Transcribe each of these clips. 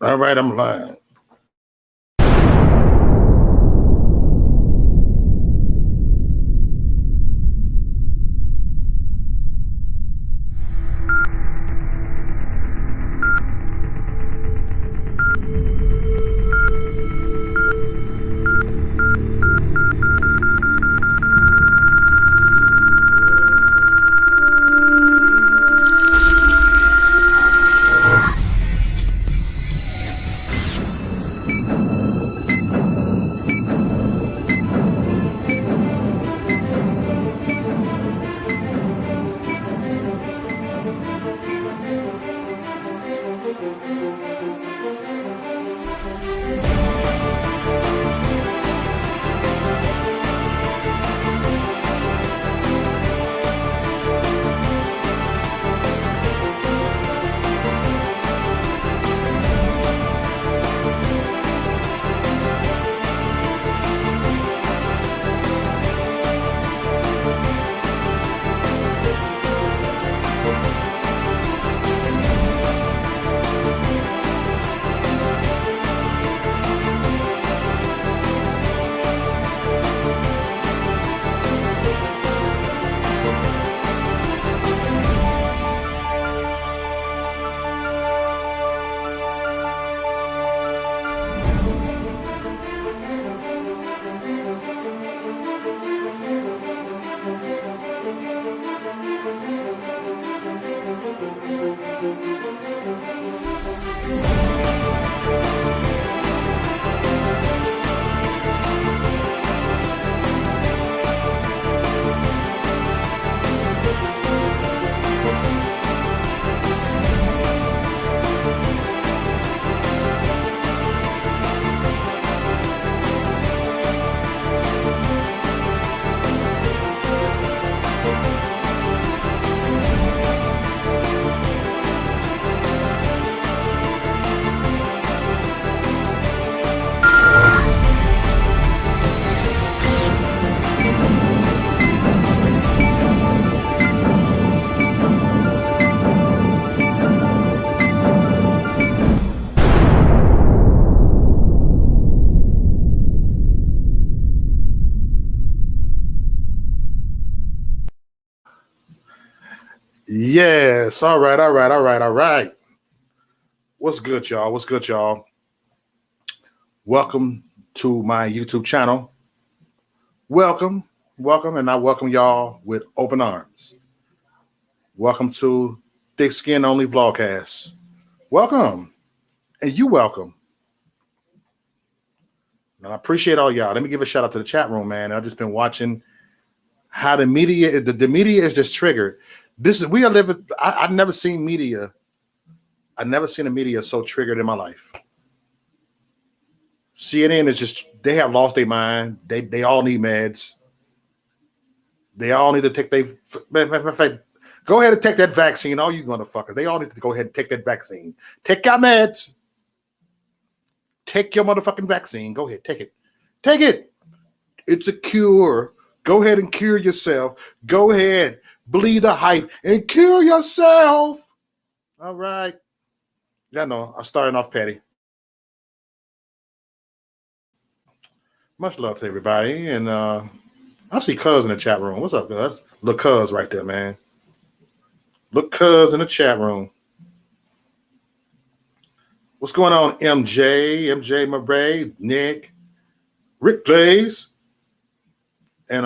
All right, I'm lying. Yes. All right. All right. All right. All right. What's good, y'all? What's good, y'all? Welcome to my YouTube channel. Welcome, welcome, and I welcome y'all with open arms. Welcome to Thick Skin Only Vlogcast. Welcome, and you welcome. And I appreciate all y'all. Let me give a shout out to the chat room, man. I've just been watching how the media is just triggered. We are living. I've never seen media. I've never seen a media so triggered in my life. CNN is just, they have lost their mind. They all need meds. They all need to take their, go ahead and take that vaccine. All you motherfuckers. They all need to go ahead and take that vaccine. Take your meds. Take your motherfucking vaccine. Go ahead. Take it. Take it. It's a cure. Go ahead and cure yourself. Go ahead. Believe the hype and cure yourself. All right. Yeah, no, I'm starting off petty. Much love to everybody. And I see Cuz in the chat room. What's up, Cuz? Look, Cuz right there, man. Look, Cuz in the chat room. What's going on, MJ? MJ Murray, Nick, Rick Plays. And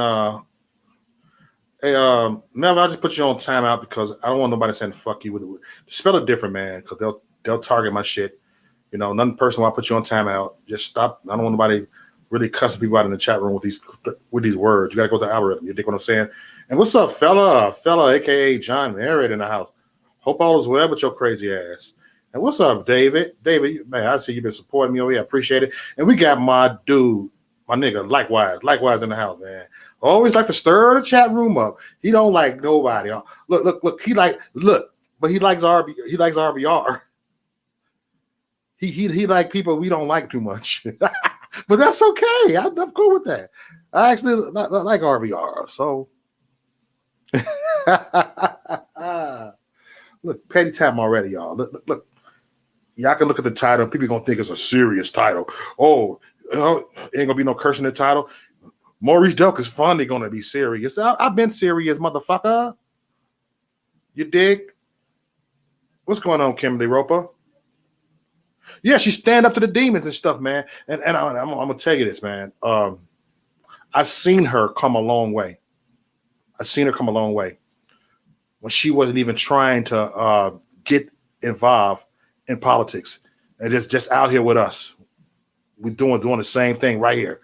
hey, Melvin, I just put you on timeout because I don't want nobody saying fuck you with it. Spell it different, man, because they'll target my shit. You know, nothing personal. I put you on timeout. Just stop. I don't want nobody really cussing people out in the chat room with these words. You gotta go to the algorithm. You dig what I'm saying? And what's up, fella, aka John Merritt in the house. Hope all is well with your crazy ass. And what's up, David? David, man, I see you've been supporting me over here. I appreciate it. And we got my dude, my nigga, likewise in the house, man. Always like to stir the chat room up. He don't like nobody. Look. But he likes RBR. He like people we don't like too much. But that's okay. I'm cool with that. I actually like RBR. So look, petty time already, y'all. Look. y'all can look at the title and people gonna think it's a serious title. Oh, ain't gonna be no cursing in the title. Maurice Delk is finally gonna be serious. I've been serious, motherfucker. You dig? What's going on, Kimberly Roper? Yeah, she stand up to the demons and stuff, man. And I'm gonna tell you this, man. I've seen her come a long way. I've seen her come a long way when she wasn't even trying to get involved in politics and just out here with us. We're doing the same thing right here.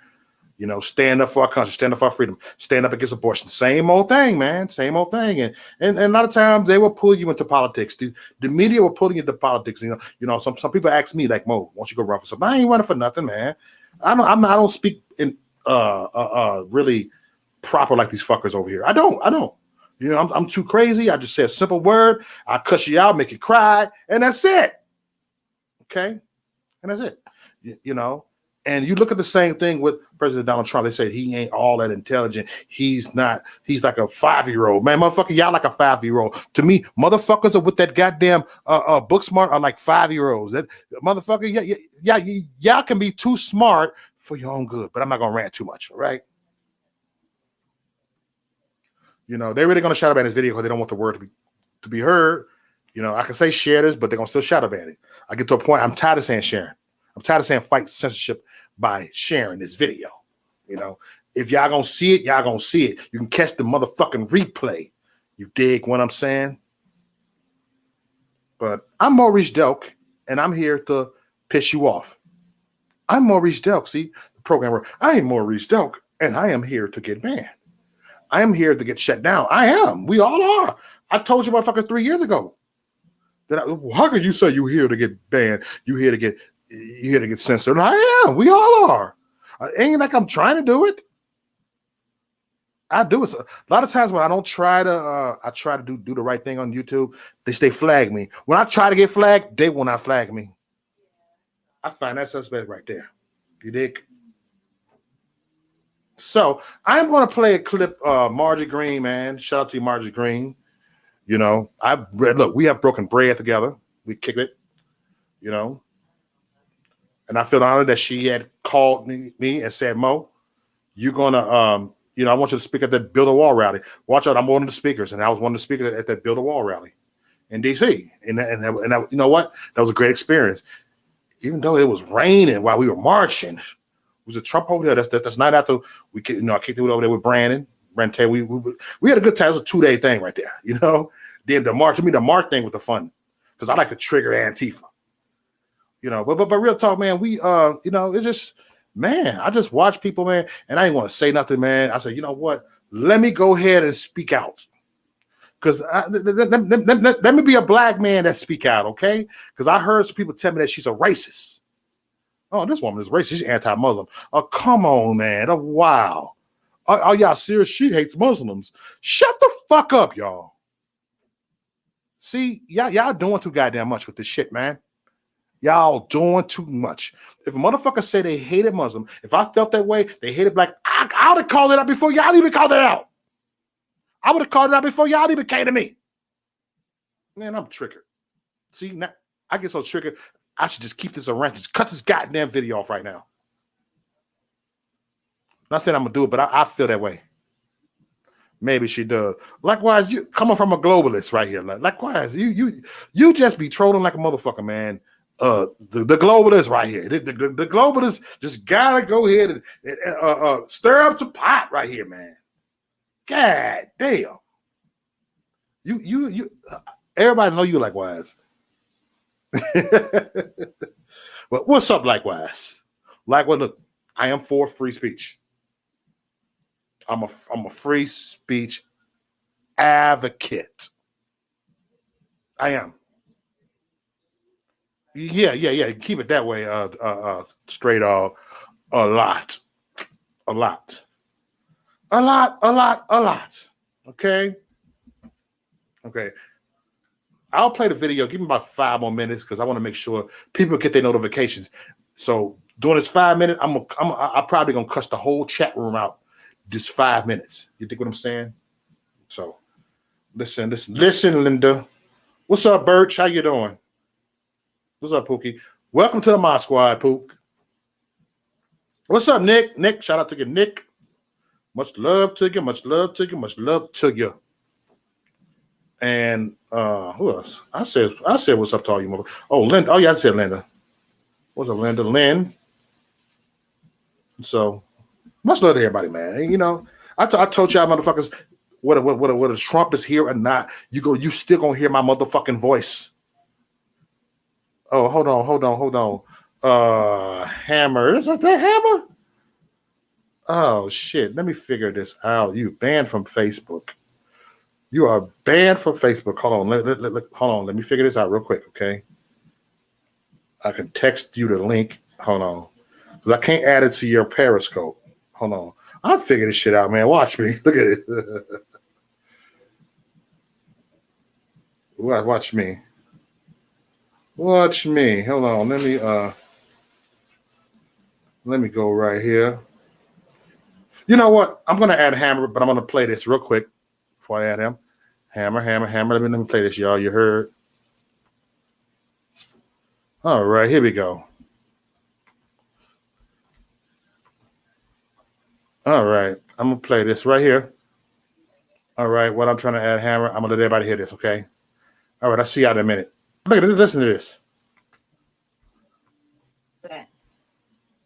You know, stand up for our country, stand up for our freedom, stand up against abortion. Same old thing, man. Same old thing. And a lot of times they will pull you into politics. The media will pull you into politics. You know, some people ask me like, Mo, why don't you go run for something? I ain't running for nothing, man. I don't speak in really proper like these fuckers over here. I don't. You know, I'm too crazy. I just say a simple word. I cuss you out, make you cry, and that's it. Okay, and that's it. You know. And you look at the same thing with President Donald Trump. They say he ain't all that intelligent. He's not. He's like a 5-year-old. Man, motherfucker, y'all like a 5-year-old. To me, motherfuckers are with that goddamn book smart are like 5-year-olds. That motherfucker, y'all can be too smart for your own good. But I'm not gonna rant too much, all right? You know, they're really gonna shadow ban this video because they don't want the word to be heard. You know, I can say share this, but they're gonna still shadow ban it. I get to a point. I'm tired of saying sharing. I'm tired of saying fight censorship by sharing this video. You know, if y'all gonna see it, y'all gonna see it. You can catch the motherfucking replay. You dig what I'm saying? But I'm Maurice Delk, and I'm here to piss you off. I'm Maurice Delk. See, the programmer. I am Maurice Delk, and I am here to get banned. I am here to get shut down. I am. We all are. I told you motherfuckers 3 years ago. How can you say you here to get banned? You here to get censored? I am. We all are. Ain't like I'm trying to do it. I do it. A lot of times when I don't try to, I try to do the right thing on YouTube. They flag me. When I try to get flagged, they will not flag me. I find that suspect right there. You dig? So I'm going to play a clip. Marjorie Greene, man. Shout out to you, Marjorie Greene. You know, look, we have broken bread together. We kicked it. You know. And I feel honored that she had called me and said, Mo, you're going to, I want you to speak at that Build a Wall rally. Watch out, I'm one of the speakers. And I was one of the speakers at that Build a Wall rally in D.C. And you know what? That was a great experience. Even though it was raining while we were marching. It was a Trump over there. That's not after I kicked it over there with Brandon. We had a good time. It was a 2-day thing right there, you know? Then the march thing was the fun because I like to trigger Antifa. You know, but real talk, man, we it's just, man, I just watch people, man, and I didn't want to say nothing, man. I said, you know what? Let me go ahead and speak out. Because let me be a black man that speak out, okay? Because I heard some people tell me that she's a racist. Oh, this woman is racist. She's anti-Muslim. Oh, come on, man. Oh, wow. Are y'all serious? She hates Muslims. Shut the fuck up, y'all. See, y'all doing too goddamn much with this shit, man. Y'all doing too much. If a motherfucker say they hated Muslim, if I felt that way, they hated black, I would have called it out before y'all even called it out. I would have called it out before y'all even came to me. Man, I'm triggered. See, now I get so triggered, I should just keep this around. Just cut this goddamn video off right now. Not saying I'm going to do it, but I feel that way. Maybe she does. Likewise, you coming from a globalist right here. Likewise, you just be trolling like a motherfucker, man. The globalists right here. The globalists just gotta go ahead and stir up some pot right here, man. God damn. You everybody know you likewise. But what's up, likewise? Likewise, look, I am for free speech. I'm a free speech advocate. I am. Yeah. Keep it that way. Straight a lot. Okay. I'll play the video. Give me about 5 more minutes because I want to make sure people get their notifications. So during this 5 minutes, I'm probably gonna cuss the whole chat room out. Just 5 minutes. You think what I'm saying? So listen, Linda. What's up, Birch? How you doing? What's up, Pookie? Welcome to the Mod Squad, Pook. What's up, Nick? Nick, shout out to you, Nick. Much love to you, much love to you, much love to you. And who else? I said what's up to all you mother. Oh, Linda. Oh, yeah, I said Linda. What's up, Linda? Lynn. So much love to everybody, man. You know, I told y'all motherfuckers, whether Trump is here or not, you still gonna hear my motherfucking voice. Oh, hold on. Hammer. Is that Hammer? Oh shit. Let me figure this out. You banned from Facebook. You are banned from Facebook. Hold on. Hold on. Let me figure this out real quick, okay? I can text you the link. Hold on. Because I can't add it to your Periscope. Hold on. I'll figure this shit out, man. Watch me. Look at it. Watch me. Watch me. Hold on. Let me go right here. You know what? I'm gonna add Hammer, but I'm gonna play this real quick before I add him. Hammer. Let me play this, y'all. You heard? All right, here we go. All right, I'm gonna play this right here. All right, what I'm trying to add Hammer, I'm gonna let everybody hear this, okay? All right, I'll see y'all in a minute. Look at this, listen to this.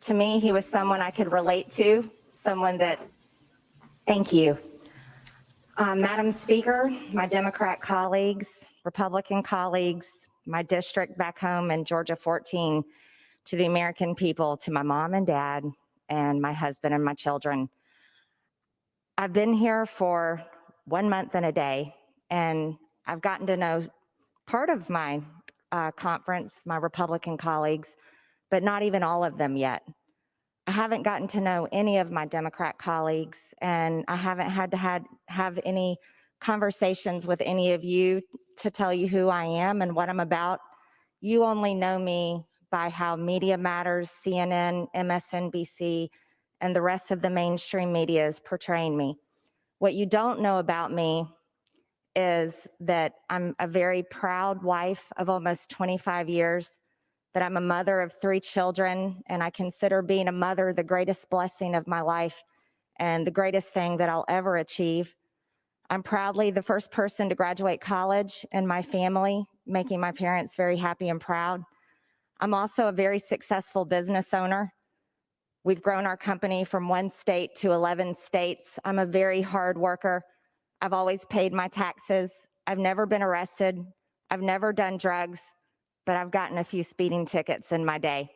To me, he was someone I could relate to, someone that, thank you. Madam Speaker, my Democrat colleagues, Republican colleagues, my district back home in Georgia 14, to the American people, to my mom and dad, and my husband and my children. I've been here for 1 month and a day, and I've gotten to know part of my conference, my Republican colleagues, but not even all of them yet. I haven't gotten to know any of my Democrat colleagues, and I haven't had to have any conversations with any of you to tell you who I am and what I'm about. You only know me by how Media Matters, CNN, MSNBC, and the rest of the mainstream media is portraying me. What you don't know about me is that I'm a very proud wife of almost 25 years, that I'm a mother of 3 children, and I consider being a mother the greatest blessing of my life and the greatest thing that I'll ever achieve. I'm proudly the first person to graduate college in my family, making my parents very happy and proud. I'm also a very successful business owner. We've grown our company from 1 state to 11 states. I'm a very hard worker. I've always paid my taxes. I've never been arrested. I've never done drugs, but I've gotten a few speeding tickets in my day.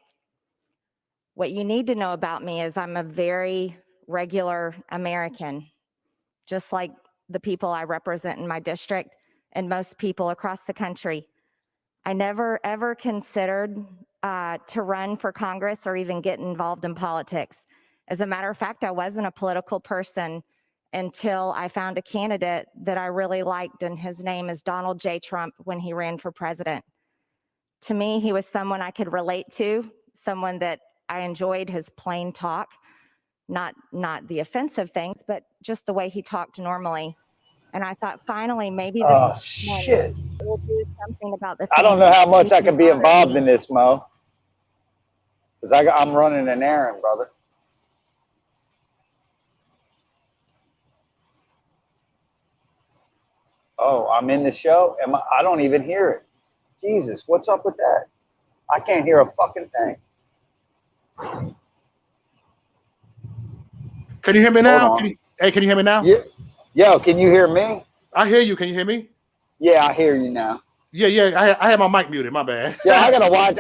What you need to know about me is I'm a very regular American, just like the people I represent in my district and most people across the country. I never ever considered to run for Congress or even get involved in politics. As a matter of fact, I wasn't a political person until I found a candidate that I really liked, and his name is Donald J. Trump when he ran for president. To me, he was someone I could relate to, someone that I enjoyed his plain talk, not the offensive things, but just the way he talked normally. And I thought, finally, maybe this shit. will do something about the things. I don't know how much I can be involved in this, Mo, because I'm running an errand, brother. Oh, I'm in the show? I don't even hear it. Jesus, what's up with that? I can't hear a fucking thing. Can you hear me now? Can you hear me now? Yeah. Yo, can you hear me? I hear you. Can you hear me? Yeah, I hear you now. Yeah. I have my mic muted. My bad. Yeah, I gotta watch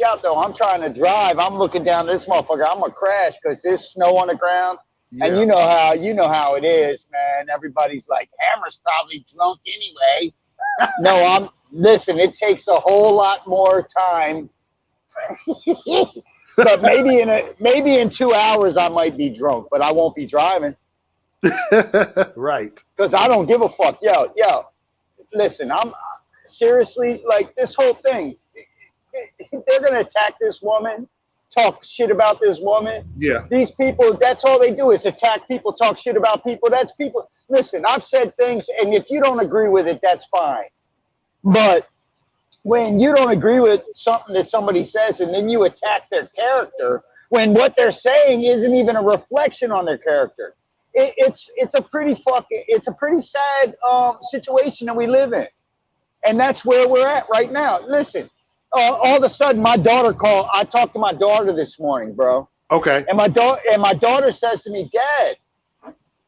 out though. I'm trying to drive. I'm looking down this motherfucker. I'm gonna crash because there's snow on the ground. Yeah. And you know how it is, man. Everybody's like, Hammer's probably drunk anyway. No, listen, it takes a whole lot more time. But maybe in 2 hours I might be drunk, but I won't be driving. Right. Because I don't give a fuck. Yo, listen, I'm seriously, like, this whole thing, they're gonna attack this woman, talk shit about this woman. Yeah. These people, that's all they do is attack people, talk shit about people. That's people. Listen, I've said things, and if you don't agree with it, that's fine. But when you don't agree with something that somebody says and then you attack their character when what they're saying isn't even a reflection on their character. It's a pretty sad situation that we live in, and that's where we're at right now. Listen, all of a sudden my daughter called. I talked to my daughter this morning, bro. Okay. And my daughter says to me, Dad,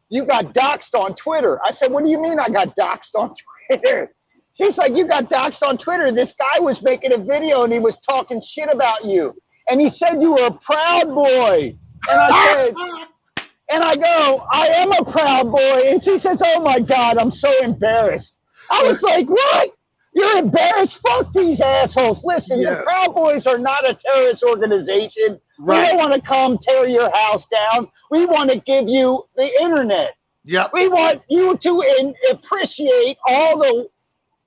you got doxxed on Twitter. I said, what do you mean I got doxxed on Twitter? She's like, you got doxxed on Twitter. This guy was making a video and he was talking shit about you. And he said you were a proud boy. And I said, and I go, I am a proud boy. And she says, oh my God, I'm so embarrassed. I was like, what? You're embarrassed? Fuck these assholes. Listen, the Proud Boys are not a terrorist organization. Right. We don't want to come tear your house down. We want to give you the internet. Yep. We want you to appreciate all the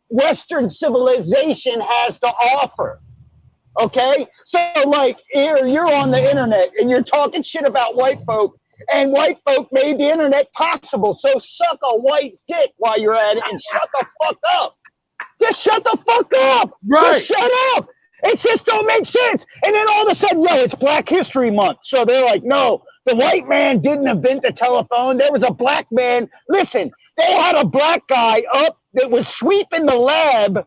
Western civilization has to offer. Okay? So, like, here you're on the internet and you're talking shit about white folk, and white folk made the internet possible. So suck a white dick while you're at it and shut the fuck up. Just shut the fuck up. Right. Just shut up. It just don't make sense. And then all of a sudden, yo, it's Black History Month. So they're like, no, the white man didn't invent the telephone. There was a black man. Listen, they had a black guy up that was sweeping the lab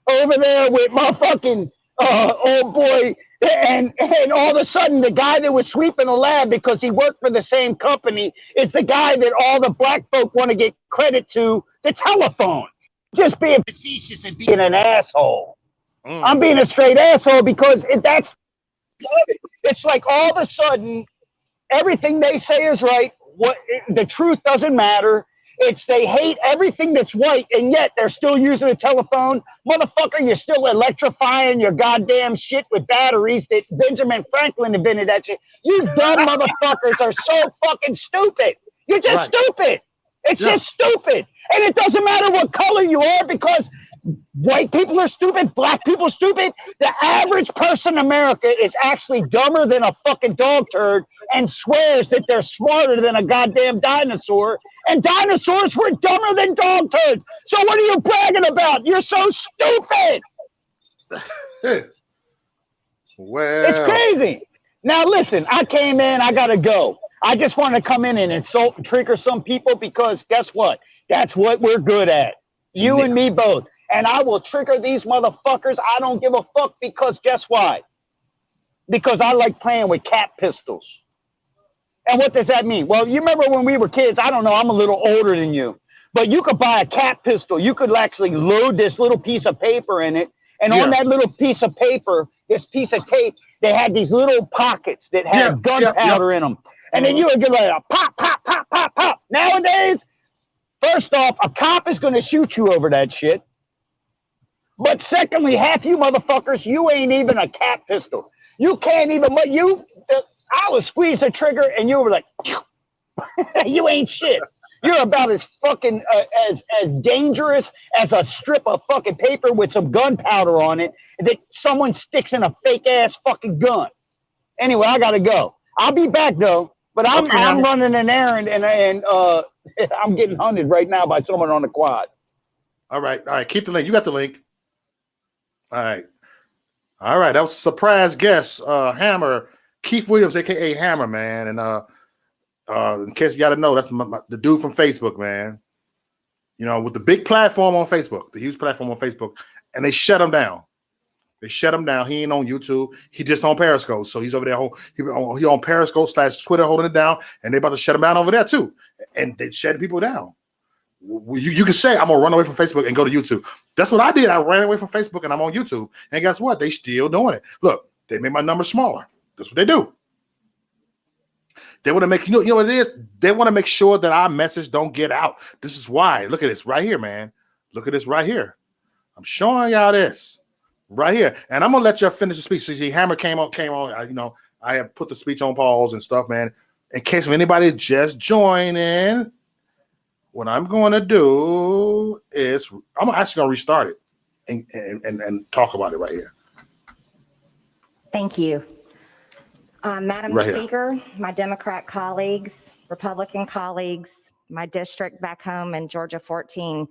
over there with my fucking old boy. And all of a sudden, the guy that was sweeping the lab because he worked for the same company is the guy that all the black folk want to get credit to, the telephone. Just being facetious and being an asshole. I'm being a straight asshole because it's like all of a sudden everything they say is right. The truth doesn't matter. They hate everything that's white, and yet they're still using a telephone. Motherfucker, you're still electrifying your goddamn shit with batteries that Benjamin Franklin invented that shit. You dumb motherfuckers are so fucking stupid. You're just stupid. It's just stupid. And it doesn't matter what color you are because white people are stupid, black people are stupid. The average person in America is actually dumber than a fucking dog turd and swears that they're smarter than a goddamn dinosaur. And dinosaurs were dumber than dog turds. So what are you bragging about? You're so stupid. Well, it's crazy. Now listen, I came in, I gotta go. I just want to come in and insult and trigger some people because guess what? That's what we're good at. You and me both. And I will trigger these motherfuckers. I don't give a fuck because guess why? Because I like playing with cat pistols. And what does that mean? Well, you remember when we were kids, I don't know, I'm a little older than you, but you could buy a cat pistol. You could actually load this little piece of paper in it. And on that little piece of paper, this piece of tape, they had these little pockets that had gunpowder in them. And then you would get like a pop, pop, pop, pop, pop. Nowadays, first off, a cop is going to shoot you over that shit. But secondly, half you motherfuckers, you ain't even a cat pistol. You can't even, I would squeeze the trigger and you were like, you ain't shit. You're about as fucking, as dangerous as a strip of fucking paper with some gunpowder on it that someone sticks in a fake ass fucking gun. Anyway, I got to go. I'll be back though. But I'm running an errand and I'm getting hunted right now by someone on the quad. All right. Keep the link. You got the link. All right. That was a surprise guest, Hammer, Keith Williams, aka Hammer, man. And in case you got to know, that's the dude from Facebook, man. You know, with the big platform on Facebook, the huge platform on Facebook, and they shut him down. He ain't on YouTube. He just on Periscope. So he's over there. He on Periscope / Twitter holding it down. And they about to shut him down over there too. And they shut people down. You can say, I'm going to run away from Facebook and go to YouTube. That's what I did. I ran away from Facebook and I'm on YouTube. And guess what? They still doing it. Look, they made my numbers smaller. That's what they do. They want to make, you know what it is? They want to make sure that our message don't get out. This is why. Look at this right here, man. Look at this right here. I'm showing y'all this. Right here, and I'm gonna let you finish the speech. See, Hammer came on. I have put the speech on pause and stuff, man. In case of anybody just joining, what I'm going to do is I'm actually gonna restart it and talk about it right here. Thank you, Madam Speaker, my Democrat colleagues, Republican colleagues, my district back home in Georgia 14.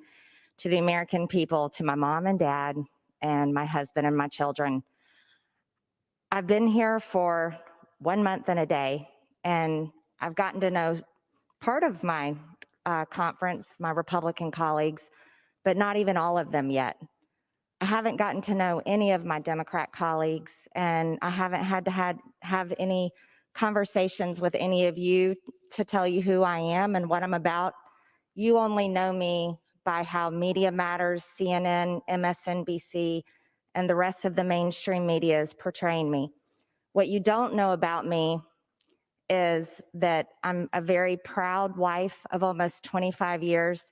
to the American people, to my mom and dad, and my husband and my children. I've been here for 1 month and a day, and I've gotten to know part of my conference, my Republican colleagues, but not even all of them yet. I haven't gotten to know any of my Democrat colleagues, and I haven't had to have any conversations with any of you to tell you who I am and what I'm about. You only know me by how Media Matters, CNN, MSNBC, and the rest of the mainstream media is portraying me. What you don't know about me is that I'm a very proud wife of almost 25 years,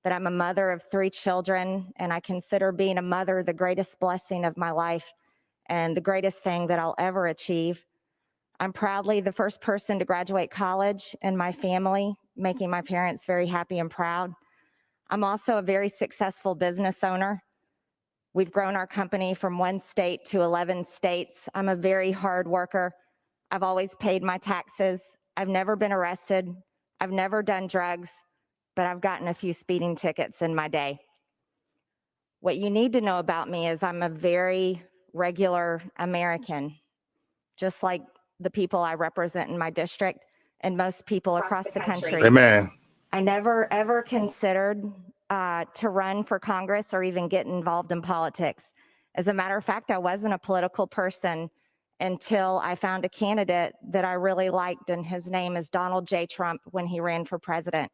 that I'm a mother of 3 children, and I consider being a mother the greatest blessing of my life and the greatest thing that I'll ever achieve. I'm proudly the first person to graduate college in my family, making my parents very happy and proud. I'm also a very successful business owner. We've grown our company from 1 state to 11 states. I'm a very hard worker. I've always paid my taxes. I've never been arrested. I've never done drugs, but I've gotten a few speeding tickets in my day. What you need to know about me is I'm a very regular American, just like the people I represent in my district and most people across the country. Amen. I never, ever considered to run for Congress or even get involved in politics. As a matter of fact, I wasn't a political person until I found a candidate that I really liked, and his name is Donald J. Trump when he ran for president.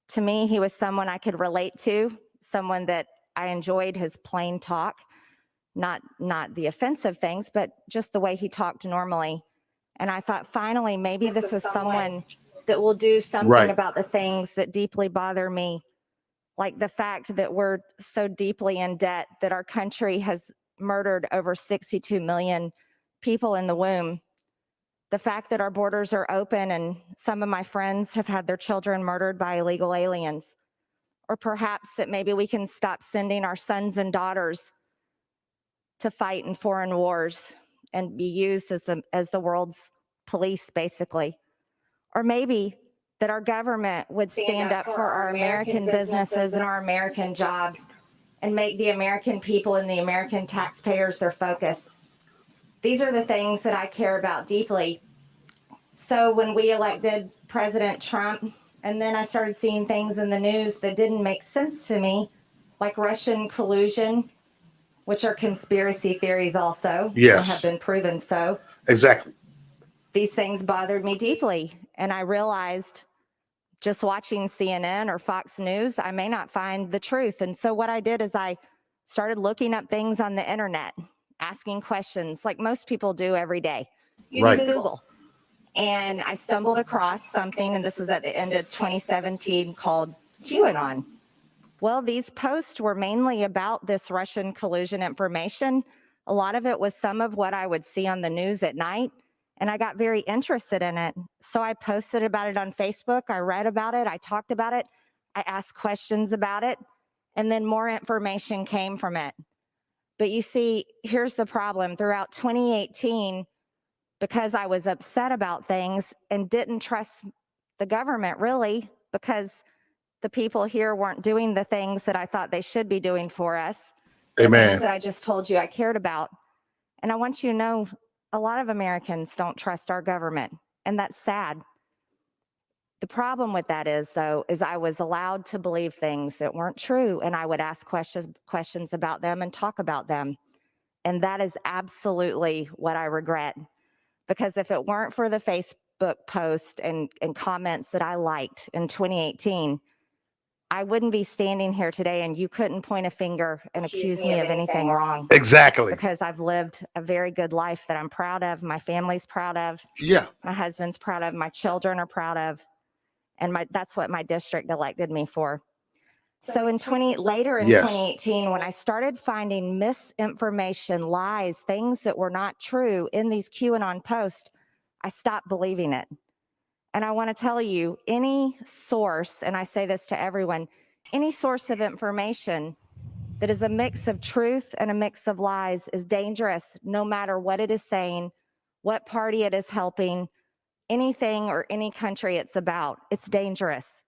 To me, he was someone I could relate to, someone that I enjoyed his plain talk, not the offensive things, but just the way he talked normally. And I thought, finally, maybe this is someone that will do something about the things that deeply bother me, like the fact that we're so deeply in debt that our country has murdered over 62 million people in the womb. The fact that our borders are open and some of my friends have had their children murdered by illegal aliens. Or perhaps that maybe we can stop sending our sons and daughters to fight in foreign wars and be used as the world's police, basically. Or maybe that our government would stand up for our American businesses and our American jobs and make the American people and the American taxpayers their focus. These are the things that I care about deeply. So when we elected President Trump, and then I started seeing things in the news that didn't make sense to me, like Russian collusion, which are conspiracy theories also, and have been proven so. Exactly. These things bothered me deeply, and I realized just watching CNN or Fox News, I may not find the truth. And so what I did is I started looking up things on the internet, asking questions like most people do every day. Use Google. And I stumbled across something, and this was at the end of 2017, called QAnon. Well, these posts were mainly about this Russian collusion information. A lot of it was some of what I would see on the news at night, and I got very interested in it. So I posted about it on Facebook. I read about it. I talked about it. I asked questions about it, and then more information came from it. But you see, here's the problem. Throughout 2018, because I was upset about things and didn't trust the government, really, because the people here weren't doing the things that I thought they should be doing for us. Amen. The things that I just told you I cared about. And I want you to know, a lot of Americans don't trust our government, and that's sad. The problem with that is, though, is I was allowed to believe things that weren't true, and I would ask questions about them and talk about them. And that is absolutely what I regret. Because if it weren't for the Facebook post and comments that I liked in 2018, I wouldn't be standing here today, and you couldn't point a finger and accuse me of anything wrong. Exactly. Because I've lived a very good life that I'm proud of, my family's proud of, my husband's proud of, my children are proud of, and that's what my district elected me for. So later in 2018, when I started finding misinformation, lies, things that were not true in these QAnon posts, I stopped believing it. And I want to tell you, any source, and I say this to everyone, any source of information that is a mix of truth and a mix of lies is dangerous, no matter what it is saying, what party it is helping, anything or any country it's about. It's dangerous.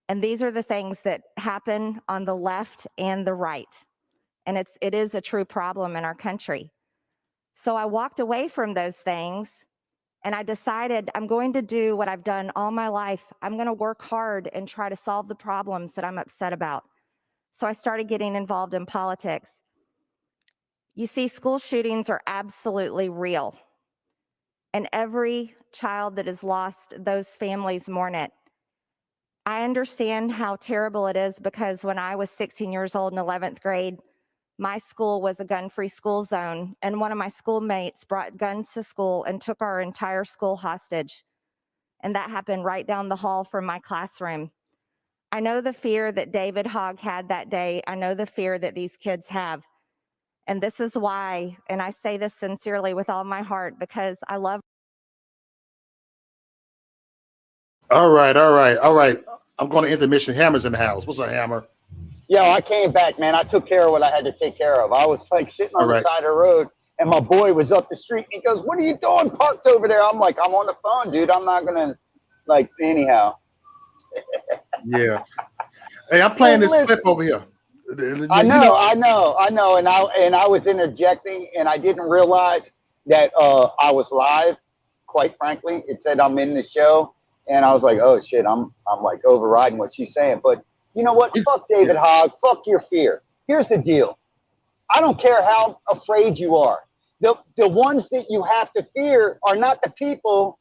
And these are the things that happen on the left and the right. And it is a true problem in our country. So I walked away from those things and I decided I'm going to do what I've done all my life. I'm going to work hard and try to solve the problems that I'm upset about. So I started getting involved in politics. You see, school shootings are absolutely real. And every child that is lost, those families mourn it. I understand how terrible it is because when I was 16 years old in 11th grade, my school was a gun-free school zone, and one of my schoolmates brought guns to school and took our entire school hostage. And that happened right down the hall from my classroom. I know the fear that David Hogg had that day. I know the fear that these kids have. And this is why, and I say this sincerely with all my heart, because I love. All right. I'm going to intermission. Hammer's in the house. What's up, Hammer? Yo, I came back, man. I took care of what I had to take care of. I was like sitting on the side of the road, and my boy was up the street. He goes, "What are you doing parked over there?" I'm like, "I'm on the phone, dude. I'm not gonna like anyhow." Yeah. Hey, I'm playing this clip over here. I know, and I was interjecting, and I didn't realize that I was live. Quite frankly, it said I'm in the show, and I was like, "Oh shit, I'm like overriding what she's saying." But you know what? Fuck David Hogg. Fuck your fear. Here's the deal. I don't care how afraid you are. The ones that you have to fear are not the people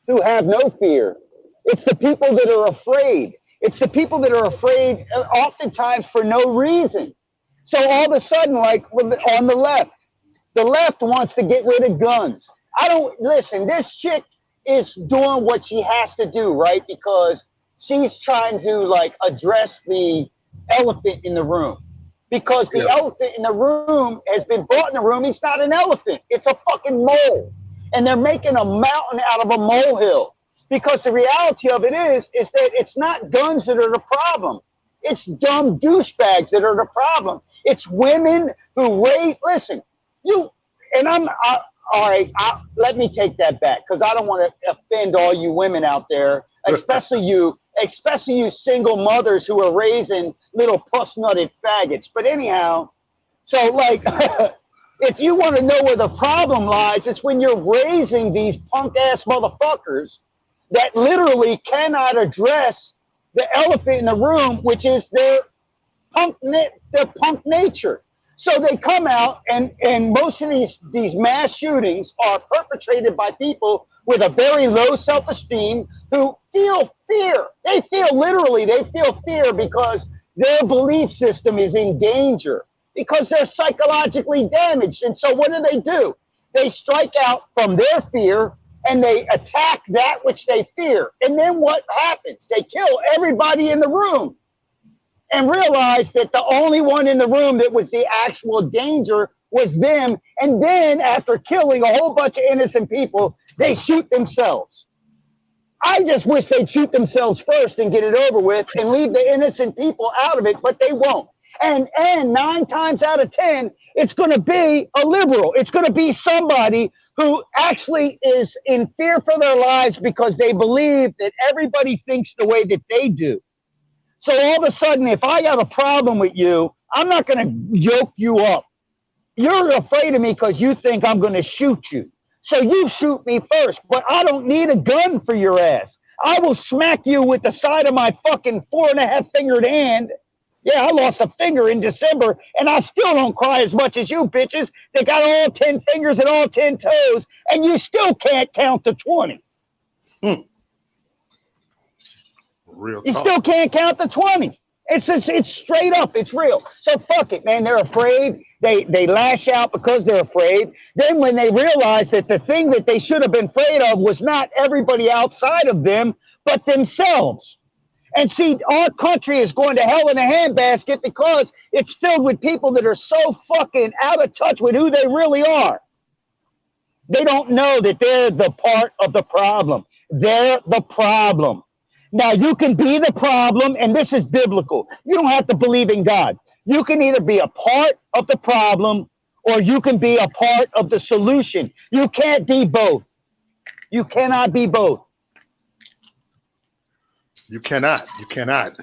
who have no fear. It's the people that are afraid. It's the people that are afraid oftentimes for no reason. So all of a sudden, like on the left wants to get rid of guns. I don't listen. This chick is doing what she has to do, right? Because she's trying to like address the elephant in the room. Because the elephant in the room has been brought in the room. It's not an elephant. It's a fucking mole. And they're making a mountain out of a molehill. Because the reality of it is that it's not guns that are the problem. It's dumb douchebags that are the problem. It's women who listen, all right, let me take that back because I don't want to offend all you women out there, especially you single mothers who are raising little puss-nutted faggots. But anyhow, so like, if you want to know where the problem lies, it's when you're raising these punk-ass motherfuckers that literally cannot address the elephant in the room, which is their punk nature. So they come out, and most of these mass shootings are perpetrated by people with a very low self-esteem who feel fear. They feel fear because their belief system is in danger, because they're psychologically damaged. And so what do? They strike out from their fear, and they attack that which they fear. And then what happens? They kill everybody in the room and realize that the only one in the room that was the actual danger was them. And then after killing a whole bunch of innocent people, they shoot themselves. I just wish they'd shoot themselves first and get it over with and leave the innocent people out of it, but they won't. And 9 times out of 10, it's going to be a liberal. It's going to be somebody who actually is in fear for their lives because they believe that everybody thinks the way that they do. So all of a sudden, if I got a problem with you, I'm not going to yoke you up. You're afraid of me because you think I'm going to shoot you. So you shoot me first, but I don't need a gun for your ass. I will smack you with the side of my fucking 4.5-fingered hand. Yeah, I lost a finger in December, and I still don't cry as much as you bitches that got all 10 fingers and all 10 toes, and you still can't count to 20. Real talk. You still can't count to 20. It's straight up. It's real. So fuck it, man. They're afraid. They lash out because they're afraid. Then when they realize that the thing that they should have been afraid of was not everybody outside of them, but themselves. And see, our country is going to hell in a handbasket because it's filled with people that are so fucking out of touch with who they really are. They don't know that they're the part of the problem. They're the problem. Now, you can be the problem, and this is biblical. You don't have to believe in God. You can either be a part of the problem or you can be a part of the solution. You can't be both. You cannot be both. You cannot. You cannot.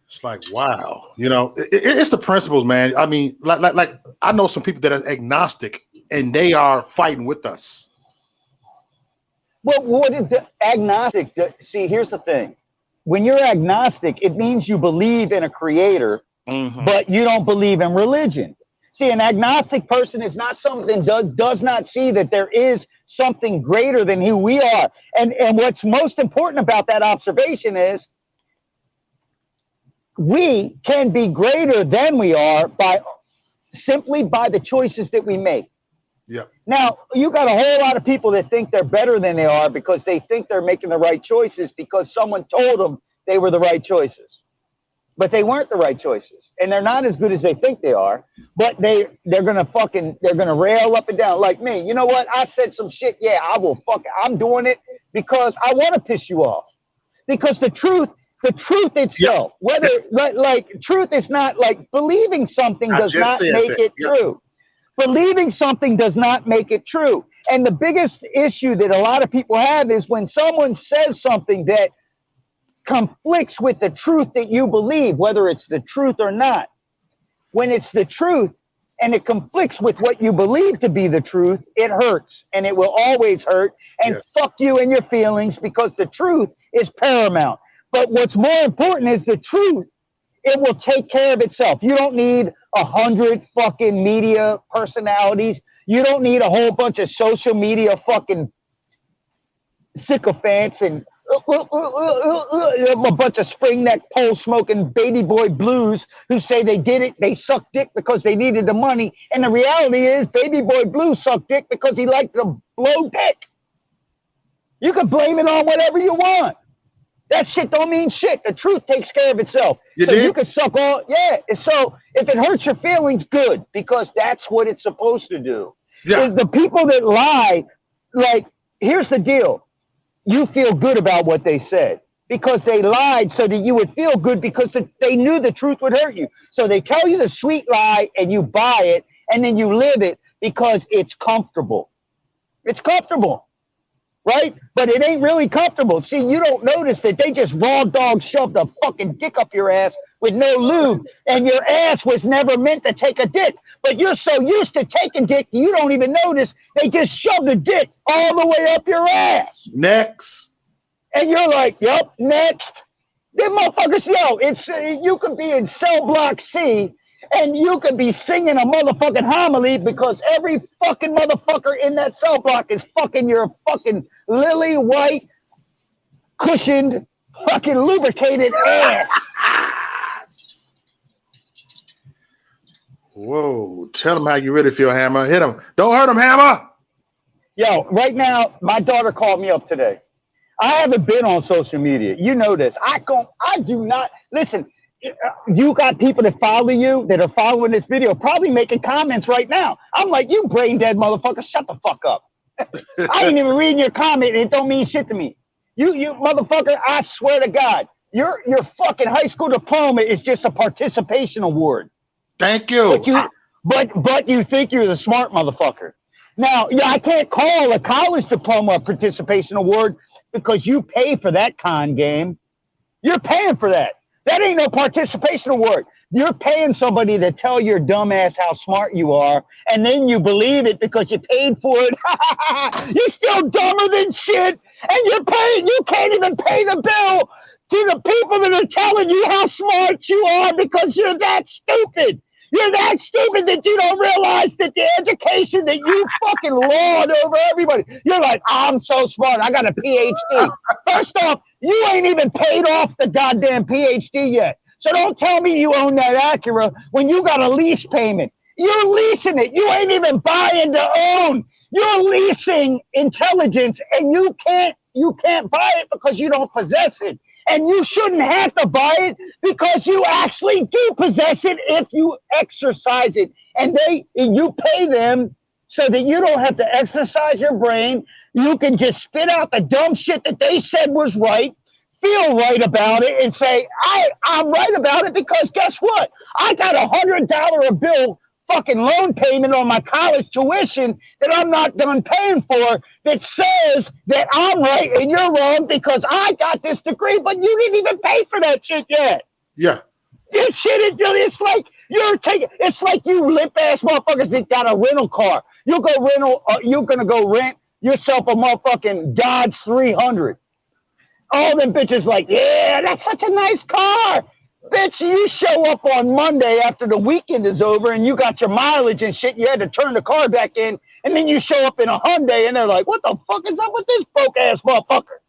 It's like, wow. You know, it's the principles, man. I mean, like I know some people that are agnostic and they are fighting with us. Well, what is the agnostic? See, here's the thing. When you're agnostic, it means you believe in a creator, but you don't believe in religion. See, an agnostic person is not something does not see that there is something greater than who we are. And what's most important about that observation is we can be greater than we are simply by the choices that we make. Yeah. Now, you got a whole lot of people that think they're better than they are because they think they're making the right choices because someone told them they were the right choices. But they weren't the right choices. And they're not as good as they think they are. But they're gonna rail up and down like me. You know what? I said some shit. Yeah, I'm doing it because I want to piss you off. Because the truth itself, truth is not like believing something does not make it true. Believing something does not make it true. And the biggest issue that a lot of people have is when someone says something that conflicts with the truth that you believe, whether it's the truth or not. When it's the truth and it conflicts with what you believe to be the truth, it hurts and it will always hurt. And fuck you and your feelings because the truth is paramount. But what's more important is the truth. It will take care of itself. You don't need 100 fucking media personalities. You don't need a whole bunch of social media fucking sycophants and a bunch of spring neck pole smoking baby boy blues who say they did it. They sucked dick because they needed the money. And the reality is baby boy blue sucked dick because he liked to blow dick. You can blame it on whatever you want. That shit don't mean shit. The truth takes care of itself. You can suck all, So if it hurts your feelings, good, because that's what it's supposed to do. Yeah. The people that lie, like, here's the deal. You feel good about what they said because they lied so that you would feel good because they knew the truth would hurt you. So they tell you the sweet lie and you buy it and then you live it because it's comfortable. It's comfortable. Right? But it ain't really comfortable. See, you don't notice that they just raw dog shoved a fucking dick up your ass with no lube, and your ass was never meant to take a dick. But you're so used to taking dick, you don't even notice they just shoved a dick all the way up your ass. Next. And you're like, yup, next. Them motherfuckers, you could be in cell block C, and you could be singing a motherfucking homily because every fucking motherfucker in that cell block is fucking your fucking lily white, cushioned, fucking lubricated ass. Whoa. Tell them how you really feel, Hammer. Hit him. Don't hurt him, Hammer. Yo, right now, my daughter called me up today. I haven't been on social media. You know this. I do not. Listen, you got people that follow you that are following this video, probably making comments right now. I'm like, you brain dead motherfucker, shut the fuck up. I ain't even reading your comment. It don't mean shit to me. You motherfucker, I swear to God, your fucking high school diploma is just a participation award. Thank you. But you think you're the smart motherfucker. Now, I can't call a college diploma a participation award because you pay for that con game. You're paying for that. That ain't no participation award. You're paying somebody to tell your dumb ass how smart you are, and then you believe it because you paid for it. You're still dumber than shit, and you're paying. You can't even pay the bill to the people that are telling you how smart you are because you're that stupid. You're that stupid that you don't realize that the education that you fucking lord over everybody. You're like, I'm so smart. I got a PhD. First off, you ain't even paid off the goddamn PhD yet. So don't tell me you own that Acura when you got a lease payment. You're leasing it. You ain't even buying to own. You're leasing intelligence, and you can't buy it because you don't possess it. And you shouldn't have to buy it because you actually do possess it if you exercise it. And you pay them so that you don't have to exercise your brain. You can just spit out the dumb shit that they said was right, feel right about it, and say, I'm right about it because guess what? I got $100 bill fucking loan payment on my college tuition that I'm not done paying for that says that I'm right and you're wrong because I got this degree, but you didn't even pay for that shit yet. Yeah. This shit, it's like it's like you limp ass motherfuckers that got a rental car. You're gonna go rent yourself a motherfucking Dodge 300. All them bitches like, yeah, that's such a nice car. Bitch, you show up on Monday after the weekend is over and you got your mileage and shit. You had to turn the car back in, and then you show up in a Hyundai and they're like, what the fuck is up with this broke ass motherfucker?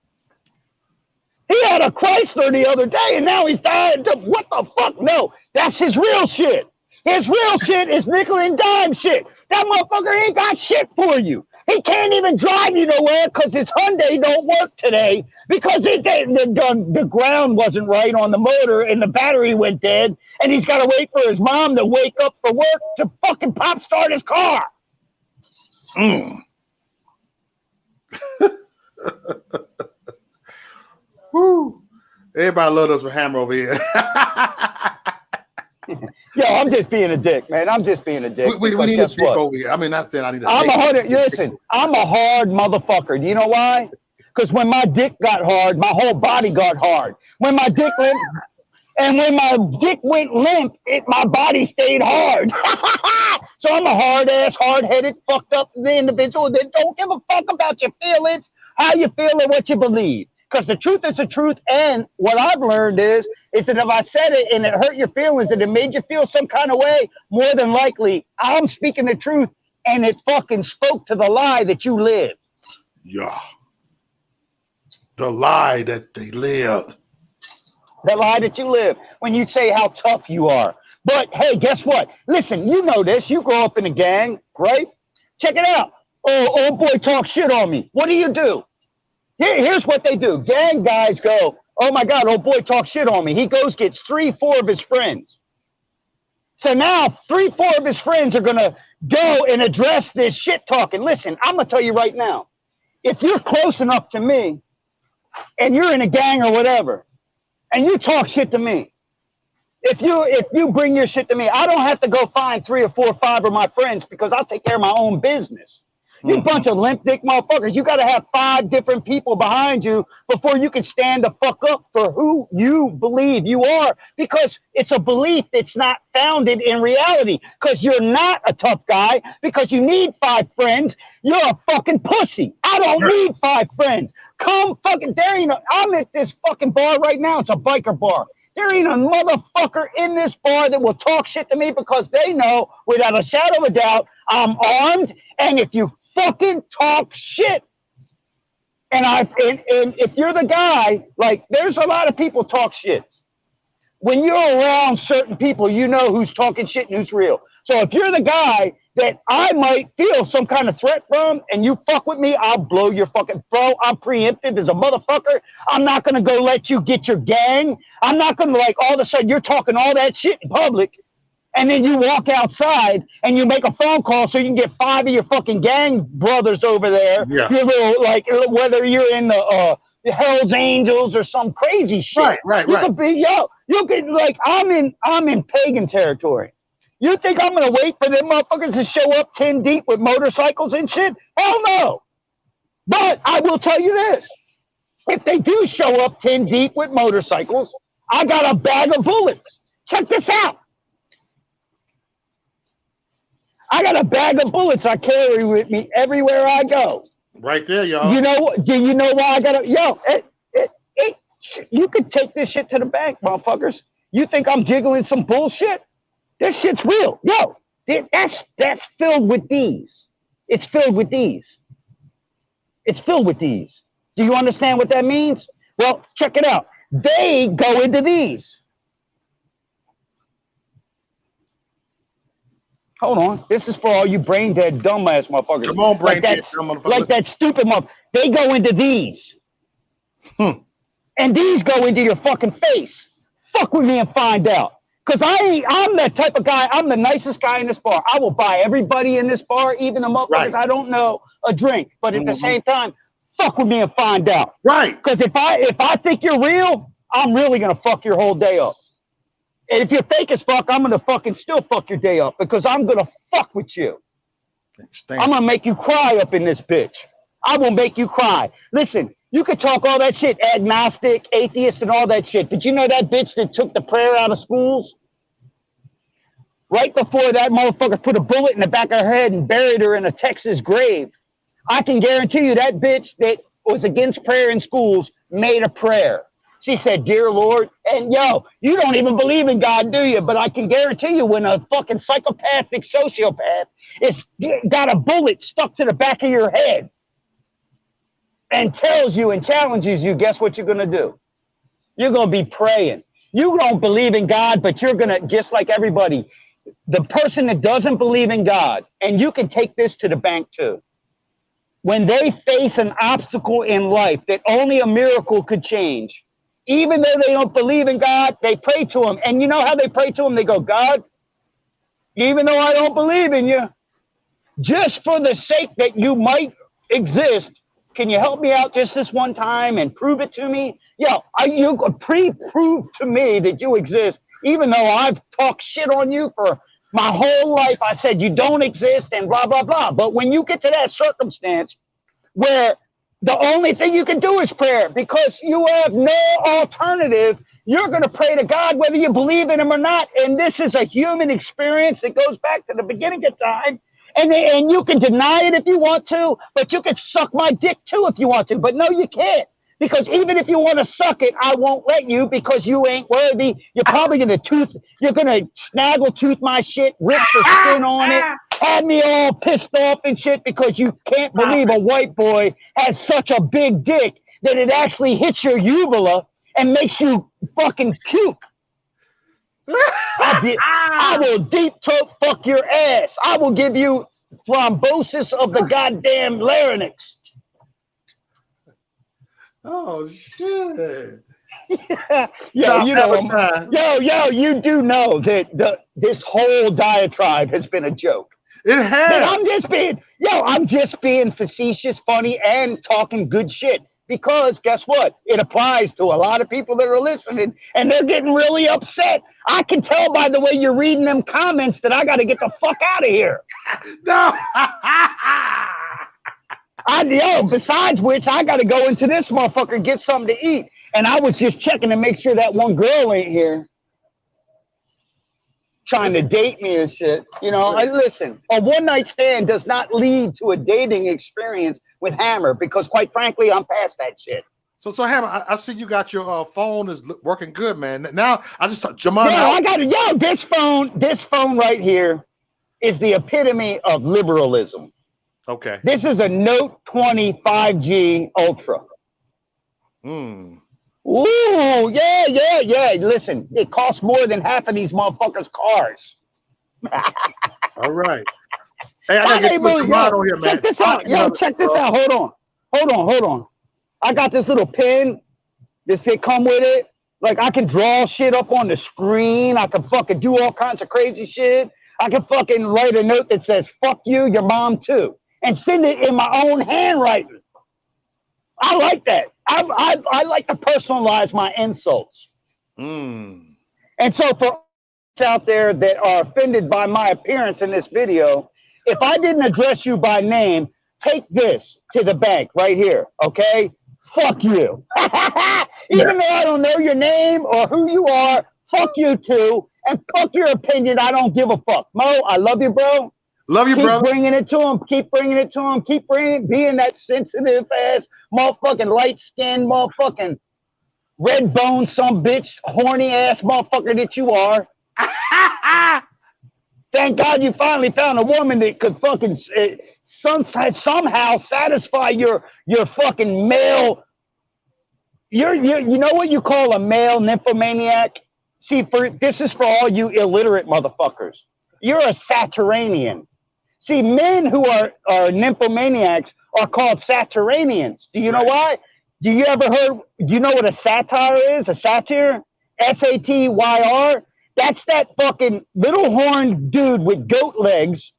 He had a Chrysler the other day and now he's dying. What the fuck? No, that's his real shit. His real shit is nickel and dime shit. That motherfucker ain't got shit for you. He can't even drive you nowhere because his Hyundai don't work today because the ground wasn't right on the motor and the battery went dead, and he's got to wait for his mom to wake up for work to fucking pop start his car. Woo. Everybody love us with Hammer over here. Yo, I'm just being a dick, man. I'm just being a dick. We need a dick over here. I mean, not saying I need a dick. Listen, I'm a hard motherfucker. Do you know why? Because when my dick got hard, my whole body got hard. When my dick limp, and when my dick went limp, my body stayed hard. So I'm a hard-ass, hard-headed, fucked up individual that don't give a fuck about your feelings, how you feel, or what you believe. Because the truth is the truth, and what I've learned is that if I said it and it hurt your feelings and it made you feel some kind of way, more than likely, I'm speaking the truth, and it fucking spoke to the lie that you live. Yeah. The lie that they live. The lie that you live when you say how tough you are. But, hey, guess what? Listen, you know this. You grow up in a gang, right? Check it out. Oh, old boy talks shit on me. What do? Here's what they do. Gang guys go, oh my God, old boy talks shit on me. He goes, gets 3-4 of his friends. So now 3-4 of his friends are going to go and address this shit talking. Listen, I'm going to tell you right now, if you're close enough to me and you're in a gang or whatever, and you talk shit to me, if you bring your shit to me, I don't have to go find 3 or 4 or 5 of my friends because I'll take care of my own business. You bunch of limp dick motherfuckers. You got to have 5 different people behind you before you can stand the fuck up for who you believe you are, because it's a belief that's not founded in reality, because you're not a tough guy, because you need 5 friends. You're a fucking pussy. I don't need 5 friends. Come fucking, I'm at this fucking bar right now. It's a biker bar. There ain't a motherfucker in this bar that will talk shit to me because they know without a shadow of a doubt I'm armed, and if you fucking talk shit, and if you're the guy, like, there's a lot of people talk shit. When you're around certain people, you know who's talking shit and who's real. So if you're the guy that I might feel some kind of threat from, and you fuck with me, I'll blow your fucking, bro, I'm preemptive as a motherfucker. I'm not gonna go let you get your gang. I'm not gonna, like, all of a sudden you're talking all that shit in public, and then you walk outside and you make a phone call so you can get 5 of your fucking gang brothers over there. Yeah. Your little, like, whether you're in the Hell's Angels or some crazy shit. Right. You could be, you could, like, I'm in pagan territory. You think I'm gonna wait for them motherfuckers to show up 10 deep with motorcycles and shit? Hell no. But I will tell you this: if they do show up 10 deep with motorcycles, I got a bag of bullets. Check this out. I got a bag of bullets I carry with me everywhere I go. Right there, y'all. Do you know why I got you could take this shit to the bank, motherfuckers. You think I'm jiggling some bullshit? This shit's real. Yo, that's filled with these. It's filled with these. It's filled with these. Do you understand what that means? Well, check it out. They go into these. Hold on. This is for all you brain dead, dumbass motherfuckers. Come on, brain dead, motherfuckers. Like that stupid motherfucker. They go into these. And these go into your fucking face. Fuck with me and find out. Because I'm that type of guy. I'm the nicest guy in this bar. I will buy everybody in this bar, even the motherfuckers I don't know, a drink. But at the same time, fuck with me and find out. Right. Because if I think you're real, I'm really going to fuck your whole day up. And if you're fake as fuck, I'm gonna fucking still fuck your day up because I'm gonna fuck with you. I'm gonna make you cry up in this bitch. I will make you cry. Listen, you could talk all that shit, agnostic, atheist, and all that shit. But you know that bitch that took the prayer out of schools? Right before that motherfucker put a bullet in the back of her head and buried her in a Texas grave. I can guarantee you that bitch that was against prayer in schools made a prayer. She said, "Dear Lord," and yo, you don't even believe in God, do you? But I can guarantee you when a fucking psychopathic sociopath is got a bullet stuck to the back of your head and tells you and challenges you, guess what you're going to do? You're going to be praying. You don't believe in God, but you're going to, just like everybody, the person that doesn't believe in God, and you can take this to the bank too, when they face an obstacle in life that only a miracle could change, even though they don't believe in God, they pray to him. And you know how they pray to him? They go, "God, even though I don't believe in you, just for the sake that you might exist, can you help me out just this one time and prove it to me? Yo, you prove to me that you exist, even though I've talked shit on you for my whole life. I said you don't exist and blah, blah, blah." But when you get to that circumstance where the only thing you can do is prayer because you have no alternative, you're going to pray to God whether you believe in him or not. And this is a human experience that goes back to the beginning of time. And you can deny it if you want to, but you can suck my dick too if you want to. But no, you can't. Because even if you want to suck it, I won't let you because you ain't worthy. You're probably going to snaggle tooth my shit, rip the skin on it, have me all pissed off and shit because you can't believe a white boy has such a big dick that it actually hits your uvula and makes you fucking puke. I will deep throat fuck your ass. I will give you thrombosis of the goddamn larynx. Oh shit! Yo, you do know that this whole diatribe has been a joke. It has. That I'm just being facetious, funny, and talking good shit. Because guess what? It applies to a lot of people that are listening, and they're getting really upset. I can tell by the way you're reading them comments that I got to get the fuck out of here. No. Besides which, I got to go into this motherfucker and get something to eat. And I was just checking to make sure that one girl ain't here trying to date me and shit. You know, listen, a one-night stand does not lead to a dating experience with Hammer because, quite frankly, I'm past that shit. So Hammer, I see you got your phone is working good, man. Now I just Jamon. I got it. Yo, this phone right here is the epitome of liberalism. Okay. This is a Note 20 5G Ultra. Ooh, yeah. Listen, it costs more than half of these motherfuckers' cars. All right. Hey, I gotta get Jamon on here, man. Check this out. Yo, check this out. Hold on. I got this little pen. This thing come with it. Like I can draw shit up on the screen. I can fucking do all kinds of crazy shit. I can fucking write a note that says "fuck you, your mom too," and send it in my own handwriting. I like that. I like to personalize my insults. And so for out there that are offended by my appearance in this video, if I didn't address you by name, take this to the bank right here, okay? Fuck you. Even though I don't know your name or who you are, fuck you too. And fuck your opinion. I don't give a fuck. Mo, I love you, bro. Love you, bro. Keep bringing it to him. Keep being that sensitive ass, motherfucking light skinned, motherfucking red bone, some bitch, horny ass motherfucker that you are. Thank God you finally found a woman that could fucking somehow satisfy your fucking male. You know what you call a male nymphomaniac? See, this is for all you illiterate motherfuckers. You're a Saturnian. See, men who are nymphomaniacs are called Saturnians. Do you know why? Do you know what a satire is? A satyr? SATYR? That's that fucking little horned dude with goat legs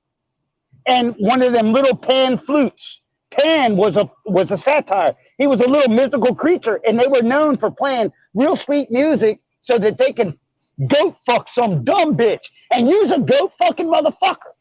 and one of them little pan flutes. Pan was a satire. He was a little mythical creature, and they were known for playing real sweet music so that they can goat fuck some dumb bitch, and you's a goat fucking motherfucker.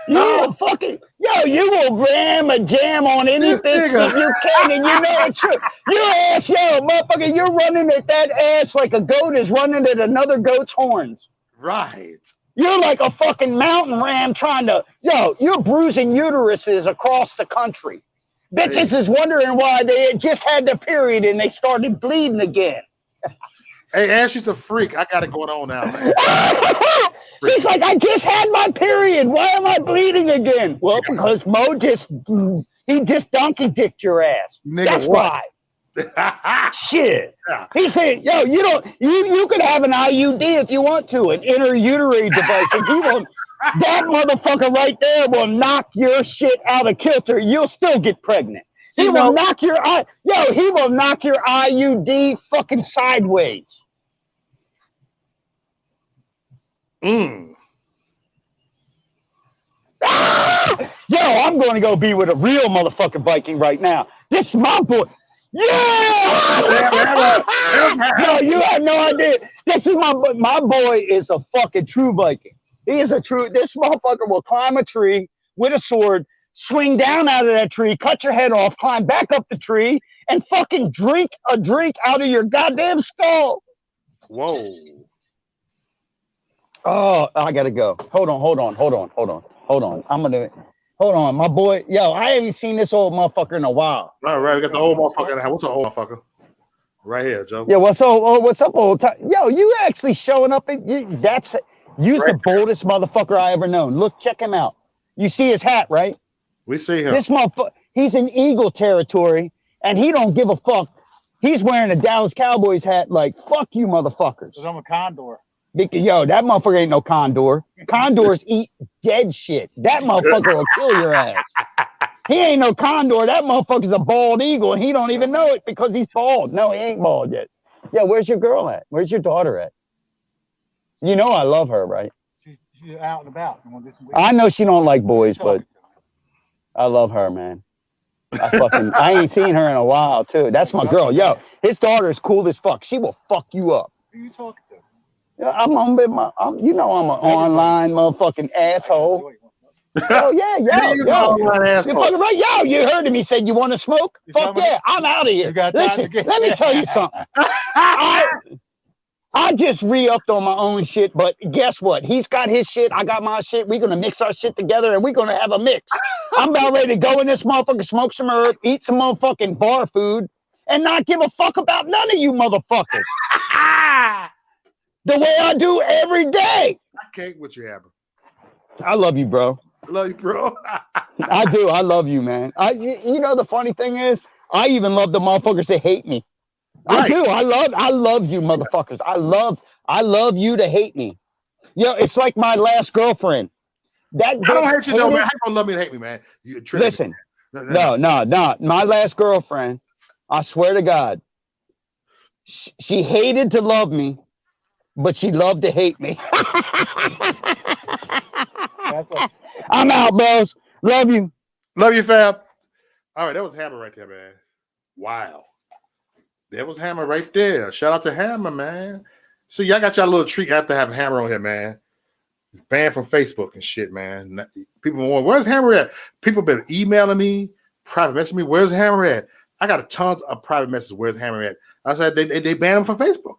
You will fucking, you will ram a jam on any biscuit you can, and you know it's true. Your ass, motherfucker, you're running at that ass like a goat is running at another goat's horns. Right. You're like a fucking mountain ram trying to, you're bruising uteruses across the country. Bitches is wondering why they had just had the period and they started bleeding again. Hey, Ashley's a freak. I got it going on now, man. She's like, I just had my period. Why am I bleeding again? Well, because Mo just donkey dicked your ass. Nigga, that's what? Why. Shit. Yeah. He said, you could have an IUD if you want to, an intrauterine device. If you want, that motherfucker right there will knock your shit out of kilter. You'll still get pregnant. He will knock your IUD fucking sideways. I'm going to go be with a real motherfucking Viking right now. This is my boy. Yeah! No, you have no idea. This is my boy is a fucking true Viking. He is this motherfucker will climb a tree with a sword, swing down out of that tree, cut your head off, climb back up the tree, and fucking drink a drink out of your goddamn skull. Whoa. Oh, I gotta go. Hold on. Hold on, my boy. I haven't seen this old motherfucker in a while. All right, we got the old motherfucker in the house. What's an old motherfucker? Right here, Joe. Yeah, what's up, old time? You actually showing up. You's the boldest motherfucker I ever known. Look, check him out. You see his hat, right? We see him. This motherfucker, he's in Eagle territory, and he don't give a fuck. He's wearing a Dallas Cowboys hat like, fuck you, motherfuckers. Because I'm a condor. Because, that motherfucker ain't no condor. Condors eat dead shit. That motherfucker will kill your ass. He ain't no condor. That motherfucker's a bald eagle, and he don't even know it because he's bald. No, he ain't bald yet. Yeah, where's your girl at? Where's your daughter at? You know I love her, right? She's out and about. I know she don't like boys, but I love her, man. I ain't seen her in a while, too. That's my girl. His daughter is cool as fuck. She will fuck you up. Who are you talking to? I'm an online motherfucking asshole. Oh yeah, you fucking right. You heard him. He said, "You want to smoke? Fuck yeah, I'm out of here." Listen, let me tell you something. I just re-upped on my own shit, but guess what? He's got his shit. I got my shit. We're gonna mix our shit together, and we're gonna have a mix. I'm about ready to go in this motherfucker, smoke some herb, eat some motherfucking bar food, and not give a fuck about none of you motherfuckers. The way I do every day. I can't with you, Hammer. I love you, bro. I love you, bro. I do. I love you, man. You know the funny thing is, I even love the motherfuckers that hate me. Right. I do. I love you, motherfuckers. I love you to hate me. It's like my last girlfriend. I don't hate you though, man. How you gonna love me and hate me, man? Listen, no. My last girlfriend, I swear to God, she hated to love me, but she loved to hate me. I'm out, bros. Love you. Love you, fam. All right, that was Hammer right there, man. Wow. That was Hammer right there. Shout out to Hammer, man. So y'all got y'all little treat after having Hammer on here, man. He's banned from Facebook and shit, man. People want, where's Hammer at? People been emailing me, private messaging me, where's Hammer at? I got a ton of private messages, where's Hammer at? I said they banned him from Facebook.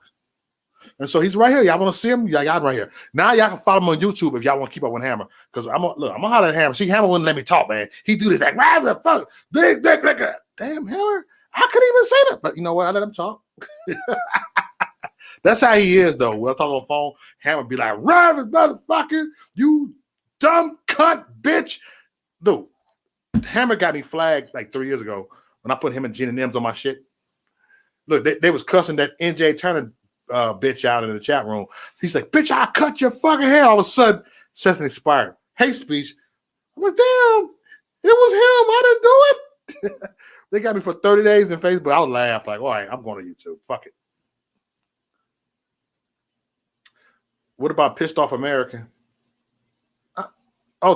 And so he's right here. Y'all want to see him? Y'all right here. Now y'all can follow him on YouTube if y'all want to keep up with Hammer. Because I'm gonna holler at Hammer. See, Hammer wouldn't let me talk, man. He do this like, why the fuck? Damn, Hammer. I couldn't even say that. But you know what? I let him talk. That's how he is, though. We'll talk on the phone. Hammer be like, Raven, motherfucker, you dumb cunt bitch. Dude, Hammer got me flagged like 3 years ago when I put him and Jen and M's on my shit. Look, they was cussing that NJ Turner bitch out in the chat room. He's like, bitch, I cut your fucking hair. All of a sudden, Sesame expired. Hate speech. I'm like, damn, it was him. I didn't do it. They got me for 30 days in Facebook. I would laugh like, all right, I'm going to YouTube. Fuck it. What about Pissed Off American?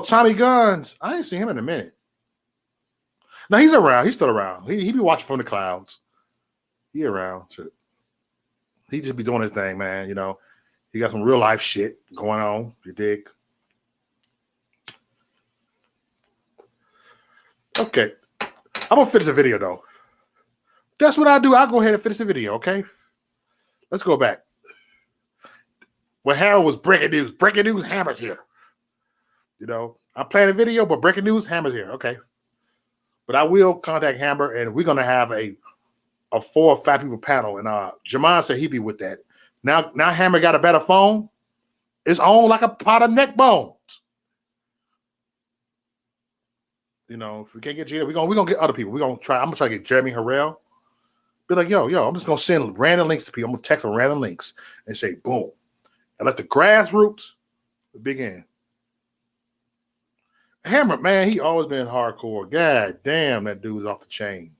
Tommy Guns. I ain't seen him in a minute. No, he's around. He's still around. He be watching from the clouds. He around. Shit. He just be doing his thing, man. You know, He got some real life shit going on. You dig? Okay. I'm going to finish the video, though. That's what I do. I'll go ahead and finish the video, okay? Let's go back. When Hammer was breaking news. Breaking news, Hammer's here. You know, I'm playing a video, but breaking news, Hammer's here. Okay. But I will contact Hammer, and we're going to have a 4 or 5 people panel. And Jamon said he'd be with that. Now Hammer got a better phone. It's on like a pot of neck bones. You know, if we can't get Gina, we're gonna get other people. I'm gonna try to get Jeremy Harrell. Be like, yo, I'm just gonna send random links to people. I'm gonna text them random links and say, boom. And let the grassroots begin. Hammer, man, he always been hardcore. God damn, that dude's off the chain.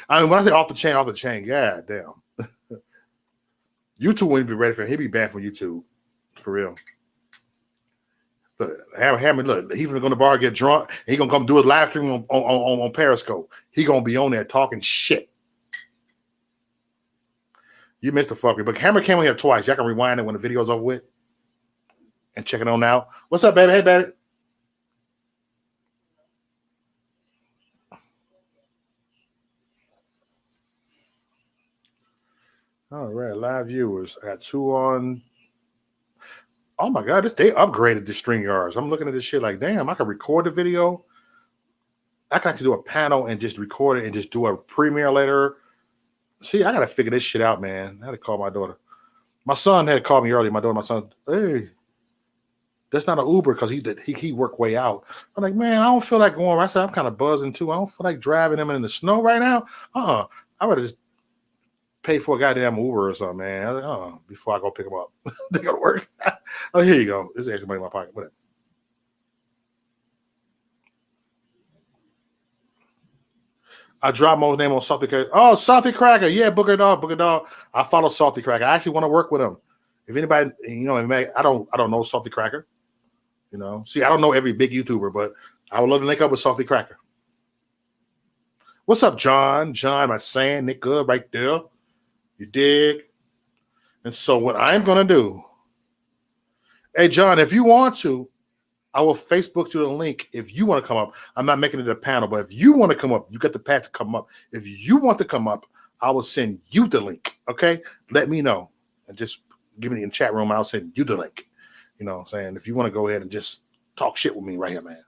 I mean, when I say off the chain, god damn. YouTube wouldn't be ready for him. He'd be banned from YouTube. For real. Look, Hammer, look, he's gonna go to the bar, get drunk, and he gonna come do his live stream on Periscope. He gonna be on there talking shit. You missed the fucker. But Hammer came on here twice. Y'all can rewind it when the video's over with and check it on now. What's up, baby? Hey, baby. All right, live viewers. I got 2 on. Oh my God, they upgraded the StreamYards. I'm looking at this shit like, damn, I can record the video. I can actually do a panel and just record it and just do a premiere later. See, I got to figure this shit out, man. I had to call my daughter. My son had called me earlier. My son, hey, that's not an Uber because he worked way out. I'm like, man, I don't feel like going. I said, I'm kind of buzzing too. I don't feel like driving him in the snow right now. I would have just pay for a goddamn Uber or something, man. Before I go pick him up. They go to work. Oh, here you go. This is extra money in my pocket. Whatever. I dropped Mo's name on Salty Cracker. Oh, Salty Cracker. Yeah, Booker Dog. I follow Salty Cracker. I actually want to work with him. If anybody, I don't know Salty Cracker. You know, see, I don't know every big YouTuber, but I would love to link up with Salty Cracker. What's up, John? John, my saying Nick Good right there. You dig? And so what I'm going to do, hey, John, if you want to, I will Facebook you the link if you want to come up. I'm not making it a panel, but if you want to come up, you got the path to come up. If you want to come up, I will send you the link, okay? Let me know. And just give me in the chat room, I'll send you the link. You know what I'm saying? If you want to go ahead and just talk shit with me right here, man.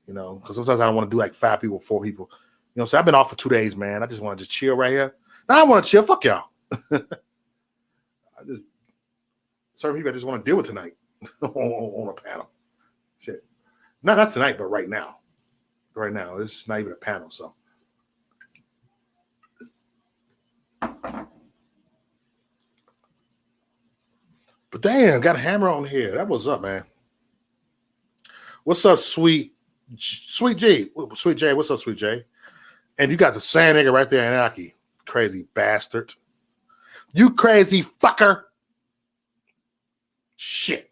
You know, because sometimes I don't want to do like 5 people, 4 people. You know, so I've been off for 2 days, man. I just want to just chill right here. Now I want to chill. Fuck y'all. Certain people I just want to deal with tonight on a panel. Shit. Not tonight, but right now. Right now. This is not even a panel, so. But damn, got a Hammer on here. That was up, man. What's up, Sweet G? Sweet J, what's up, Sweet J? And you got the sand nigga right there, Anarchy. Crazy bastard. You crazy fucker. Shit.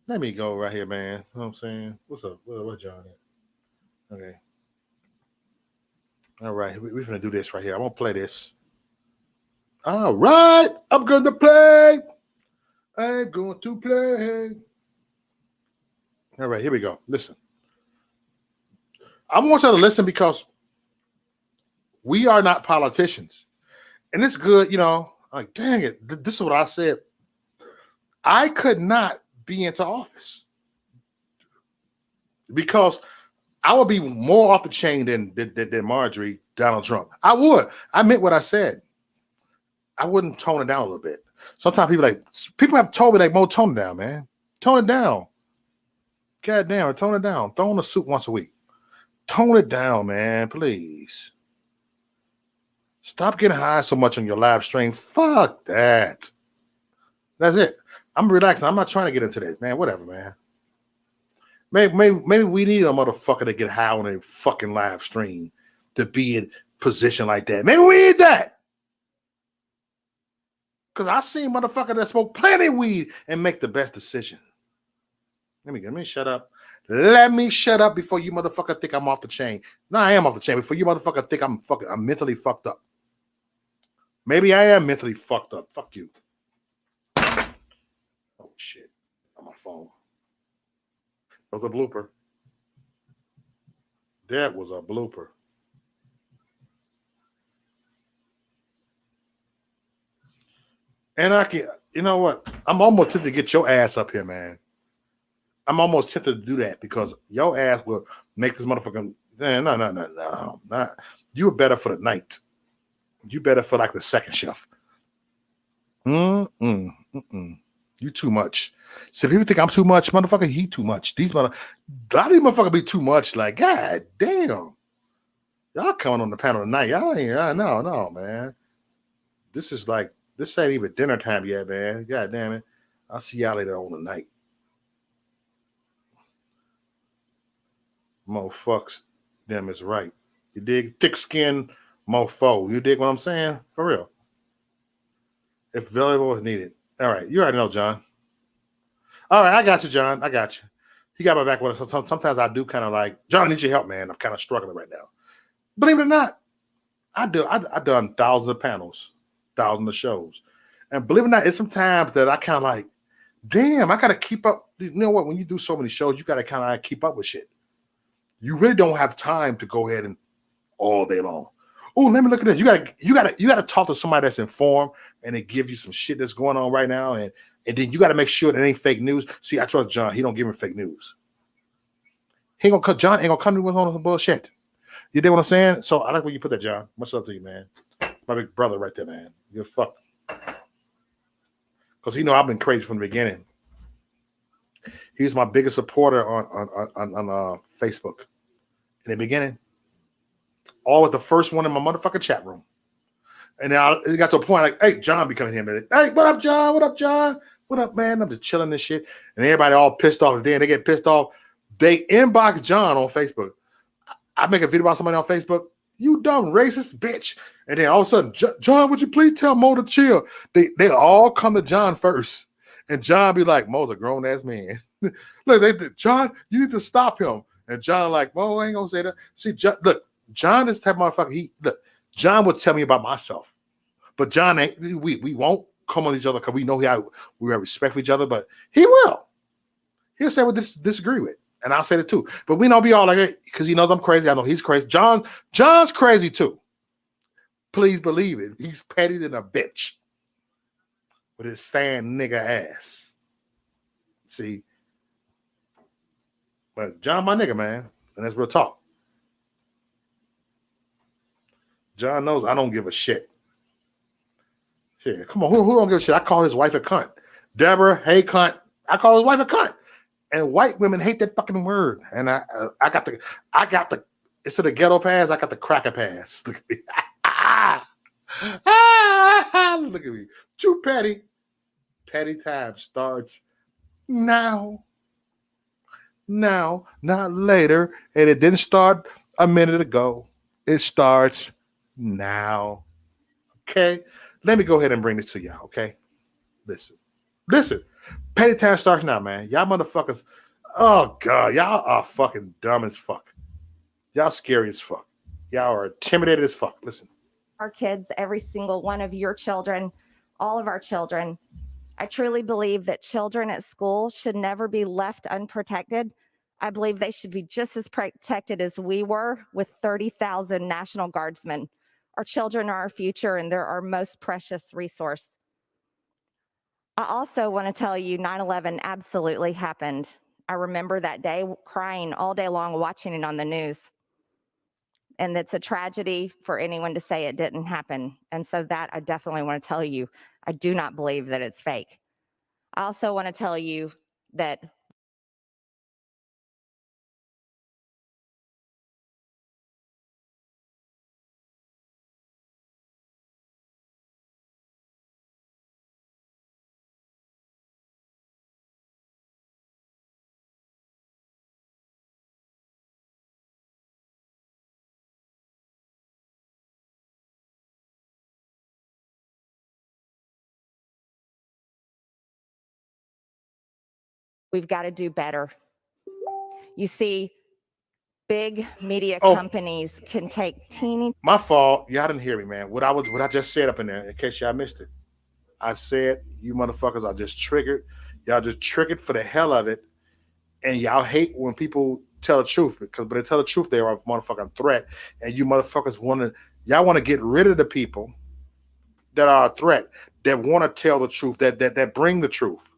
Let me go right here, man. You know what I'm saying? What's up? Where John at? Okay. All right. We're going to do this right here. I'm going to play this. All right. I'm going to play. I'm going to play. All right. Here we go. Listen. I want you to listen because we are not politicians. And it's good, you know. Like, dang it. This is what I said. I could not be into office because I would be more off the chain than Marjorie, Donald Trump. I would. I meant what I said. I wouldn't tone it down a little bit. Sometimes people have told me like, Mo, tone it down, man. Tone it down. God damn, tone it down. Throw in a suit once a week. Tone it down, man, please. Stop getting high so much on your live stream. Fuck that. That's it. I'm relaxing. I'm not trying to get into that, man. Whatever, man. Maybe we need a motherfucker to get high on a fucking live stream to be in position like that. Maybe we need that. Because I seen motherfucker that smoke plenty of weed and make the best decision. Let me shut up. Let me shut up before you motherfucker think I'm off the chain. No, I am off the chain. Before you motherfucker think I'm mentally fucked up. Maybe I am mentally fucked up. Fuck you. shit. On my phone. That was a blooper. That was a blooper. And I can, you know what? I'm almost tempted to get your ass up here, man. I'm almost tempted to do that because your ass will make this motherfucking. No. Not. You were better for the night. You better for like the second shift. You too much. So people think I'm too much, motherfucker. He too much. A lot of these motherfuckers be too much. Like, god damn, y'all coming on the panel tonight? Y'all ain't. No, man. This ain't even dinner time yet, man. God damn it. I'll see y'all later on tonight. Motherfucks, them is right. You dig? Thick skin mofo. You dig what I'm saying? For real. If available, if needed. All right. You already know, John. All right. I got you, John. I got you. He got my back with us. Sometimes I do kind of like, John, I need your help, man. I'm kind of struggling right now. Believe it or not, I've done thousands of panels, thousands of shows. And believe it or not, it's sometimes that I kind of like, damn, I got to keep up. You know what? When you do so many shows, you got to kind of like keep up with shit. You really don't have time to go ahead and all day long. Oh, let me look at this. You gotta talk to somebody that's informed and they give you some shit that's going on right now, and then you gotta make sure that it ain't fake news. See, I trust John. He don't give me fake news. John ain't gonna come to me with on some bullshit. You dig what I'm saying? So I like when you put that, John. Much love to you, man. My big brother right there, man. You're fuck. Because he know I've been crazy from the beginning. He's my biggest supporter on Facebook in the beginning. Always the first one in my motherfucking chat room. And now it got to a point like, hey, John be coming here, man. Hey, what up, John? What up, John? What up, man? I'm just chilling this shit. And everybody all pissed off. And then they get pissed off. They inbox John on Facebook. I make a video about somebody on Facebook. You dumb racist bitch. And then all of a sudden, John, would you please tell Mo to chill? They all come to John first. And John be like, Mo's a grown-ass man. Look, John, you need to stop him. And John like, Mo, I ain't gonna say that. See, look, John is the type of motherfucker. John would tell me about myself, but John ain't. We won't come on each other because we know we have respect for each other. But he will. He'll say what disagree with, and I'll say it too. But we don't be all like it because he knows I'm crazy. I know he's crazy. John's crazy too. Please believe it. He's petty than a bitch with his sand nigga ass. See, but John, my nigga, man, and that's real talk. John knows I don't give a shit. Shit, come on, who don't give a shit? I call his wife a cunt. Deborah, hey cunt. I call his wife a cunt. And white women hate that fucking word. And I got the instead of ghetto pass, I got the cracker pass. Look at me. Look at me. Too petty. Petty time starts now. Now, not later. And it didn't start a minute ago. It starts now. Okay? Let me go ahead and bring this to y'all, okay? Listen. Petty time starts now, man. Y'all motherfuckers, oh God, y'all are fucking dumb as fuck. Y'all scary as fuck. Y'all are intimidated as fuck. Listen. Our kids, every single one of your children, all of our children. I truly believe that children at school should never be left unprotected. I believe they should be just as protected as we were with 30,000 National Guardsmen. Our children are our future, and they're our most precious resource. I also want to tell you 9/11 absolutely happened. I remember that day crying all day long watching it on the news. And it's a tragedy for anyone to say it didn't happen. And so that I definitely want to tell you, I do not believe that it's fake. I also want to tell you that we've got to do better. You see, big media companies can take teeny. My fault. Y'all didn't hear me, man. What I just said up in there, in case y'all missed it. I said, you motherfuckers are just triggered. Y'all just trick it for the hell of it, and y'all hate when people tell the truth because when they tell the truth, they are a motherfucking threat, and you motherfuckers y'all want to get rid of the people that are a threat, that want to tell the truth, that bring the truth,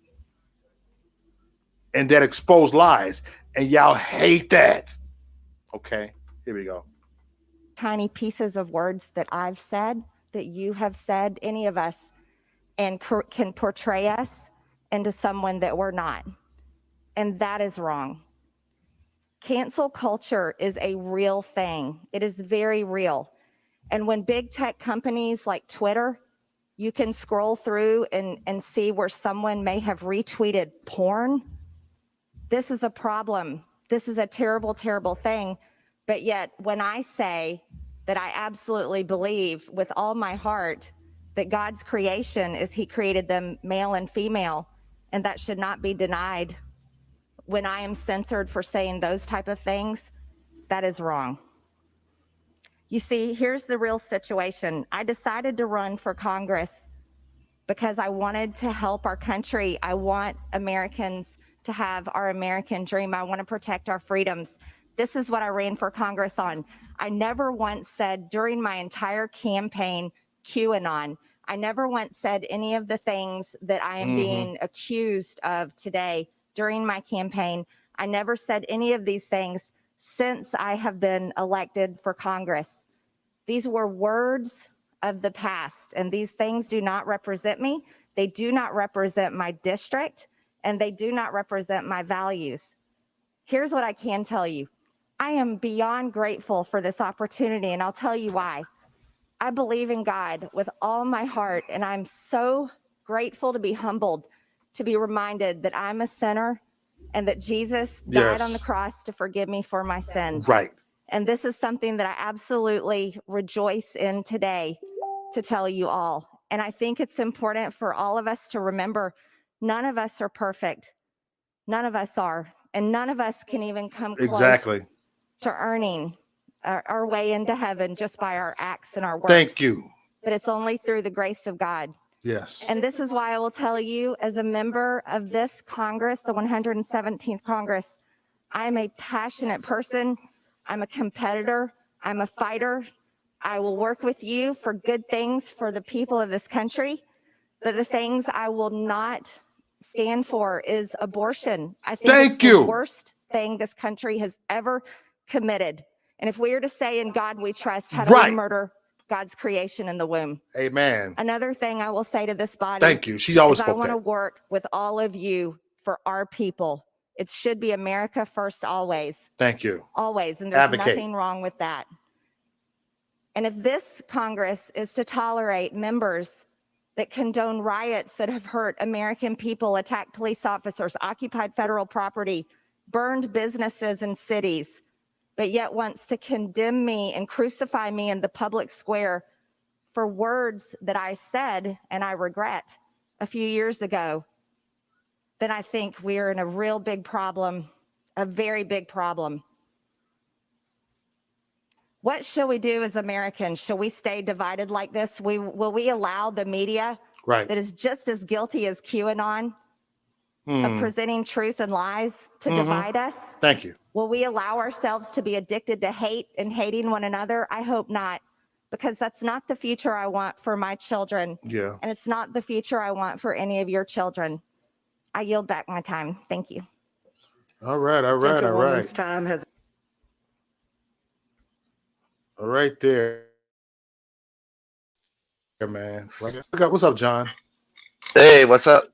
and that expose lies, and y'all hate that. Okay, here we go. Tiny pieces of words that I've said, that you have said, any of us, and can portray us into someone that we're not. And that is wrong. Cancel culture is a real thing. It is very real. And when big tech companies like Twitter, you can scroll through and see where someone may have retweeted porn. This is a problem. This is a terrible, terrible thing. But yet, when I say that I absolutely believe with all my heart that God's creation is He created them male and female, and that should not be denied, when I am censored for saying those type of things, that is wrong. You see, here's the real situation. I decided to run for Congress because I wanted to help our country. I want Americans to have our American dream. I want to protect our freedoms. This is what I ran for Congress on. I never once said during my entire campaign, QAnon. I never once said any of the things that I am being accused of today during my campaign. I never said any of these things since I have been elected for Congress. These were words of the past, and these things do not represent me. They do not represent my district, and they do not represent my values. Here's what I can tell you. I am beyond grateful for this opportunity, and I'll tell you why. I believe in God with all my heart, and I'm so grateful to be humbled, to be reminded that I'm a sinner and that Jesus died on the cross to forgive me for my sins. Right. And this is something that I absolutely rejoice in today to tell you all. And I think it's important for all of us to remember none of us are perfect. None of us are. And none of us can even come close to earning our way into heaven just by our acts and our works. Thank you. But it's only through the grace of God. Yes. And this is why I will tell you, as a member of this Congress, the 117th Congress, I'm a passionate person. I'm a competitor. I'm a fighter. I will work with you for good things for the people of this country. But the things I will not stand for is abortion. I think it's the worst thing this country has ever committed. And if we are to say in God we trust, how do we murder God's creation in the womb? Amen. Another thing I will say to this body. Thank you. She always spoke I want to work with all of you for our people. It should be America first always. Thank you. Always. And there's nothing wrong with that. And if this Congress is to tolerate members that condone riots that have hurt American people, attacked police officers, occupied federal property, burned businesses and cities, but yet wants to condemn me and crucify me in the public square for words that I said and I regret a few years ago, then I think we're in a real big problem, a very big problem. What shall we do as Americans? Shall we stay divided like this? Will we allow the media that is just as guilty as QAnon of presenting truth and lies to divide us? Thank you. Will we allow ourselves to be addicted to hate and hating one another? I hope not, because that's not the future I want for my children. Yeah. And it's not the future I want for any of your children. I yield back my time. Thank you. All right. Gentlewoman's time has. All right there, man. What's up, John? Hey, what's up?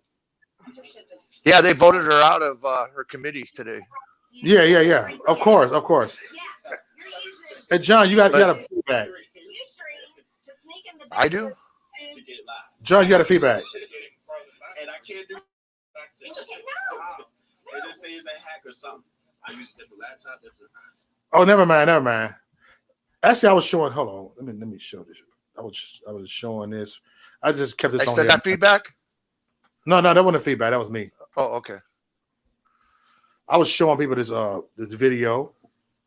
Yeah, they voted her out of her committees today. Yeah. Of course. Hey, John, you got a feedback. I do? John, you got a feedback. And I can't do it just says a hack or something. I use a different laptop, different eyes. Oh, never mind. Actually, I was showing. Hold on. Let me show this. I was showing this. I just kept this on here. That feedback? No, that wasn't feedback. That was me. Oh, okay. I was showing people this video,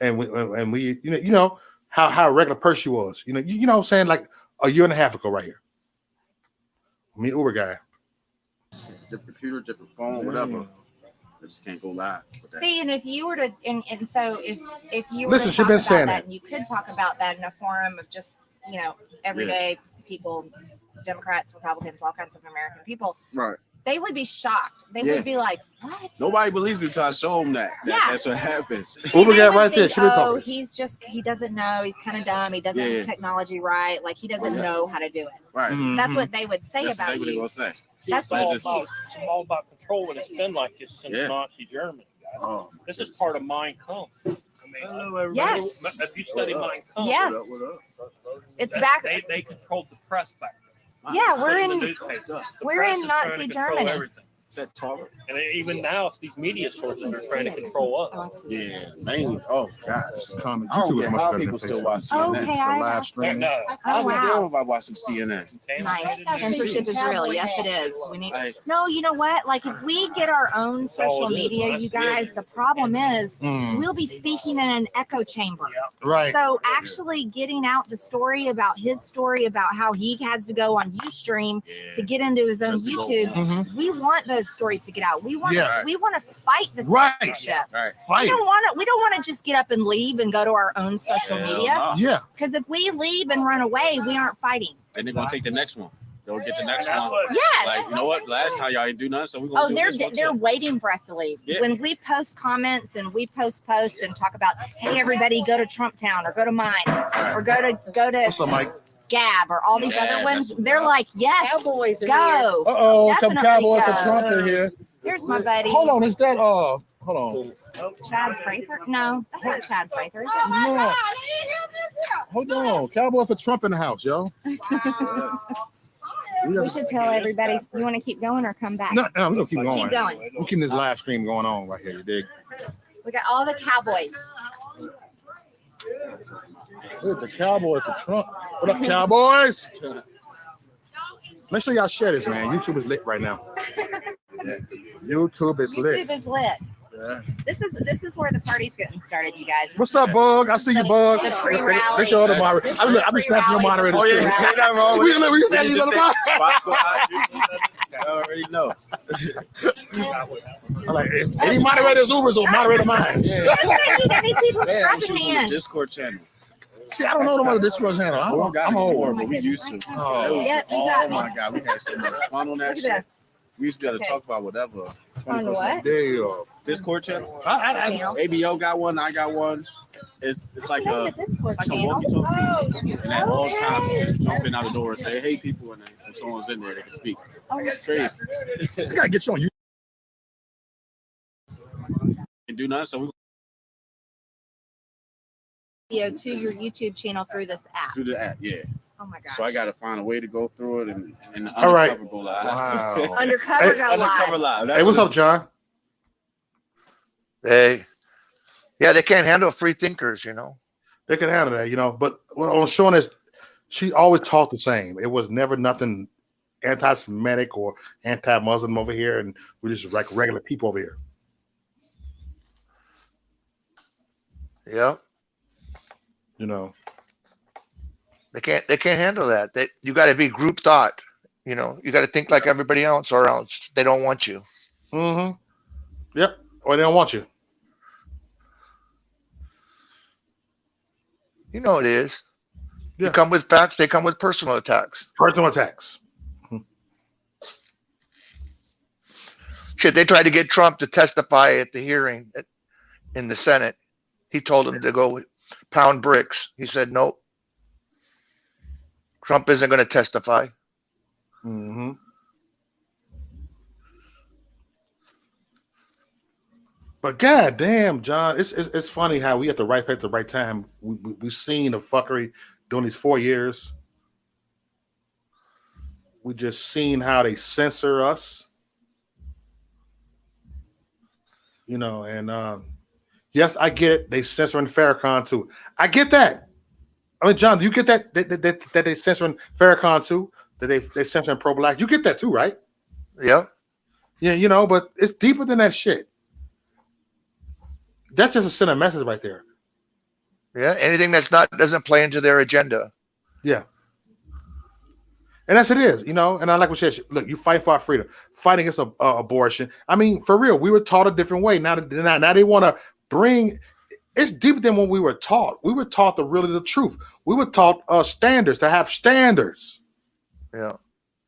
and we you know how a regular person she was. You know what I'm saying, like a year and a half ago, right here. Me, Uber guy. different computer, different phone, whatever. I just can't go live. with that. See, and if you were to, and so if you were Listen, to she talk been about saying that, that. and you could talk about that in a forum of just, everyday people, Democrats, Republicans, all kinds of American people, Right. they would be shocked. They Yeah. would be like, what? Nobody believes me until I show them that. Yeah. That's what happens. Uber They got would right there. think, She been oh, talking. he doesn't know. He's kind of dumb. He doesn't have his technology right. Like, he doesn't know how to do it. Right. That's what they would say That's about exactly what they're you. gonna say. That's I the just- excuse. It's all about control, and it's been like this since Yeah. Nazi Germany. Guys. Oh, This is part of Mein Kampf. I mean, Yes. If you study Mein Kampf, Yes. what up? It's back. They controlled the press back then. Yeah, we're The in newspapers. The we're press in is trying Nazi to control Germany. everything. Is that taller? And even now, it's these media sources are trying to control us. Yeah, mainly. Oh God. Comment. I don't YouTube is get much how better than people still Facebook. watch CNN. Okay, The I live stream. No, Oh, I'll be wow. damned if I watch some CNN. Nice. Censorship is real. Yes, it is. We need. Like, No, you know what? Like, if we get our own social it is. media, you guys, the problem is Mm, we'll be speaking in an echo chamber. right. So actually getting out the story about his story about how he has to go on Ustream to get into his own Just to go YouTube. on. Mhm. We want those stories to get out. We want Yeah. we want to fight the Right. censorship. right. We Fight. don't want to. We don't want to just get up and leave and go to our own social Hell media. no. Yeah. Because if we leave and run away, we aren't fighting. Then they're gonna take the next one. They'll get the next That's one. what- Yes. Like, you know what? Last time y'all didn't do nothing, so we're Oh, gonna do they're this one they're too. waiting for us to leave. Yeah. When we post comments and we post posts and talk about, hey, everybody, go to Trump Town or go to Mines or go to What's up, Mike? Gab or all these Yeah, other ones. that's what They're we are. like, yes, Cowboys are here. go. Uh-oh, some Definitely cowboy for go. Trump in here. Here's my buddy. Hold on, is that hold on. Chad Prather? No, that's not Chad Prather, is it? No. Hold on. Cowboy for Trump in the house, yo. We should tell everybody. You want to keep going or come back? No, we're gonna keep going. Keep going. We're keeping this live stream going on right here, you dig? We got all the cowboys. Look, the Cowboys for Trump. What up, Cowboys? Make sure y'all share this, man. YouTube is lit right now. YouTube is lit. YouTube is lit. Yeah. This is where the party's getting started, you guys. What's up, Bug? I see you, Bug. The pre-rally. Make sure all the moderators. This I've is been snapping your pre-rally. moderators. Oh yeah, too. ain't nothing wrong with We it. snapping you on the moderators. Spots go out. I already know. I'm like, any moderators, Ubers or moderator mine. Any people Man, scratch she your was on the hand. Discord channel. See, I don't know about the Discord channel. We don't got I'm it anymore, old. but we used to. Oh. That was, Yep, you got oh my God, we had so much fun on that Look shit. at this. We used to be able to Okay. talk about whatever. On 24/7. what? There you go. Discord channel. Channel. ABO got one. I got one. It's like Look a at the Discord it's like a channel. walkie-talkie. And at all Okay. times, you just jump in out the door and say, "Hey, people," and then if someone's in there, they can speak. Oh, It's crazy. I gotta get you on YouTube. And do nothing. So we Video to your YouTube channel through this app. do the app. Yeah. Oh my gosh. So I got to find a way to go through it and All right. undercover go live. Wow. Undercover Hey, go Undercover live. live. Hey, what's up, John? They can't handle free thinkers, you know. They can handle that, But what I was showing is she always talked the same. It was never nothing anti-Semitic or anti-Muslim over here, and we're just like regular people over here. Yeah, they can't handle that. You got to be group thought. You got to think like everybody else, or else they don't want you. Mm-hmm. Yep. Or they don't want you. You know it is. Yeah. You come with facts, they come with personal attacks. Personal attacks. Shit, they tried to get Trump to testify at the hearing in the Senate. He told them to go pound bricks. He said, nope. Trump isn't going to testify. Mm-hmm. But goddamn, John, it's funny how we at the right place at the right time. We seen the fuckery during these 4 years. We just seen how they censor us. And yes, I get it. They censoring Farrakhan too. I get that. I mean, John, do you get that they censoring Farrakhan too? That they censoring pro-black? You get that too, right? Yeah. Yeah, but it's deeper than that shit. That's just a send a message right there. Yeah. Anything that's not doesn't play into their agenda. Yeah. And that's it is, you know. And I like what she said. Look, you fight for our freedom, fight against abortion. I mean, for real, we were taught a different way. Now they want to bring. It's deeper than what we were taught. We were taught the truth. We were taught standards, to have standards. Yeah.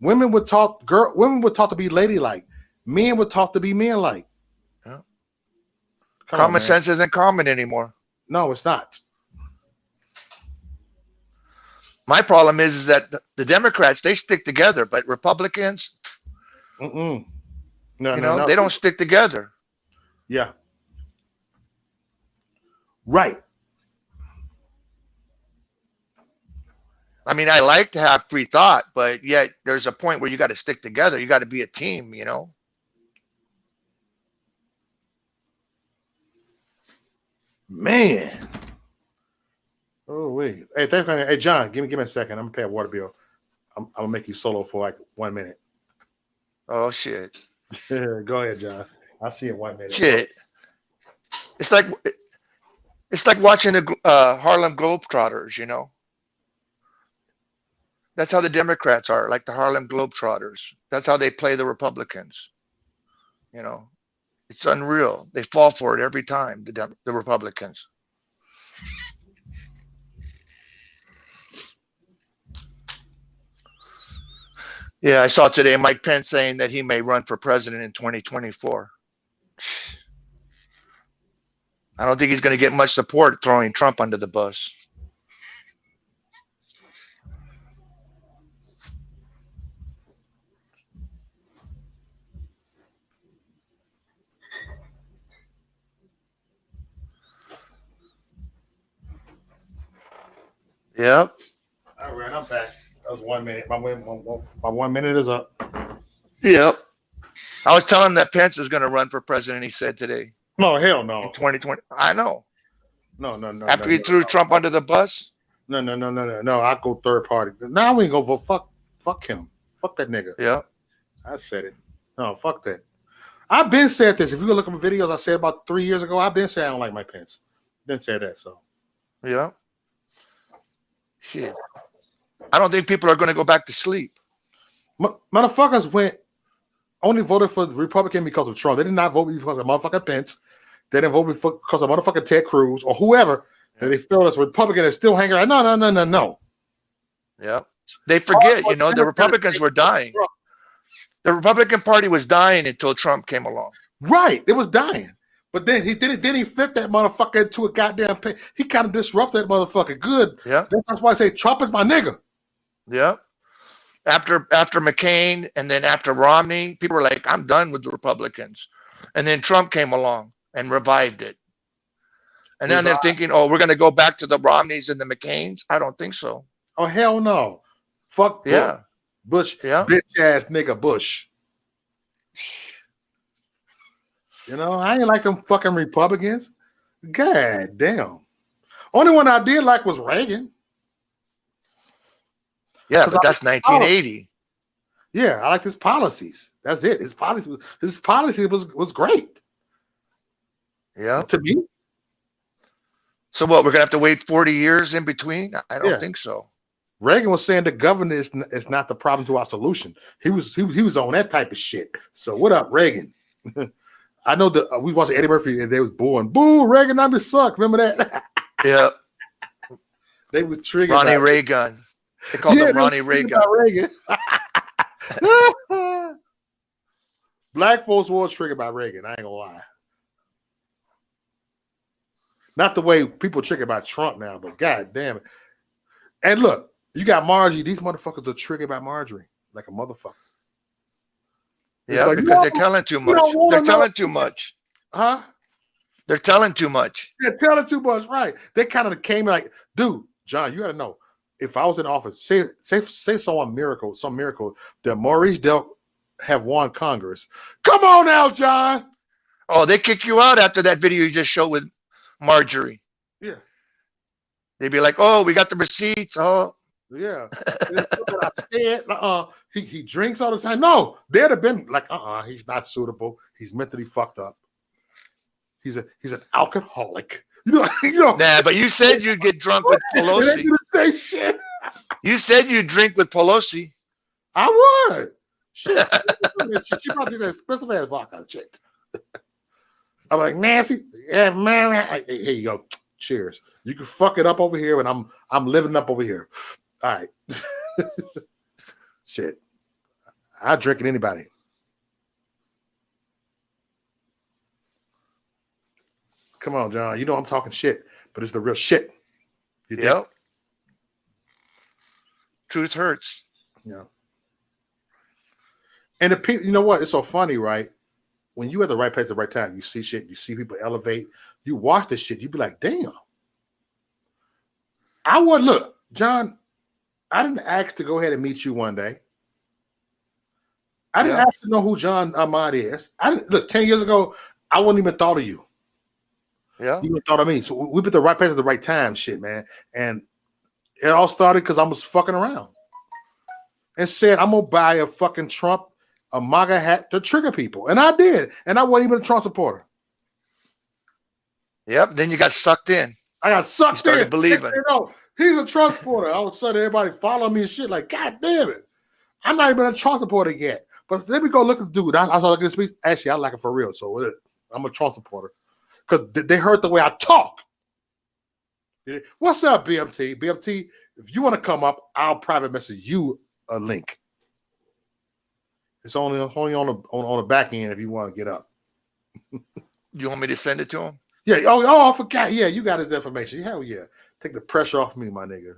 Women were taught to be ladylike. Men were taught to be men-like. Yeah. Common sense isn't common anymore. No, it's not. My problem is that the Democrats, they stick together, but Republicans, No, they don't stick together. Yeah. Right. I mean, I like to have free thought, but yet there's a point where you got to stick together. You got to be a team, you know? Man. Oh, wait. Hey, thanks. Hey, John, give me a second. I'm going to pay a water bill. I'm going to make you solo for like 1 minute. Oh, shit. Go ahead, John. I'll see you in 1 minute. Shit. It's like watching the Harlem Globetrotters, you know? That's how the Democrats are, like the Harlem Globetrotters. That's how they play the Republicans. You know, it's unreal. They fall for it every time, the Republicans. Yeah, I saw today Mike Pence saying that he may run for president in 2024. I don't think he's going to get much support throwing Trump under the bus. Yep. All right, I'm back. That was 1 minute. My 1 minute is up. Yep. I was telling him that Pence is going to run for president, he said today. No, hell no. In 2020. I know. No. After he threw Trump under the bus? No. I go third party. Now we ain't go vote. Fuck him. Fuck that nigga. Yeah. I said it. No, fuck that. I've been said this. If you go look at my videos I said about 3 years ago, I've been saying I don't like Mike Pence. Been said that, so. Yeah. Shit. I don't think people are going to go back to sleep. Motherfuckers only voted for the Republican because of Trump. They did not vote because of motherfucking Pence. They didn't vote because of motherfucking Ted Cruz or whoever that they feel as a Republican is still hanging around. No. Yeah. They forget, the Republicans were dying. The Republican Party was dying until Trump came along. Right. It was dying. But then he did it. Then he flipped that motherfucker into a goddamn pay. He kind of disrupted that motherfucker. Good. Yeah. That's why I say Trump is my nigga. Yeah. After McCain and then after Romney, people were like, I'm done with the Republicans. And then Trump came along and revived it. And then they're thinking, oh, we're going to go back to the Romneys and the McCains. I don't think so. Oh, hell no. Fuck yeah. Bush. Yeah. Bitch ass nigga Bush. I ain't like them fucking Republicans. God damn. Only one I did like was Reagan. Yeah, but that's 1980. Yeah, I like his policies. That's it. His policy was great. Yeah. To me. So what, we're gonna have to wait 40 years in between? I don't think so. Reagan was saying the government is not the problem to our solution. He was on that type of shit. So what up, Reagan? I know that we watched Eddie Murphy and they was booing. Boo, Reagan, I'm just suck. Remember that? Yeah. They was triggered. Ronnie Reagan. They called him Ronnie Reagan. Black folks were triggered by Reagan. I ain't gonna lie. Not the way people triggered by Trump now, but god damn it. And look, you got Marjorie. These motherfuckers are triggered by Marjorie like a motherfucker. Yeah, like, because they're telling too much. They're telling too much. Huh? They're telling too much. They're telling too much, right? They kind of came like, dude, John, you got to know, if I was in office, say some miracle that Maurice Delk have won Congress. Come on now, John. Oh, they kick you out after that video you just showed with Marjorie. Yeah. They'd be like, oh, we got the receipts. Oh. Yeah. I said, he drinks all the time. No, they'd have been like, he's not suitable. He's mentally fucked up. He's an alcoholic. Nah, but you said you'd get drunk with Pelosi. Say shit. You said you'd drink with Pelosi. I would. Shit. She probably that expensive ass vodka chick. I'm like, Nancy, yeah, man. Like, hey, here you go. Cheers. You can fuck it up over here, and I'm living up over here. All right. Shit. I drink it anybody. Come on, John. You know I'm talking shit, but it's the real shit. You dig? Yep. Truth hurts. Yeah. And the people, you know what? It's so funny, right? When you at the right place at the right time, you see shit, you see people elevate, you watch this shit, you be like, damn. I would look, John, I didn't ask to go ahead and meet you one day. I didn't ask to know who John Ahmad is. I didn't look 10 years ago, I wouldn't even thought of you. Yeah. You thought of me. So we put the right place at the right time, shit, man. And it all started because I was fucking around. And said, I'm gonna buy a fucking Trump, a MAGA hat to trigger people. And I did. And I wasn't even a Trump supporter. Yep. Then you got sucked in. I got sucked started in. believing. You know, he's a Trump supporter. All of a sudden, everybody follow me and shit. Like, God damn it. I'm not even a Trump supporter yet. But let me go look at the dude. I saw look at this piece. Actually, I like it for real. So I'm a Trump supporter. Because they heard the way I talk. What's up, BMT? BMT, if you want to come up, I'll private message you a link. It's only on the back end if you want to get up. You want me to send it to him? Yeah. Oh, I forgot. Yeah, you got his information. Hell yeah. Take the pressure off me, my nigga.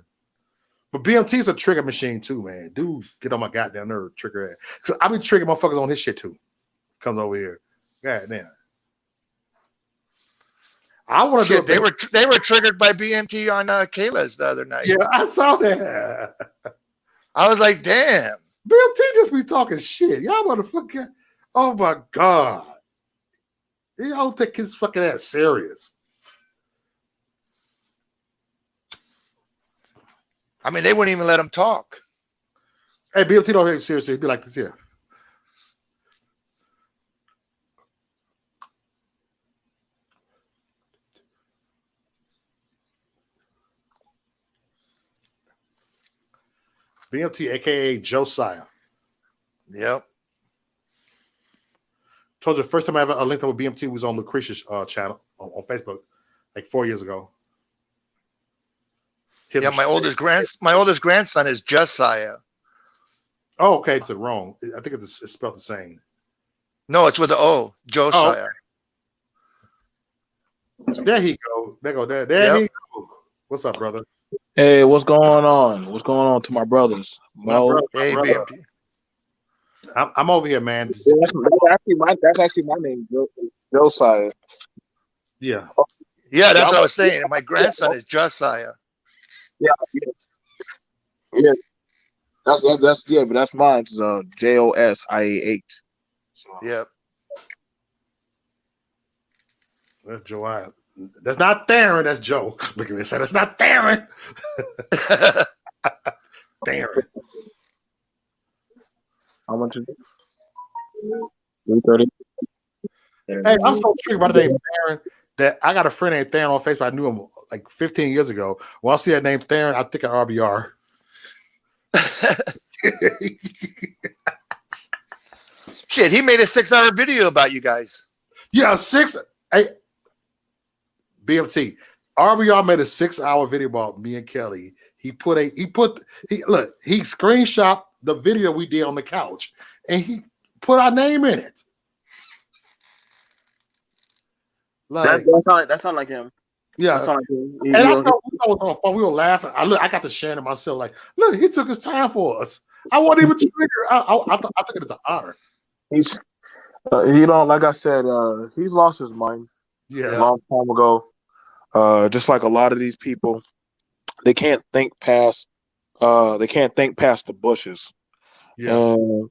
But BMT's a trigger machine too, man. Dude, get on my goddamn nerve, trigger ass. So I be triggering motherfuckers on his shit too. Comes over here. God damn. I want to do it. They were triggered by BMT on Kayla's the other night. Yeah, I saw that. I was like, damn. BMT just be talking shit. Y'all motherfucker. Oh my God. Y'all don't take his fucking ass serious. I mean, they wouldn't even let him talk. Hey, BMT don't take it seriously. He'd be like this here. BMT, aka Josiah. Yep. Told you the first time I ever linked up with BMT was on Lucretia's channel on Facebook, like 4 years ago. Yeah, my oldest grandson is Josiah. Oh, okay, it's wrong. I think it's spelled the same. No, it's with the O, Josiah. Oh. There he go. There he go. What's up, brother? Hey, what's going on? What's going on to my brothers? Mo? Hey, BMT. I'm over here, man. That's actually my name, Josiah. Yeah. Yeah, that's what I was saying. My grandson is Josiah. Yeah. That's yeah, but that's mine. It's Josiah. So. Yep. That's Joanne. That's not Darren. That's Joe. Look at this. That's not Darren. Darren. How much is it? 330. Hey, I'm so intrigued by the name Darren that I got a friend named Darren on Facebook. I knew him like 15 years ago. When I see that name Darren, I think of RBR. Shit, he made a 6-hour video about you guys. Yeah, hey, BMT. RBR made a 6-hour video about me and Kelly. He screenshot the video we did on the couch and he put our name in it. Like, that sound like him. Yeah. That sound like him. And I thought we was on the phone. We were laughing. I got to share it myself. Like, look, he took his time for us. I wasn't even triggered. I think it's an honor. He's he don't, like I said, he's lost his mind. Yeah, a long time ago. Just like a lot of these people, they can't think past the bushes. Yeah. And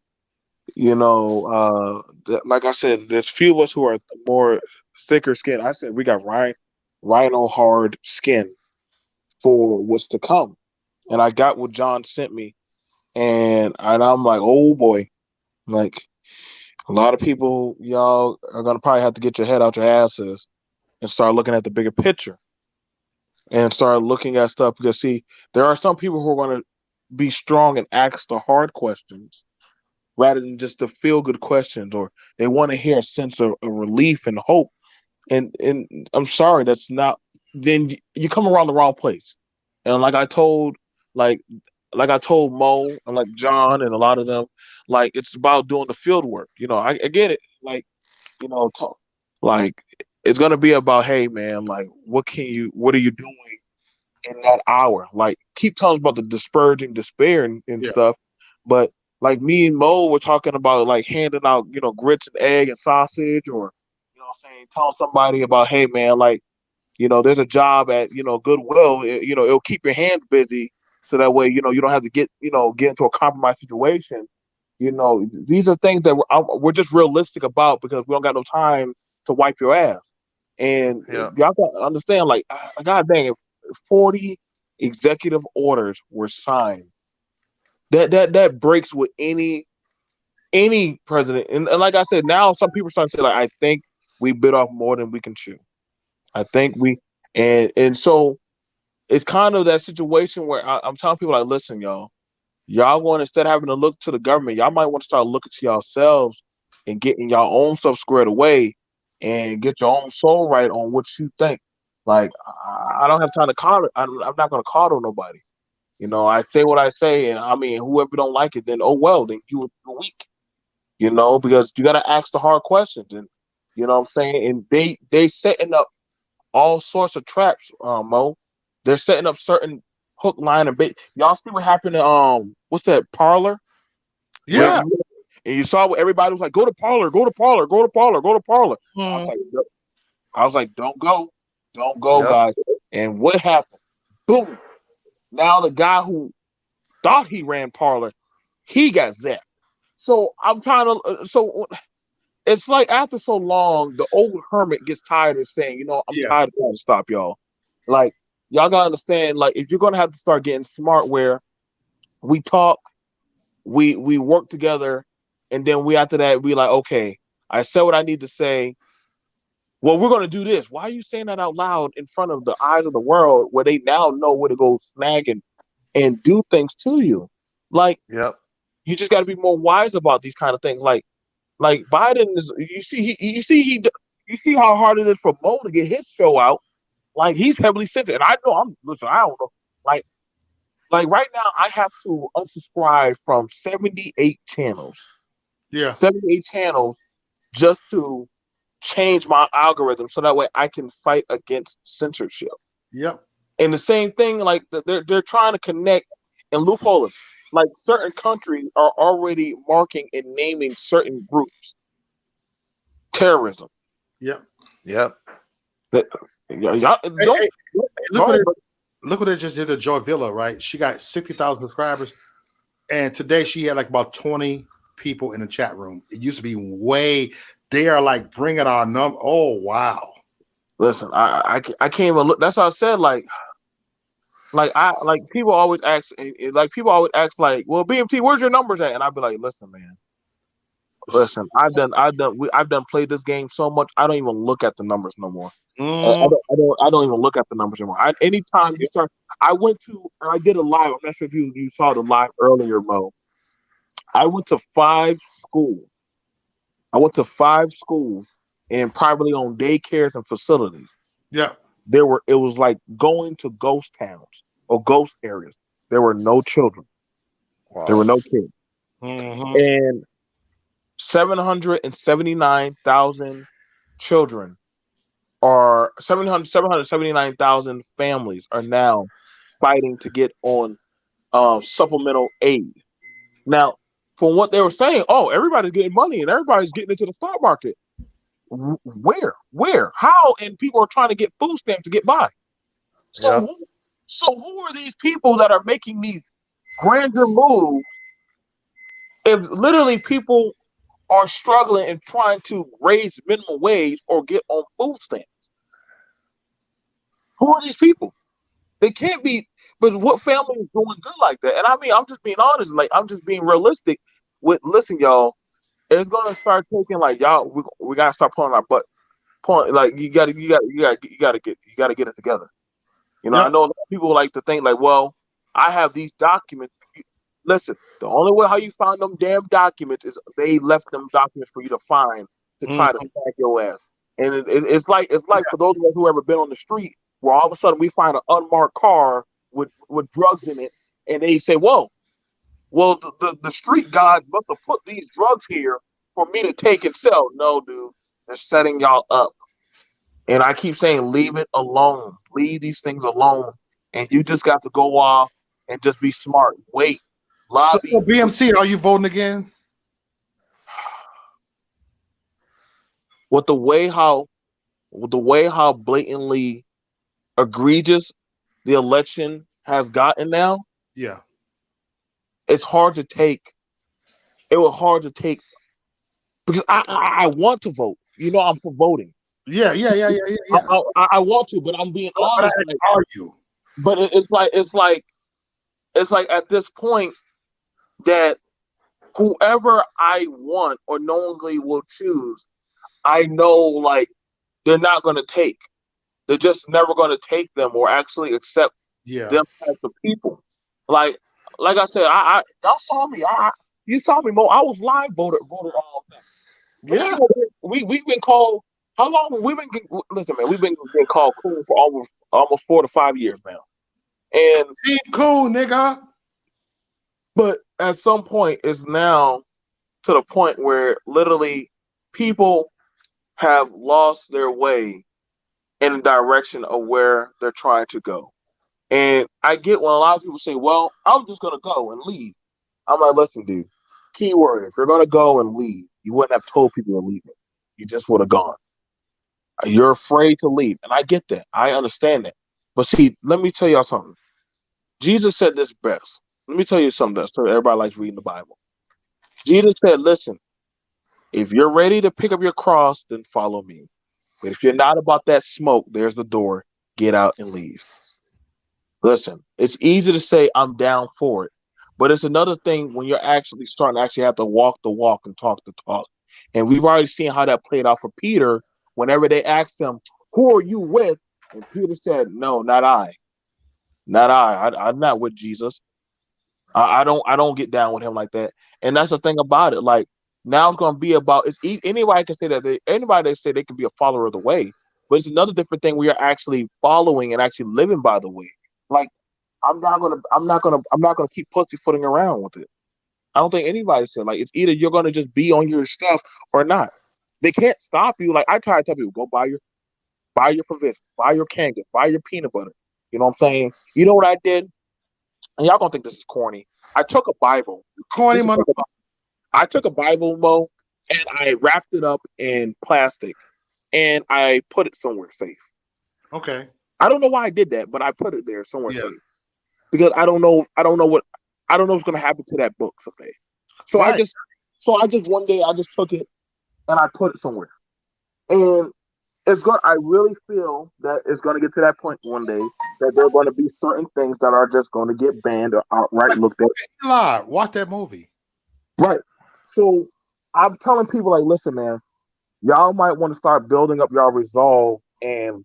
like I said, there's few of us who are more thicker skin. I said we got rhino hard skin for what's to come. And I got what John sent me, and I'm like, oh boy, like a lot of people, y'all are gonna probably have to get your head out your asses and start looking at the bigger picture and start looking at stuff, because see, there are some people who are going to be strong and ask the hard questions rather than just the feel good questions, or they want to hear a sense of relief and hope. And I'm sorry, that's not. Then you come around the wrong place. And like like I told Mo and like John and a lot of them, like it's about doing the field work. I get it. Like talk, like it's gonna be about, hey man, like what are you doing in that hour? Like keep telling us about the disparaging despair and Yeah. stuff, but like me and Mo were talking about like handing out grits and egg and sausage, or what I'm saying, telling somebody about, hey man, like there's a job at Goodwill. It'll keep your hands busy, so that way you don't have to get into a compromised situation. These are things that we're just realistic about, because we don't got no time to wipe your ass. And Yeah. y'all got to understand, like, God dang, if 40 executive orders were signed, that breaks with any president. And like I said, now some people start to say, like, I think we bit off more than we can chew. I think and so it's kind of that situation where I'm telling people, like, listen, y'all want, instead of having to look to the government, y'all might want to start looking to yourselves and getting your own stuff squared away and get your own soul right on what you think. Like, I don't have time to call it. I'm not going to call on nobody. I say what I say, and I mean, whoever don't like it, then oh well, then you're weak. Because you got to ask the hard questions, and what I'm saying. And they setting up all sorts of traps, Mo. They're setting up certain hook, line, and bait. Y'all see what happened to what's that, Parlor? Yeah. And you saw what everybody was like, go to Parlor, go to Parlor, go to Parlor, go to Parlor. Mm. I was like, don't go, Yep. guys. And what happened? Boom! Now the guy who thought he ran Parlor, he got zapped. So I'm trying to. So it's like, after so long, the old hermit gets tired of saying, I'm Yeah. tired of trying to stop y'all. Like, y'all gotta understand, like, if you're gonna have to start getting smart, where we talk, we work together, and then after that we like, okay, I said what I need to say. Well, we're gonna do this. Why are you saying that out loud in front of the eyes of the world, where they now know where to go snag and do things to you? Like, Yep. you just got to be more wise about these kind of things. Like Biden is. You see how hard it is for Mo to get his show out. Like, he's heavily censored, and I know. Listen, I don't know. Like right now, I have to unsubscribe from 78 channels. Yeah. 78 channels just to change my algorithm, so that way I can fight against censorship. Yep. And the same thing, like they're trying to connect and loophole us. Like, certain countries are already marking and naming certain groups terrorism. Yep. Yep. That y'all Hey, don't hey, go ahead, but look what they just did to Joy Villa, right? She got 60,000 subscribers, and today she had like about 20 people in the chat room. It used to be way. They are like bringing our number. Oh wow. listen, I can't even look. That's how I said, people always ask, like, well, BMT, where's your numbers at? And I'd be like, listen, man, listen, I've done played this game so much, I don't even look at the numbers no more. Mm, I don't even look at the numbers anymore. Anytime you start, I did a live. I'm not sure if you saw the live earlier, Mo. I went to 5 schools. And privately owned daycares and facilities. yeah. It was like going to ghost towns or ghost areas. There were no children. There were Wow. no kids. Mm-hmm. And 779,000 children, or 779,000 families, are now fighting to get on supplemental aid. Now, from what they were saying, oh, everybody's getting money and everybody's getting into the stock market. Where, how? And people are trying to get food stamps to get by. So, Yep. who are these people that are making these grander moves? If literally people are struggling and trying to raise minimum wage or get on food stamps, who are these people? They can't be. But what family is doing good like that? And I mean, I'm just being honest. Like, I'm just being realistic. Listen, y'all, it's gonna start taking, like, y'all. We gotta start pulling our butt. Like, you gotta get it together. I Yep. know a lot of people like to think, like, well, I have these documents. Listen, the only way how you found them damn documents is they left them documents for you to find to try to snag your ass. And it's like for those of us who ever been on the street, where all of a sudden we find an unmarked car with drugs in it, and they say, "Whoa, well the street guys must have put these drugs here for me to take and sell." No, dude, they're setting y'all up. And I keep saying, leave it alone. Leave these things alone. And you just got to go off and just be smart. Wait. Lobby. So BMT, are you voting again? With the way how blatantly egregious the election has gotten now, Yeah. it's hard to take. It was hard to take because I want to vote. You know, I'm for voting. Yeah. I want to, but I'm being honest. But are you? But it's like at this point that whoever I want or knowingly will choose, I know like they're not going to take. They're just never going to take them or actually accept them types of people. Like I said, y'all saw me. You saw me, Mo. I was live voted all the time. Yeah. We've been called. How long we've been? Listen, man, we've been called cool for almost 4 to 5 years now. And Team cool, nigga. But at some point, it's now to the point where literally people have lost their way in the direction of where they're trying to go. And I get when a lot of people say, well, I'm just going to go and leave. I'm like, listen, dude, keyword, if you're going to go and leave, you wouldn't have told people you're leaving. You just would have gone. You're afraid to leave. And I get that. I understand that. But see, let me tell y'all something. Jesus said this best. Let me tell you something so everybody likes reading the Bible. Jesus said, listen, if you're ready to pick up your cross, then follow me. But if you're not about that smoke, there's the door. Get out and leave. Listen, it's easy to say I'm down for it. But it's another thing when you're actually starting to actually have to walk the walk and talk the talk. And we've already seen how that played out for Peter whenever they asked him, who are you with? And Peter said, no, not I. Not I. I'm not with Jesus. I don't get down with him like that. And that's the thing about it. Like now it's going to be about anybody can say that anybody say they can be a follower of the way, but it's another different thing we are actually following and actually living by the way. Like I'm not gonna keep pussyfooting around with it. I don't think anybody said like it's either you're gonna just be on your stuff or not. They can't stop you. Like I try to tell people, go buy your provision, buy your canned goods, buy your peanut butter. You know what I'm saying? You know what I did? And y'all gonna think this is corny. I took a Bible. Corny motherfucker. I took a Bible, Mo, and I wrapped it up in plastic and I put it somewhere safe. Okay. I don't know why I did that, but I put it there somewhere safe. Because I don't know what's gonna happen to that book someday. So I just one day I just took it and I put it somewhere. And I really feel that it's gonna get to that point one day that there are gonna be certain things that are just gonna get banned or outright looked at. Eli, watch that movie. Right. So I'm telling people like, listen, man, y'all might want to start building up y'all resolve and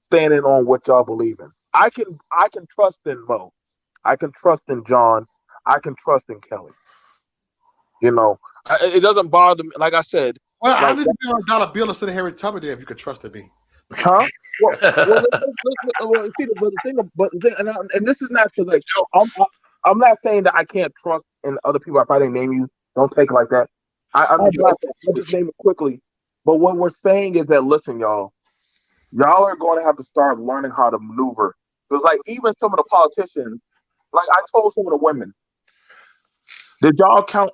standing on what y'all believe in. I can trust in Mo. I can trust in John. I can trust in Kelly. You know, it doesn't bother me. Like I said, well, like, I didn't be on a dollar bill instead of Harry Tubman there if you could trust in me. Huh? Well, see, but the thing, and this is not to like, I'm not saying that I can't trust in other people. If I didn't name you, don't take it like that. I'll just name it quickly. But what we're saying is that, listen, y'all are going to have to start learning how to maneuver. Because, like, even some of the politicians, like I told some of the women, did y'all count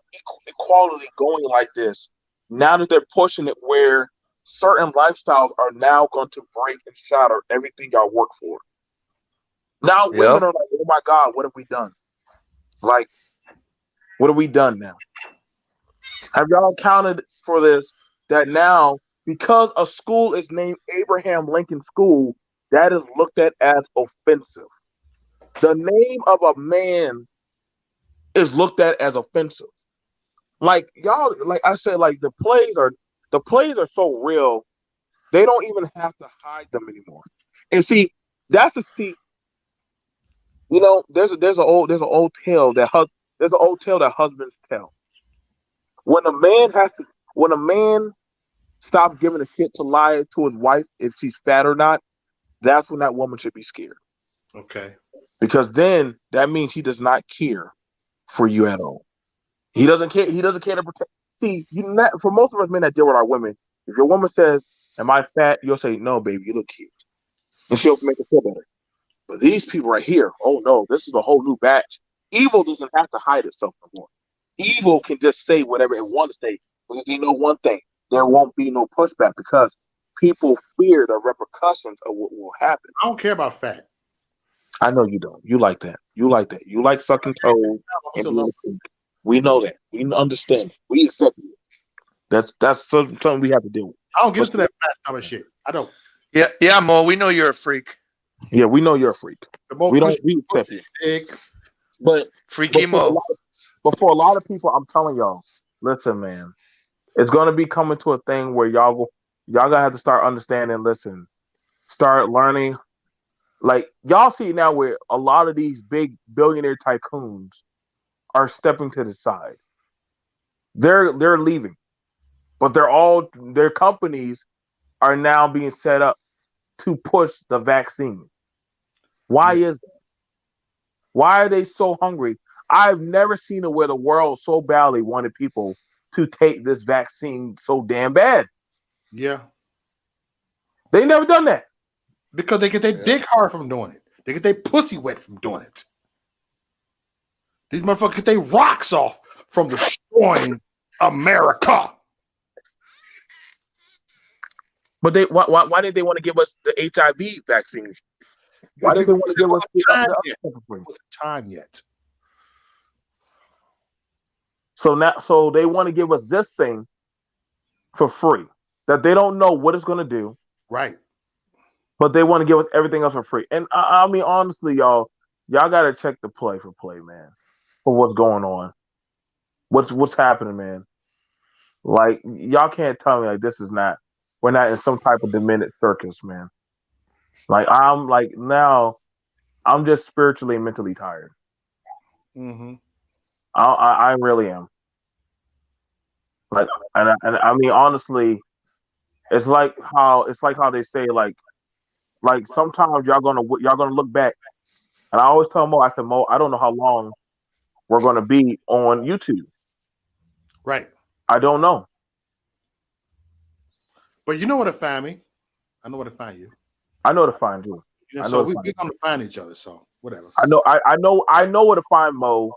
equality going like this? Now that they're pushing it where certain lifestyles are now going to break and shatter everything y'all work for. Now women are like, oh my God, what have we done? Like, what have we done now? Have y'all accounted for this? That now, because a school is named Abraham Lincoln School, that is looked at as offensive. The name of a man is looked at as offensive. Like y'all, like I said, like the plays are so real, they don't even have to hide them anymore. And see, that's the see, you know, there's an old tale that there's an old tale that husbands tell. When a man stops giving a shit to lie to his wife if she's fat or not, that's when that woman should be scared. Okay. Because then that means he does not care for you at all. He doesn't care. He doesn't care to protect. See, for most of us men that deal with our women, if your woman says, "Am I fat?" You'll say, "No, baby, you look cute," and she'll make it feel better. But these people right here, oh no, this is a whole new batch. Evil doesn't have to hide itself no more. Evil can just say whatever it wants to say. Because you know one thing, there won't be no pushback because people fear the repercussions of what will happen. I don't care about fat. I know you don't. You like that. You like that. You like sucking toes and being a freak. We know that. We understand. We accept it. That's something we have to deal with. I don't get into that fat stomach shit. I don't. Yeah, Mo. We know you're a freak. Yeah, we know you're a freak. We accept you. But Freaky Mo. But for a lot of people, I'm telling y'all, listen, man, it's gonna be coming to a thing where y'all gonna have to start understanding. Listen, start learning. Like y'all see now where a lot of these big billionaire tycoons are stepping to the side. They're leaving, but their companies are now being set up to push the vaccine. Why is that? Why are they so hungry? I've never seen it where the world so badly wanted people to take this vaccine so damn bad. Yeah. They never done that. Because they get their dick hard from doing it. They get their pussy wet from doing it. These motherfuckers get their rocks off from destroying America. But why did they want to give us the HIV vaccine? Why did they want to give us the other stuff for free? Time yet. So they want to give us this thing for free that they don't know what it's going to do. Right. But they want to give us everything else for free. And I mean, honestly, y'all got to check the play, man, for what's going on. What's happening, man? Like, y'all can't tell me like we're not in some type of diminished circus, man. Like, I'm just spiritually and mentally tired. Mm-hmm. I really am. Like, and I mean, honestly, it's like how they say like sometimes y'all gonna look back, and I always tell Mo, I said, Mo, I don't know how long we're gonna be on YouTube. Right. I don't know. But you know where to find me. I know where to find you. I know where to find you. You know, so we're gonna find each other. So whatever. I know where to find Mo.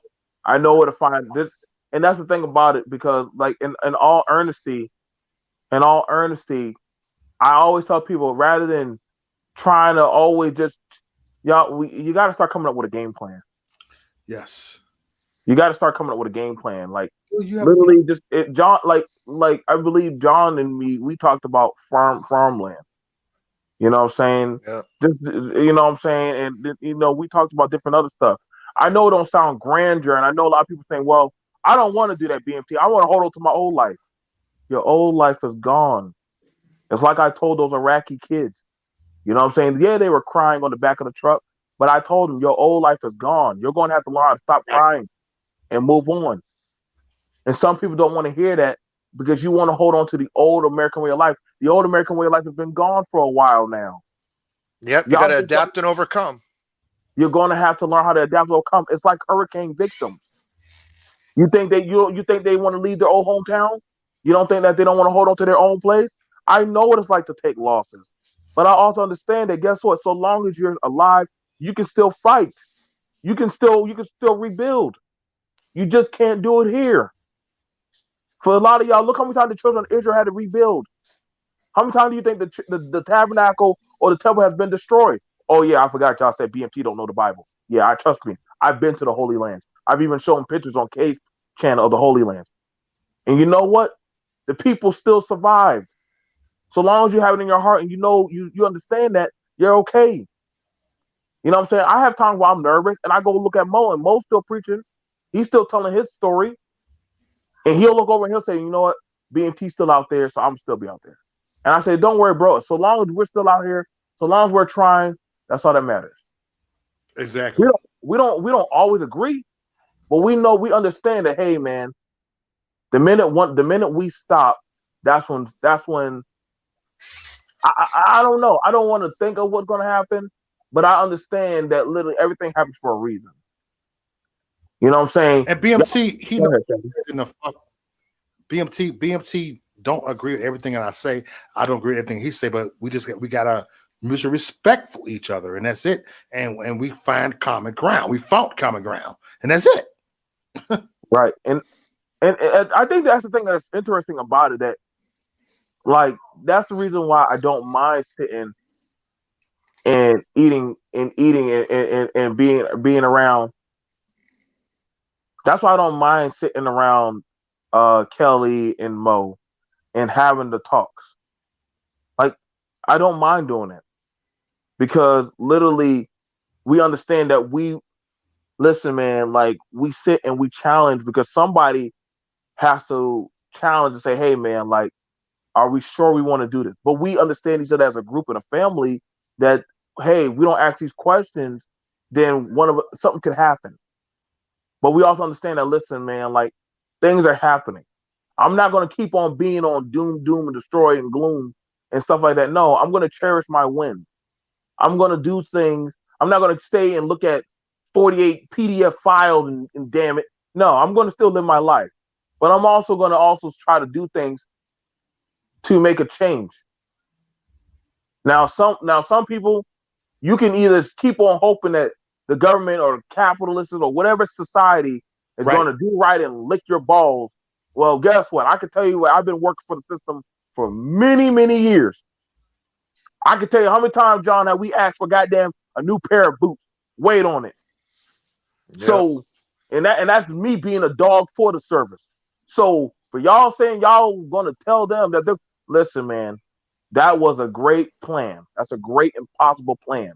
I know where to find this, and that's the thing about it because, like, in all earnesty, I always tell people rather than trying to always just you got to start coming up with a game plan. Yes. You got to start coming up with a game plan. Like literally, John, like I believe John and me, we talked about farmland. You know what I'm saying? Yeah. Just you know what I'm saying, and we talked about different other stuff. I know it don't sound grandeur, and I know a lot of people saying, "Well, I don't want to do that BMT. I want to hold on to my old life." Your old life is gone. It's like I told those Iraqi kids. You know what I'm saying? Yeah, they were crying on the back of the truck, but I told them your old life is gone. You're going to have to learn how to stop crying and move on. And some people don't want to hear that because you want to hold on to the old American way of life. The old American way of life has been gone for a while now. Yep, you got to adapt and overcome. You're going to have to learn how to adapt and overcome. It's like hurricane victims. You think they want to leave their old hometown? You don't think that they don't want to hold on to their own place? I know what it's like to take losses. But I also understand that guess what? So long as you're alive, you can still fight. You can still rebuild. You just can't do it here. For a lot of y'all, look how many times the children of Israel had to rebuild. How many times do you think the tabernacle or the temple has been destroyed? Oh yeah, I forgot y'all said BMT don't know the Bible. Yeah, trust me. I've been to the Holy Lands. I've even shown pictures on Cave channel of the Holy Lands. And you know what? The people still survived. So long as you have it in your heart and you understand that, you're okay. You know what I'm saying? I have times where I'm nervous and I go look at Mo and Mo's still preaching. He's still telling his story. And he'll look over and he'll say, you know what? BMT's still out there, so I'm still be out there. And I say, don't worry, bro. So long as we're still out here, so long as we're trying, that's all that matters. Exactly. We don't always agree, But we understand that, hey man, the minute we stop, that's when I don't know. I don't want to think of what's gonna happen, but I understand that literally everything happens for a reason. You know what I'm saying? And BMT, he Go knows ahead, Kevin. in the fuck. BMT don't agree with everything that I say. I don't agree with everything he say, but we gotta mutual respect for each other, and that's it. And we find common ground. We found common ground, and that's it. Right. And I think that's the thing that's interesting about it, that like that's the reason why I don't mind sitting and eating and being around. That's why I don't mind sitting around Kelly and Mo and having the talks. Like I don't mind doing it because literally we understand that we listen, man, like we sit and we challenge because somebody has to challenge and say, hey man, like, are we sure we want to do this? But we understand each other as a group and a family that, hey, we don't ask these questions, then something could happen. But we also understand that, listen, man, like things are happening. I'm not going to keep on being on doom, and destroy and gloom and stuff like that. No, I'm going to cherish my win. I'm going to do things. I'm not going to stay and look at 48 PDF files and damn it. No, I'm going to still live my life. But I'm also going to also try to do things to make a change. Now some people, you can either keep on hoping that the government or capitalists or whatever society is Right. going to do right and lick your balls. Well, guess what? I can tell you what, I've been working for the system for many, many years. I can tell you how many times, John, that we asked for goddamn a new pair of boots. Wait on it. Yeah. So, and that's me being a dog for the service. So for y'all saying y'all gonna tell them that they're, listen, man, that was a great plan. That's a great impossible plan.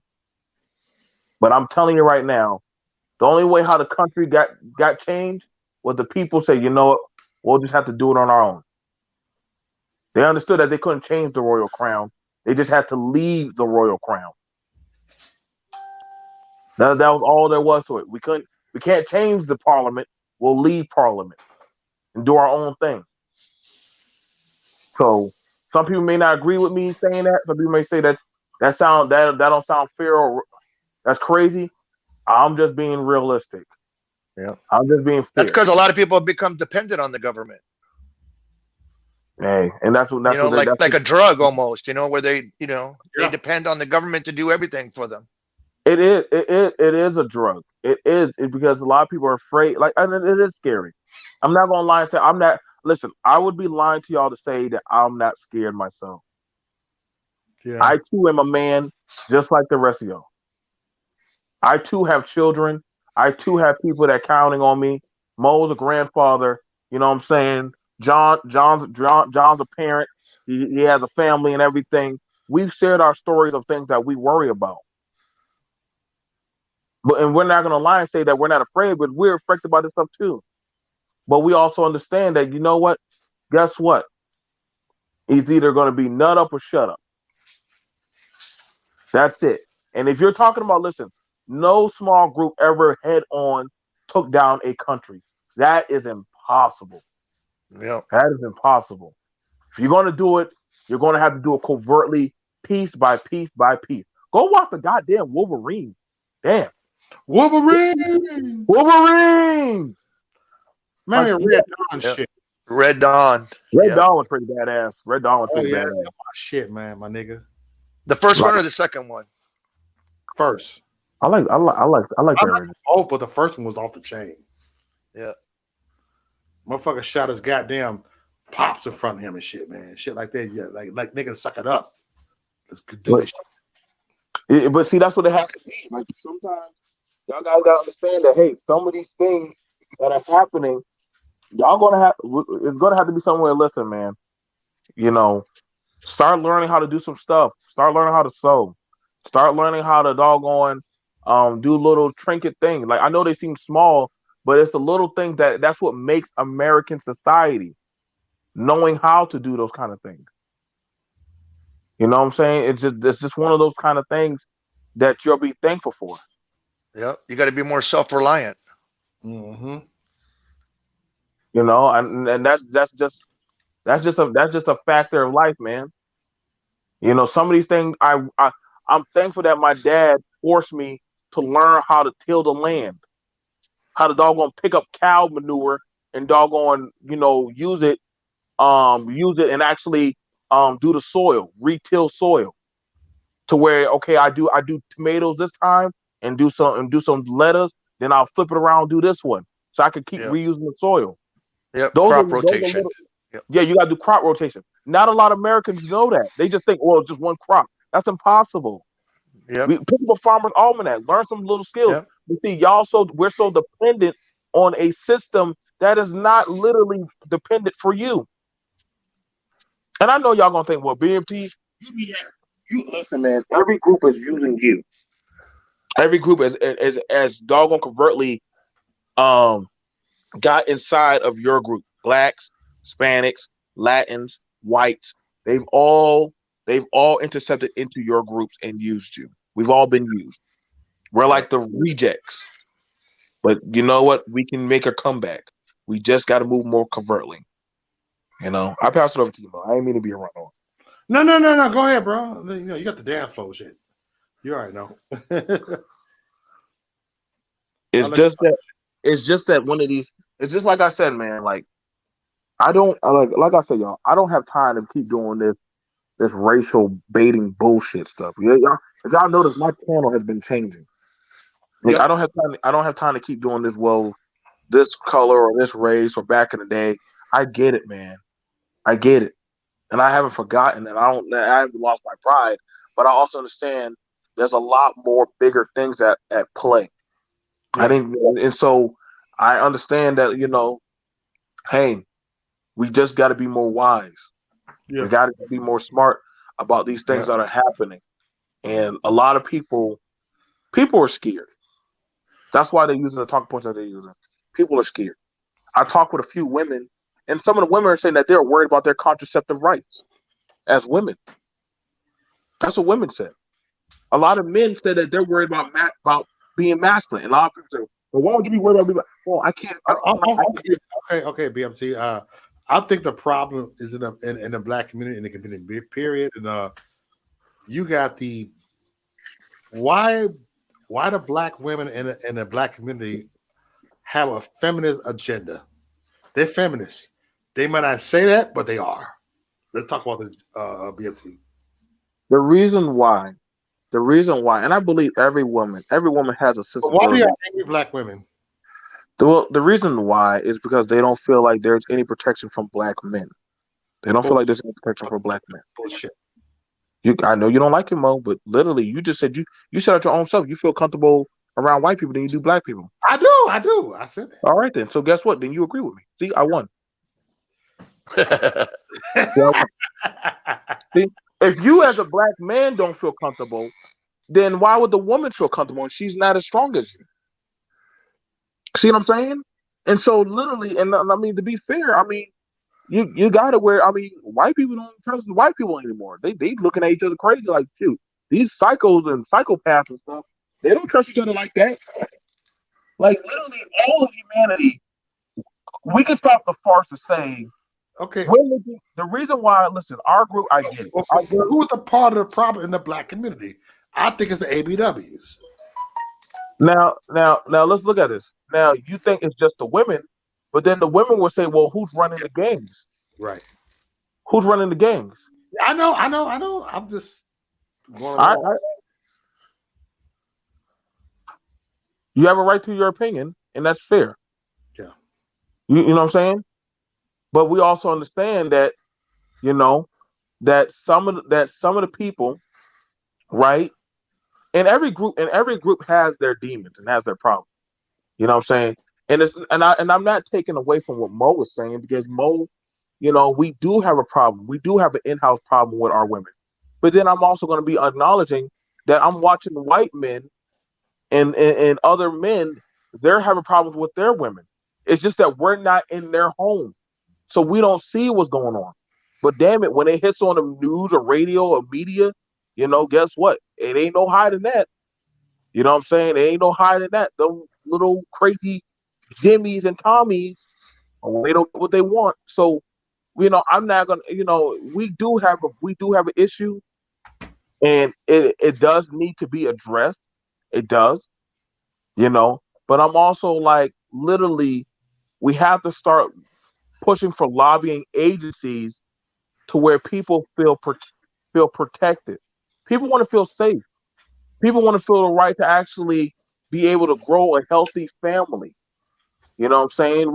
But I'm telling you right now, the only way how the country got changed was the people say, you know what, we'll just have to do it on our own. They understood that they couldn't change the royal crown. They just had to leave the royal crown. That was all there was to it. We can't change the parliament. We'll leave parliament and do our own thing. So some people may not agree with me saying that. Some people may say that don't sound fair or that's crazy. I'm just being realistic. Yeah. I'm just being fair. That's because a lot of people have become dependent on the government. Hey, and that's like a drug almost, where they depend on the government to do everything for them. It is a drug. It is because a lot of people are afraid. Like, and it is scary. I'm not gonna lie and say I'm not. Listen, I would be lying to y'all to say that I'm not scared myself. Yeah. I too am a man, just like the rest of y'all. I too have children. I too have people that counting on me. Mo's a grandfather. You know what I'm saying? John's a parent. He has a family and everything. We've shared our stories of things that we worry about. And we're not going to lie and say that we're not afraid, but we're affected by this stuff too. But we also understand that, you know what? Guess what? It's either going to be nut up or shut up. That's it. And if you're talking about, listen, no small group ever head on took down a country. That is impossible. Yeah. That is impossible. If you're going to do it, you're going to have to do it covertly, piece by piece by piece. Go watch the goddamn Wolverine. Damn. Wolverine. Wolverine. Man, Red Dawn shit. Red Dawn. Red Dawn was pretty badass. Red Dawn was pretty badass. My shit, man, my nigga. The first one or the second one? First. I like that. Both, but the first one was off the chain. Yeah. Motherfucker shot his goddamn pops in front of him and shit, man. Shit like that. Yeah, like niggas suck it up. Let's do this shit. But see, that's what it has to be. Like sometimes y'all guys gotta understand that, hey, some of these things that are happening, it's gonna have to be somewhere. Listen, man, start learning how to do some stuff. Start learning how to sew. Start learning how to doggone do little trinket things. Like I know they seem small, but it's the little things that's what makes American society, knowing how to do those kind of things. You know what I'm saying? It's just one of those kind of things that you'll be thankful for. Yeah, you got to be more self-reliant. Mm-hmm. You know, and that's just a factor of life, man. You know, some of these things I'm thankful that my dad forced me to learn how to till the land, how to doggone pick up cow manure and doggone, use it and actually do the soil, retill soil to where okay, I do tomatoes this time and do some lettuce, then I'll flip it around and do this one. So I can keep Yep. reusing the soil. Yep. Those are Crop those are rotation. little Yep. Yeah, you gotta do crop rotation. Not a lot of Americans know that. They just think, well, it's just one crop. That's impossible. Yep. We pick up a farmer's almanac, learn some little skills. Yep. You see, we're so dependent on a system that is not literally dependent for you. And I know y'all gonna think, well, BMT, you listen, man. Every group is using you. Every group as doggone covertly um got inside of your group. Blacks, Hispanics, Latins, whites. They've all they've all intercepted into your groups and used you. We've all been used. We're like Yep. the rejects. But you know what? We can make a comeback. We just got to move more covertly. You know, I pass it over to you, Mo. I ain't mean to be a run on. No. Go ahead, bro. You know, you got the damn flow shit. You already know. It's just that one of these. It's just like I said, man. Like I don't like I said, y'all. I don't have time to keep doing this racial baiting bullshit stuff. Yeah, y'all. If y'all notice, my channel has been changing. Like Yep. I don't have time to keep doing this. Well, this color or this race or back in the day. I get it, man. I get it, and I haven't forgotten, and I haven't lost my pride. But I also understand there's a lot more bigger things at play. I Yeah. think, and so I understand that hey, we just got to be more wise. Yeah. We got to be more smart about these things Yep. that are happening, and a lot of people are scared. That's why they're using the talking points that they're using. People are scared. I talked with a few women, and some of the women are saying that they're worried about their contraceptive rights as women. That's what women said. A lot of men said that they're worried about being masculine. And a lot of people say, "Well, why would you be worried about being?" Well, I can't. Okay, BMT. I think the problem is in the black community, in the community period, and you got the why the black women in the black community have a feminist agenda. They're feminists. They might not say that, but they are. Let's talk about this, BMT. The reason why, and I believe every woman has a But why do you sensibility. have angry black women? The reason why is because they don't feel like there's any protection from black men. They don't feel like there's any protection for black men. Bullshit. I know you don't like it, Mo, but literally, you just said you said it your own self. You feel comfortable around white people than you do black people. I do. I said that. All right, then. So guess what? Then you agree with me. See, I won. See, if you as a black man don't feel comfortable, then why would the woman feel comfortable? And she's not as strong as you. See what I'm saying? And so literally, and I mean to be fair, I mean you gotta wear. I mean, white people don't trust white people anymore. They looking at each other crazy like, shoot, these psychos and psychopaths and stuff. They don't trust each other like that. Like literally, all of humanity. We can stop the farce of saying, Okay. the reason why. Listen, our group, I get it. Who is the part of the problem in the black community? I think it's the ABWs. Now, let's look at this. Now, you think it's just the women, but then the women will say, "Well, who's running the games? Right. Who's running the games?" I know. I'm just going I, along. you have a right to your opinion, and that's fair. Yeah. You know what I'm saying? But we also understand that that some of the people, right? And every group has their demons and has their problems. You know what I'm saying? And I'm not taking away from what Mo was saying because Mo, we do have a problem. We do have an in-house problem with our women. But then I'm also going to be acknowledging that I'm watching white men and other men, they're having problems with their women. It's just that we're not in their home. So we don't see what's going on. But damn it, when it hits on the news or radio or media, guess what? It ain't no hiding that. You know what I'm saying? It ain't no hiding that. Them little crazy Jimmys and Tommies, they don't get what they want. So, I'm not gonna. We do have an issue, and it does need to be addressed. It does, But I'm also like, literally, we have to start pushing for lobbying agencies to where people feel protected. People want to feel safe. People want to feel the right to actually be able to grow a healthy family. You know what I'm saying?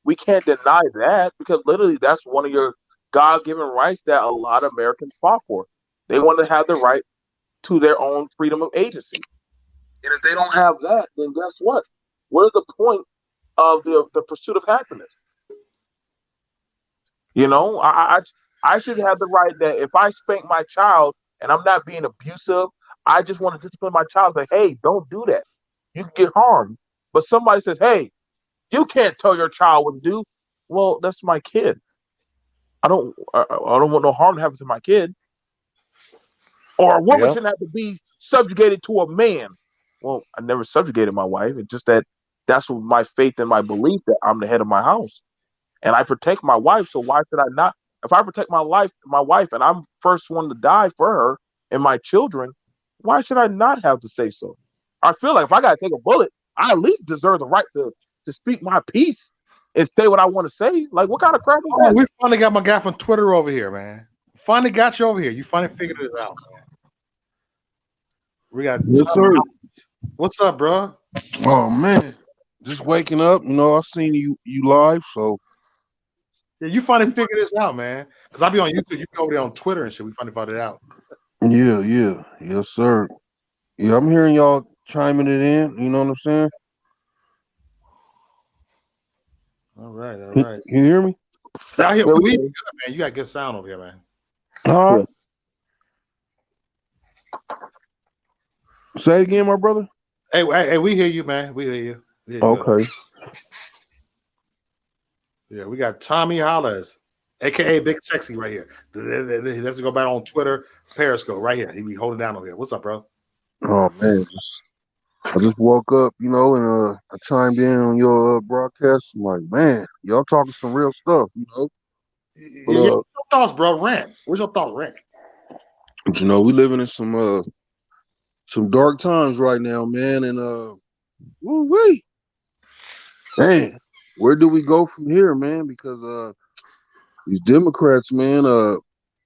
We can't deny that, because literally that's one of your God-given rights that a lot of Americans fought for. They want to have the right to their own freedom of agency. And if they don't have that, then guess what? What is the point of the pursuit of happiness? I should have the right that if I spank my child and I'm not being abusive, I just want to discipline my child. Say, hey, don't do that. You can get harmed. But somebody says, hey, you can't tell your child what to do. Well, that's my kid. I don't want no harm to happen to my kid. Or a woman shouldn't have to be subjugated to a man. Well, I never subjugated my wife. It's just that's my faith and my belief that I'm the head of my house. And I protect my wife, so why should I not? If I protect my wife, and I'm first one to die for her and my children, why should I not have to say so? I feel like if I gotta take a bullet, I at least deserve the right to speak my piece and say what I want to say. Like, what kind of crap is that? We finally got my guy from Twitter over here, man. Finally got you over here. You finally figured it out, man. We got What's up, bro? Oh man, just waking up. I seen you live, so Yeah, you finally figured this out, man. Because I be on YouTube, you be over there on Twitter and shit. We finally found it out. yeah, yes sir. Yeah, I'm hearing y'all chiming it in. You know what I'm saying? All right. Can you hear me? I hear we good, man. You got good sound over here, man. Say it again, my brother. Hey, we hear you, man. We hear you. Okay. Yeah, we got Tommy Hollis, aka Big Sexy, right here. Let's go back on Twitter, Periscope, right here. He be holding down over here. What's up, bro? Oh man, I just woke up, and I chimed in on your broadcast. I'm like, man, y'all talking some real stuff, But, what's your thoughts, bro? Rant. What's your thoughts, rant? But we living in some dark times right now, man, and woo-wee. Man, where do we go from here, man? Because these Democrats, man,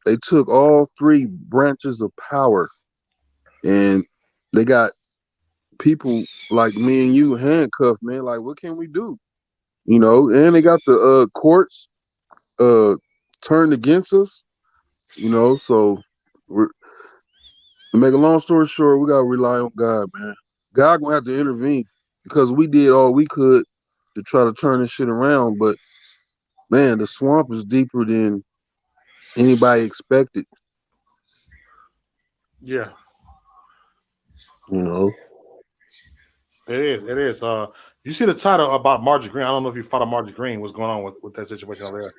they took all three branches of power, and they got people like me and you handcuffed, man. Like, what can we do? And they got the courts turned against us, so to make a long story short, we gotta rely on God, man. God gonna have to intervene, because we did all we could to try to turn this shit around, but man, the swamp is deeper than anybody expected. Yeah. It is. You see the title about Marjorie Greene. I don't know if you follow Marjorie Greene, what's going on with that situation over there.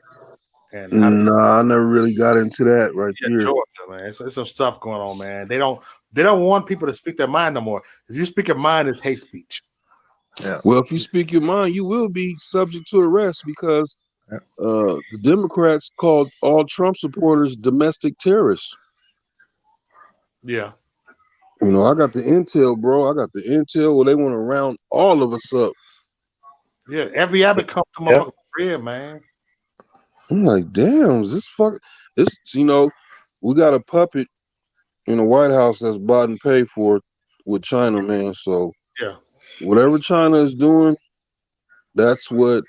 And I never really got into that here. Georgia, man. It's some stuff going on, man. They don't want people to speak their mind no more. If you speak your mind, it's hate speech. Yeah. Well, if you speak your mind, you will be subject to arrest, because the Democrats called all Trump supporters domestic terrorists. Yeah. I got the intel, bro. I got the intel where they want to round all of us up. Yeah, every Abbott comes to motherfucking crib, man. I'm like, damn, we got a puppet in the White House that's bought and paid for with China, man. So yeah, whatever China is doing, that's what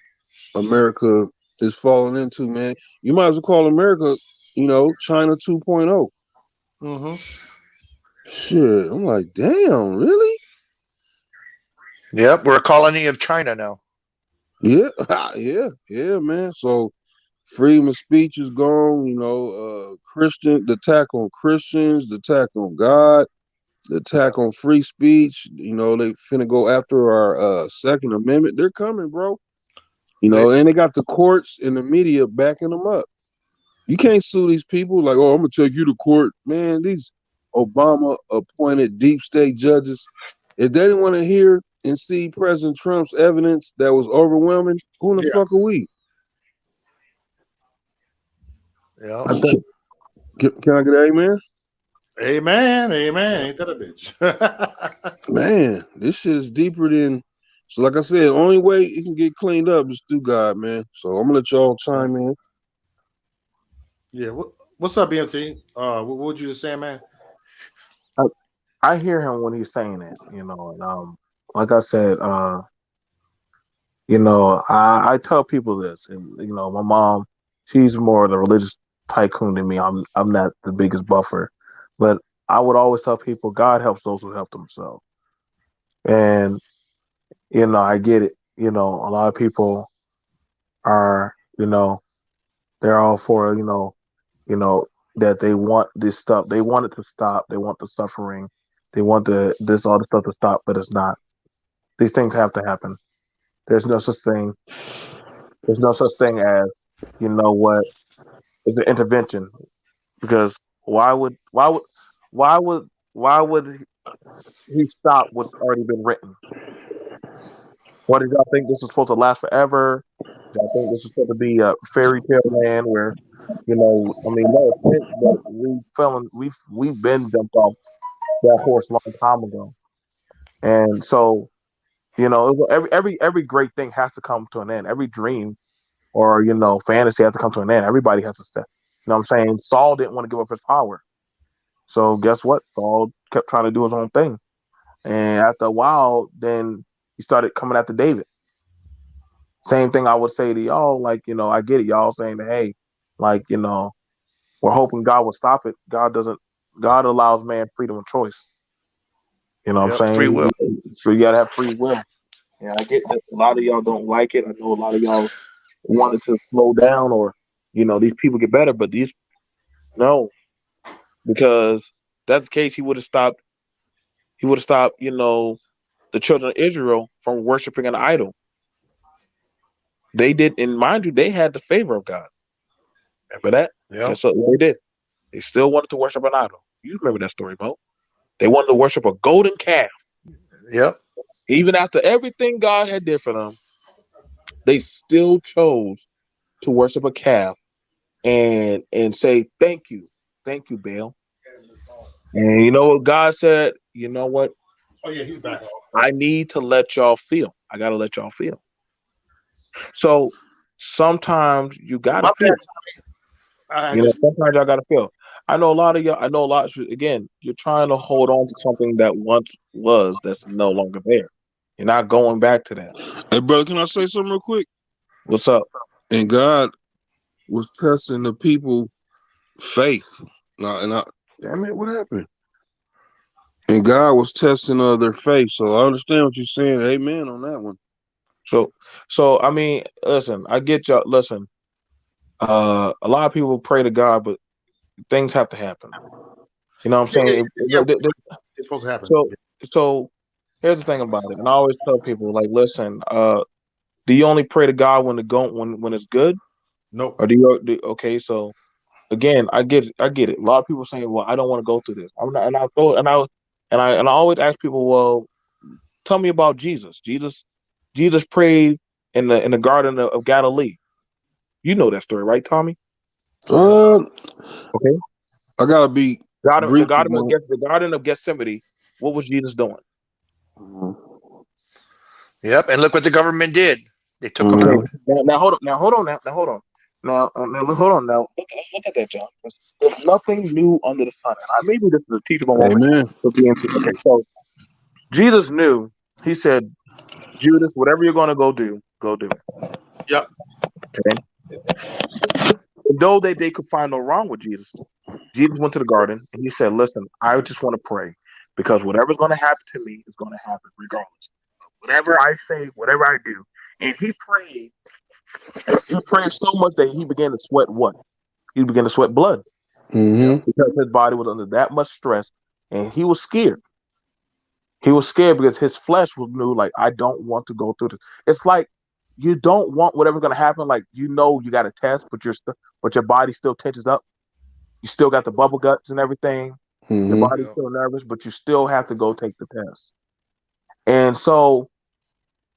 America is falling into, man. You might as well call America, China 2.0. Mm-hmm. Shit, I'm like, damn, really? Yep, we're a colony of China now. Yeah, yeah, man. So freedom of speech is gone. The attack on Christians, the attack on God, the attack on free speech. They finna go after our Second Amendment. They're coming, bro. And they got the courts and the media backing them up. You can't sue these people like, oh, I'm gonna take you to court, man. These Obama appointed deep state judges, if they didn't want to hear and see President Trump's evidence that was overwhelming, who in the fuck are we? Yeah. I think. Can I get an amen? Amen. Ain't that a bitch? Man, this shit is deeper than. So, like I said, the only way it can get cleaned up is through God, man. So I'm gonna let y'all chime in. Yeah. What's up, BMT? What would you just say, man? I hear him when he's saying it, and like I said, I tell people this, and my mom, she's more the religious tycoon than me. I'm not the biggest buffer, but I would always tell people God helps those who help themselves. And I get it. A lot of people are, they're all for, that they want this stuff. They want it to stop. They want the suffering. They want all the stuff to stop, but it's not. These things have to happen. There's no such thing. There's no such thing as, what is an intervention, because why would he stop what's already been written? What did y'all think this is supposed to last forever? Y'all think this is supposed to be a fairy tale land where, I mean, no offense, but we've been jumped off that horse a long time ago, and so every great thing has to come to an end. Every dream or fantasy has to come to an end. Everybody has to step. You know what I'm saying? Saul didn't want to give up his power, so guess what? Saul kept trying to do his own thing, and after a while, then he started coming after David. Same thing I would say to y'all, like, I get it. Y'all saying that, hey, like, we're hoping God will stop it. God doesn't. God allows man freedom of choice. You know what Yep. I'm Free saying? will. So you gotta have free will. And I get that a lot of y'all don't like it. I know a lot of y'all wanted to slow down, or these people get better, but these no, because if that's the case. He would have stopped. He would have stopped. The children of Israel from worshiping an idol. They did, and mind you, they had the favor of God. Remember that? Yep. Guess what they did? They still wanted to worship an idol. You remember that story, Mo? They wanted to worship a golden calf. Yep. Even after everything God had did for them, they still chose to worship a calf and say thank you, Baal. And you know what God said? You know what? Oh yeah, he's back. I need to let y'all feel. I gotta let y'all feel. So sometimes you gotta My feel. bad. I just Sometimes y'all gotta feel. I know a lot of y'all. I know a lot. Again, you're trying to hold on to something that once was that's no longer there. You're not going back to that. Hey, brother, can I say something real quick? What's up? And God was testing the people faith. Damn it, what happened? And God was testing their faith. So I understand what you're saying. Amen on that one. So I mean, listen, I get y'all. Listen, a lot of people pray to God, but things have to happen. You know what I'm saying? yeah, it's supposed to happen. So here's the thing about it, and I always tell people, like, listen, do you only pray to God when it's good, Nope. or okay? So again, I get it. A lot of people saying, well, I don't want to go through this. I'm not, and I go and I always ask people, well, tell me about Jesus. Jesus prayed in the Garden of Galilee. You know that story, right, Tommy? Okay. I gotta be The brief. Garden of Gethsemane. What was Jesus doing? Yep. And look what the government did. They took him Okay. out. Now hold on. Now hold on. Now hold on. Now hold on. Now look at that, John. There's nothing new under the sun. And maybe this is a teachable moment Amen. for BNT. Okay, so Jesus knew. He said, Judas, whatever you're going to go do it. Yep. Okay. And though they could find no wrong with Jesus, Jesus went to the garden and he said, listen, I just want to pray because whatever's going to happen to me is going to happen regardless. Whatever I say, whatever I do. And he prayed so much that he began to sweat what? He began to sweat blood because his body was under that much stress and he was scared. He was scared because his flesh knew, like, I don't want to go through this. It's like you don't want whatever's going to happen. Like, you got a test, but your body still tenses up. You still got the bubble guts and everything. Your body's still nervous, but you still have to go take the test. And so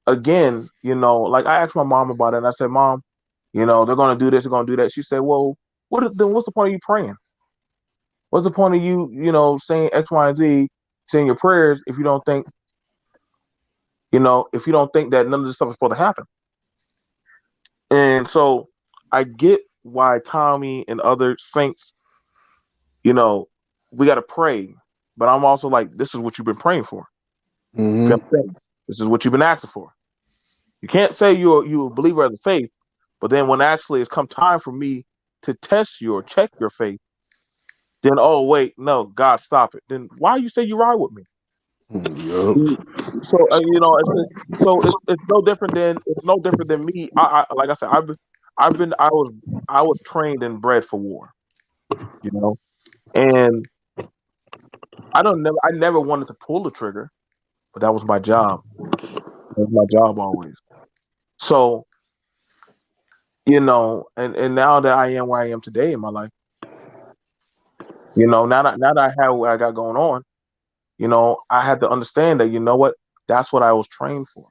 again, like I asked my mom about it, and I said, Mom, they're gonna do this, they're gonna do that. She said, well, then what's the point of you praying? What's the point of you, saying X, Y, and Z, saying your prayers if you don't think, that none of this stuff is supposed to happen? And so I get why Tommy and other saints, we got to pray, but I'm also like, this is what you've been praying for. Mm-hmm. This is what you've been asking for. You can't say you're a believer of the faith, but then when actually it's come time for me to test you or check your faith, then oh wait, no, God, stop it. Then why you say you ride with me? Yep. So it's no different than me. Like I said, I was trained and bred for war, and I never wanted to pull the trigger, but that was my job. That was my job always. So and now that I am where I am today in my life, now that I have what I got going on, I had to understand that what, that's what I was trained for.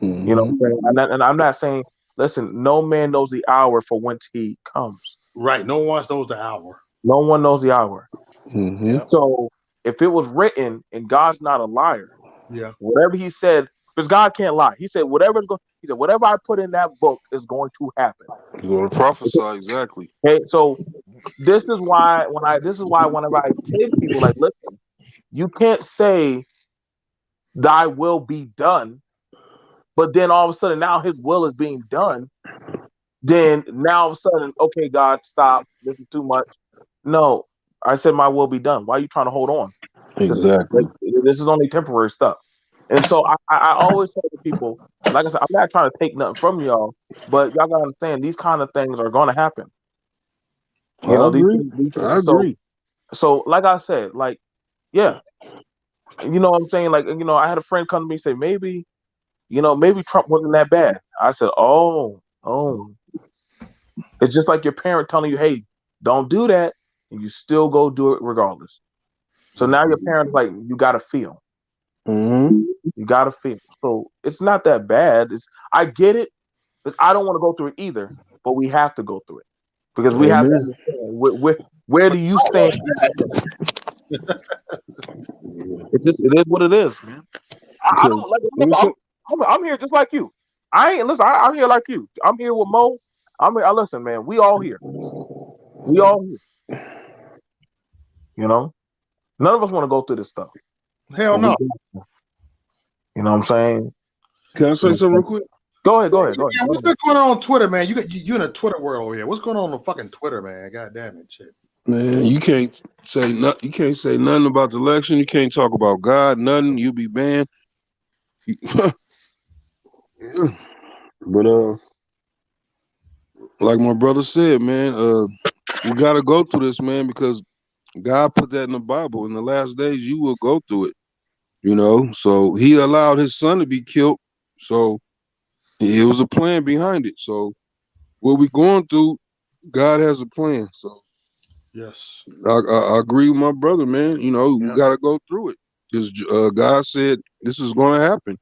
Mm-hmm. You know what I'm saying? And I'm not saying, listen, no man knows the hour for whence he comes. Right. No one knows the hour. No one knows the hour. Mm-hmm. Yep. So if it was written, and God's not a liar, Yeah. whatever he said, because God can't lie. He said, whatever I put in that book is going to happen. You're going to prophesy, exactly. Okay. So this is why whenever I say to people, like, listen, you can't say thy will be done, but then all of a sudden now his will is being done. Then now all of a sudden, okay, God, stop. This is too much. No, I said my will be done. Why are you trying to hold on? Exactly. This is only temporary stuff. And so I always say to people, like I said, I'm not trying to take nothing from y'all, but y'all gotta understand these kind of things are gonna happen. I agree. I So, agree. so like I said, like, yeah, you know what I'm saying? Like, I had a friend come to me and say, maybe Trump wasn't that bad. I said, oh. It's just like your parent telling you, hey, don't do that, and you still go do it regardless. So now your parents like, you gotta feel. Mm-hmm. You gotta feel. So it's not that bad. I get it, but I don't want to go through it either. But we have to go through it because we have to Amen. understand where do you stand? It is what it is, man. I Because don't like. Listen, I'm here just like you. I ain't listen. I'm here like you. I'm here with Mo. I'm here. Listen, man. We all here. We all here. None of us want to go through this stuff. Hell no. You know what I'm saying? Can I say something real quick? Go ahead. Yeah, what's been going on Twitter, man? You in a Twitter world over here. What's going on fucking Twitter, man? God damn it, shit. Man, you can't say nothing. You can't say nothing about the election. You can't talk about God. Nothing. You be banned. Yeah. But like my brother said, man, we gotta go through this, man, because God put that in the Bible. In the last days, you will go through it. So He allowed His son to be killed. So it was a plan behind it. So what we going through, God has a plan. So yes, I agree with my brother, man. We got to go through it because God said this is going to happen.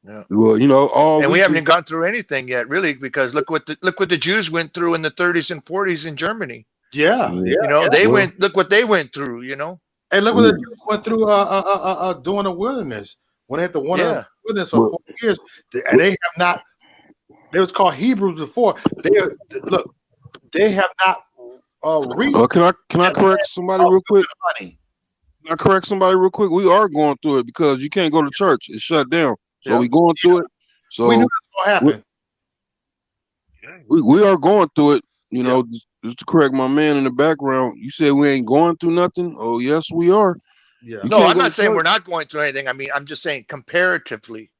Yeah. Well, and we haven't even gone through anything yet, really, because look what the Jews went through in the 30s and 40s in Germany. Yeah. They went. Look what they went through. And look what the Jews went through during the wilderness when they had to wander in the wilderness for 4 years, and they have not. They was called Hebrews before. They have not reached. Can I correct somebody real quick? Can I correct somebody real quick? We are going through it because you can't go to church; it's shut down. So we going through it. So we knew this was gonna happen. We are going through it. Just to correct my man in the background. You said we ain't going through nothing. Oh yes, we are. Yeah. No, I'm not saying we're not going through anything. I mean, I'm just saying comparatively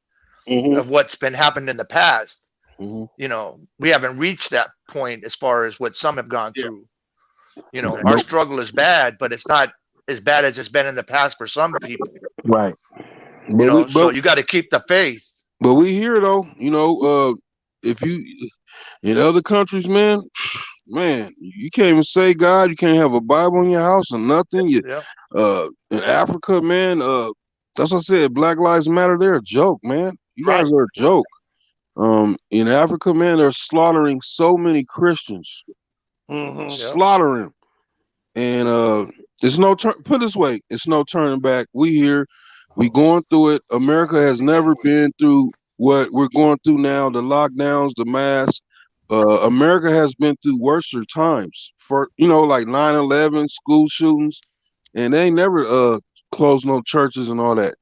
of what's been happened in the past. Mm-hmm. We haven't reached that point as far as what some have gone through. Our struggle is bad, but it's not as bad as it's been in the past for some people. Right. So you got to keep the faith. But we here though. If you in other countries, man, you can't even say God. You can't have a Bible in your house or nothing. In Africa, man, that's what I said. Black Lives Matter. They're a joke, man. You guys are a joke. In Africa, man, they're slaughtering so many Christians. Mm-hmm. Slaughtering. And it's no turn. Put it this way, it's no turning back. We here, we going through it. America has never been through what we're going through now. The lockdowns, the masks. America has been through worse times. For like 9/11, school shootings, and they ain't never closed no churches and all that.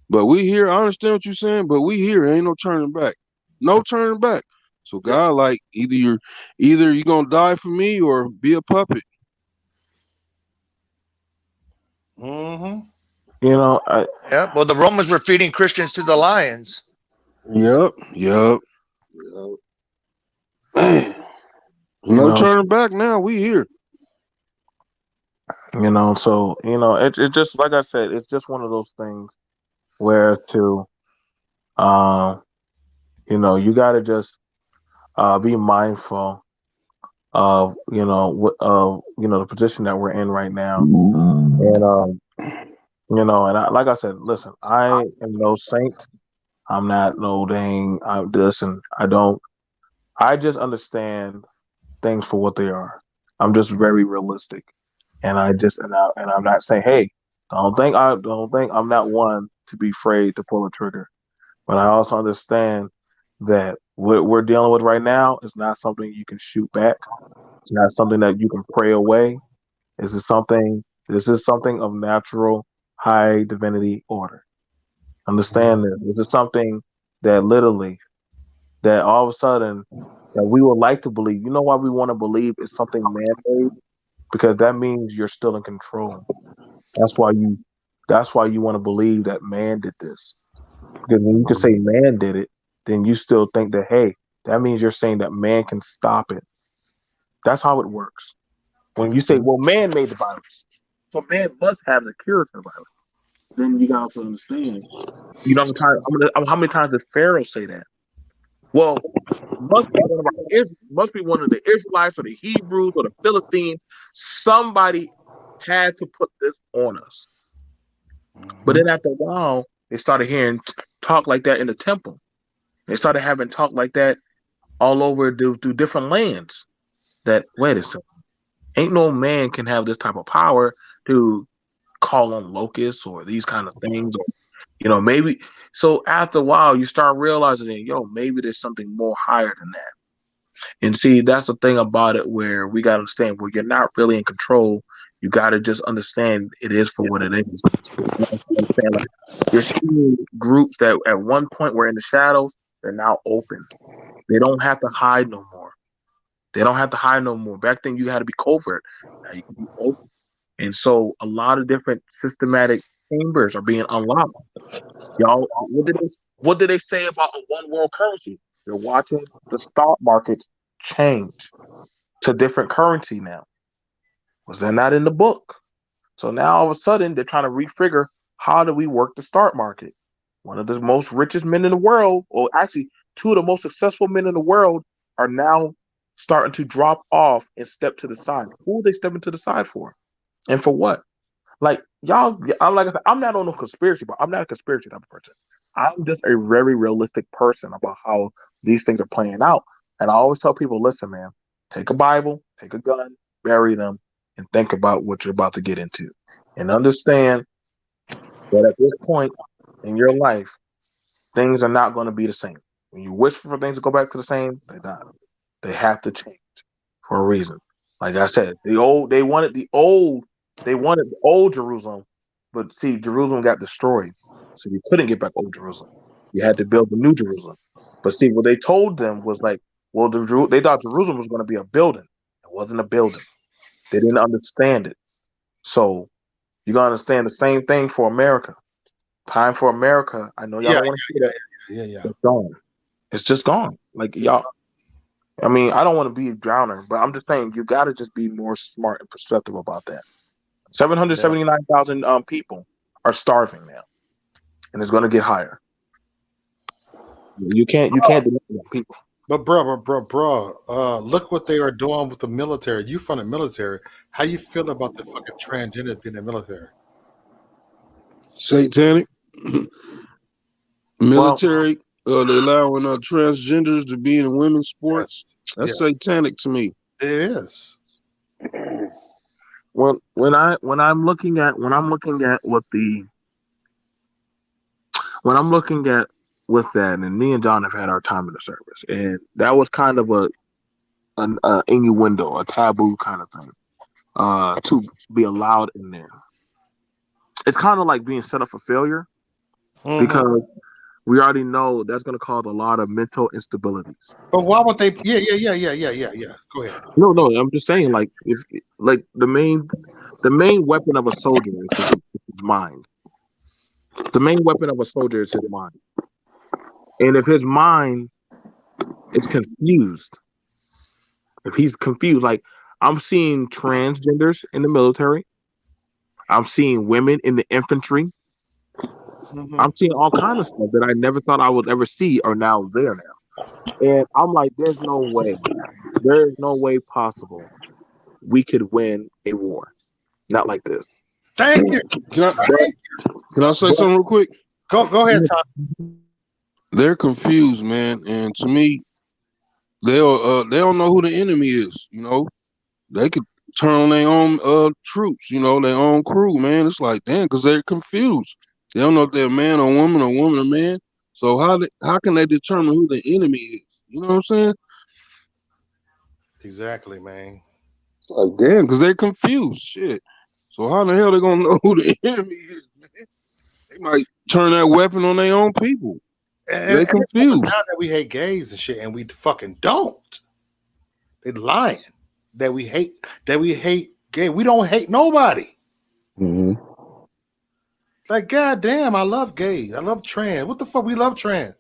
But we here. I understand what you're saying, but we here. Ain't no turning back. No turning back. So God, like either you're gonna die for me or be a puppet. Mm-hmm. Yeah. Well, the Romans were feeding Christians to the lions. Yep. Man, no turning back now. We here. So it just like I said, it's just one of those things where you got to just be mindful of the position that we're in right now, and like I said, listen, I am no saint. I'm not no dang this, and I just understand things for what they are. I'm just very realistic, and I'm not saying, hey, don't think I'm not one to be afraid to pull a trigger, but I also understand that what we're dealing with right now is not something you can shoot back. It's not something that you can pray away. This is something of natural high divinity order. Understand this. This is something that literally that all of a sudden that we would like to believe. You know why we want to believe it's something man-made? Because that means you're still in control. That's why you want to believe that man did this. Because when you can say man did it, then you still think that, hey, that means you're saying that man can stop it. That's how it works. When you say, well, man made the virus, so man must have the cure to the virus. Then you got to understand. How many times did Pharaoh say that? Well, must be one of the Israelites or the Hebrews or the Philistines. Somebody had to put this on us. But then after a while, they started hearing talk like that in the temple. They started having talk like that all over through different lands. That wait a second, ain't no man can have this type of power to call on locusts or these kind of things. Or, maybe. So after a while, you start realizing that, maybe there's something more higher than that. And see, that's the thing about it where we got to understand where you're not really in control. You got to just understand it is for what it is. Like, you're seeing groups that at one point were in the shadows, they're now open. They don't have to hide no more. Back then, you had to be covert. Now you can be open. And so a lot of different systematic chambers are being unlocked. Y'all, what did they say about a one world currency? They're watching the stock market change to different currency now. Was that not in the book? So now all of a sudden they're trying to refigure how do we work the stock market? One of the most richest men in the world, or actually two of the most successful men in the world, are now starting to drop off and step to the side. Who are they stepping to the side for? And for what? Like y'all, like I said, I'm not on no conspiracy, but I'm not a conspiracy type of person. I'm just a very realistic person about how these things are playing out. And I always tell people, listen, man, take a Bible, take a gun, bury them, and think about what you're about to get into. And understand that at this point in your life, things are not going to be the same. When you wish for things to go back to the same, they're not. They have to change for a reason. Like I said, they wanted the old Jerusalem, but see, Jerusalem got destroyed, so you couldn't get back old Jerusalem. You had to build the new Jerusalem. But see, what they told them was like, well, they thought Jerusalem was going to be a building. It wasn't a building. They didn't understand it. So you gotta understand the same thing for America. Time for America. I know y'all don't want to see that. Yeah. It's gone. It's just gone. Like y'all. I mean, I don't want to be a drowner, but I'm just saying you got to just be more smart and perceptive about that. 779,000 people are starving now, and it's going to get higher. You can't deny people. But bro, look what they are doing with the military. You from the military. How you feel about the fucking transgender being in the military? Satanic. Military. they allowing transgenders to be in women's sports. That's satanic to me. It is. Well, when I'm looking at with that, and me and John have had our time in the service, and that was kind of an innuendo, a taboo kind of thing, to be allowed in there. It's kind of like being set up for failure because we already know that's going to cause a lot of mental instabilities. But why would they? Yeah. Go ahead. No, I'm just saying, like, if like the main weapon of a soldier is his mind. The main weapon of a soldier is his mind. And if his mind is confused, if he's confused, like I'm seeing transgenders in the military, I'm seeing women in the infantry, I'm seeing all kinds of stuff that I never thought I would ever see are now there now. And I'm like, there's no way possible we could win a war. Not like this. Thank you. Can I say something real quick? Go ahead, Tom. They're confused, man, and to me, they don't know who the enemy is. You know, they could turn on their own troops. You know, their own crew, man. It's like, damn, because they're confused. They don't know if they're a man or woman or man. So how can they determine who the enemy is? You know what I'm saying? Exactly, man. Like, damn, because they're confused. Shit. So how the hell they gonna know who the enemy is, man? They might turn that weapon on their own people. They're confused. Now that we hate gays and shit, and we fucking don't. They're lying that we hate gay. We don't hate nobody. Mm-hmm. Like, goddamn, I love gays. I love trans. What the fuck? We love trans.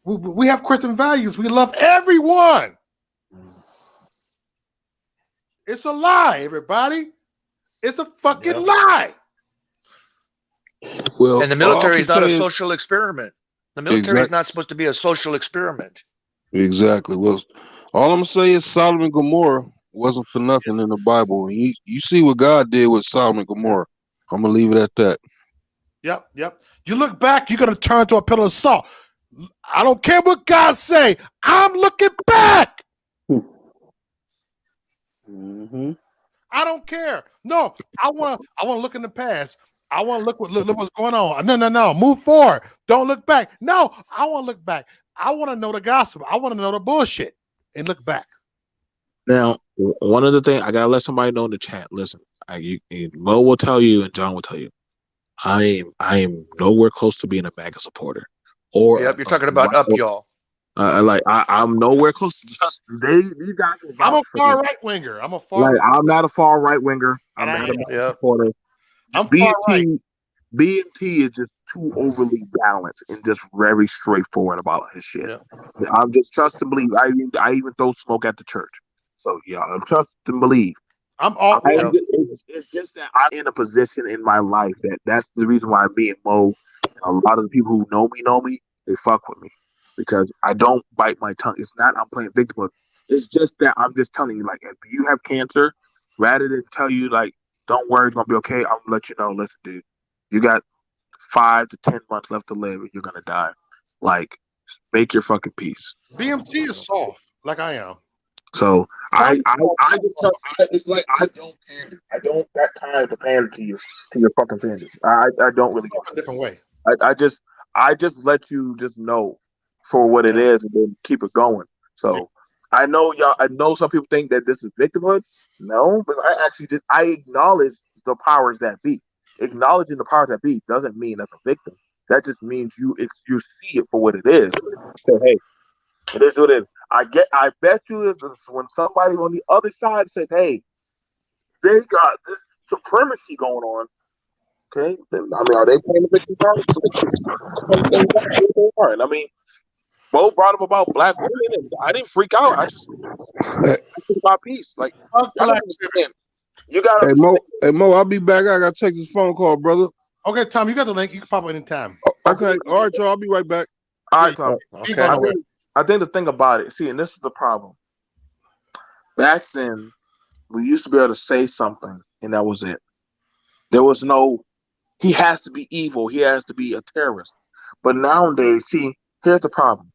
We have Christian values. We love everyone. It's a lie, everybody. It's a fucking lie. Well, and the military is not a social experiment. The military is not supposed to be a social experiment. Exactly. Well, all I'm gonna say is Sodom and Gomorrah wasn't for nothing in the Bible. And you see what God did with Sodom and Gomorrah. I'm gonna leave it at that. Yep. You look back, you're gonna turn to a pillar of salt. I don't care what God say. I'm looking back. Mm-hmm. I don't care. No, I want to look in the past. I want to look what's going on. No. Move forward. Don't look back. No, I want to look back. I want to know the gospel. I want to know the bullshit and look back. Now, one of the things I gotta let somebody know in the chat. Listen, Mo will tell you, and John will tell you. I am nowhere close to being a MAGA supporter. Or you're talking about up, y'all. I'm nowhere close to just these guys. I'm a far right winger. I'm not a far right winger. I'm not a MAGA supporter. I'm far right. BMT is just too overly balanced and just very straightforward about his shit. Yeah. I'm just trust and believe. I even throw smoke at the church. So yeah, I'm trust and believe. It's just that I'm in a position in my life that's the reason why me and Mo and a lot of the people who know me, they fuck with me. Because I don't bite my tongue. It's not I'm playing victim. It's just that I'm just telling you, like, if you have cancer, rather than tell you, like, don't worry, it's gonna be okay, I'm gonna let you know, listen, dude, you got 5 to 10 months left to live and you're gonna die. Like, make your fucking peace. BMT is soft, like I am. So I just tell it's like I don't pander. I don't got time to pander to your fucking panders. I don't really a different way. I just let you just know for what it is and then keep it going. So I know some people think that this is victimhood. No, but I acknowledge the powers that be. Acknowledging the powers that be doesn't mean that's a victim. That just means you see it for what it is. So hey, it is what it is. I bet you when somebody on the other side says, hey, they got this supremacy going on. Okay, I mean, are they playing the victim card? I mean, Bo brought up about black women, and I didn't freak out. I think about peace. Like, y'all don't understand. You got Hey Mo, I'll be back. I gotta take this phone call, brother. Okay, Tom, you got the link. You can pop it anytime. Okay, all right, y'all. I'll be right back. All right, Tom. Okay. I think the thing about it, see, and this is the problem. Back then, we used to be able to say something, and that was it. There was no, he has to be evil. He has to be a terrorist. But nowadays, see, here's the problem.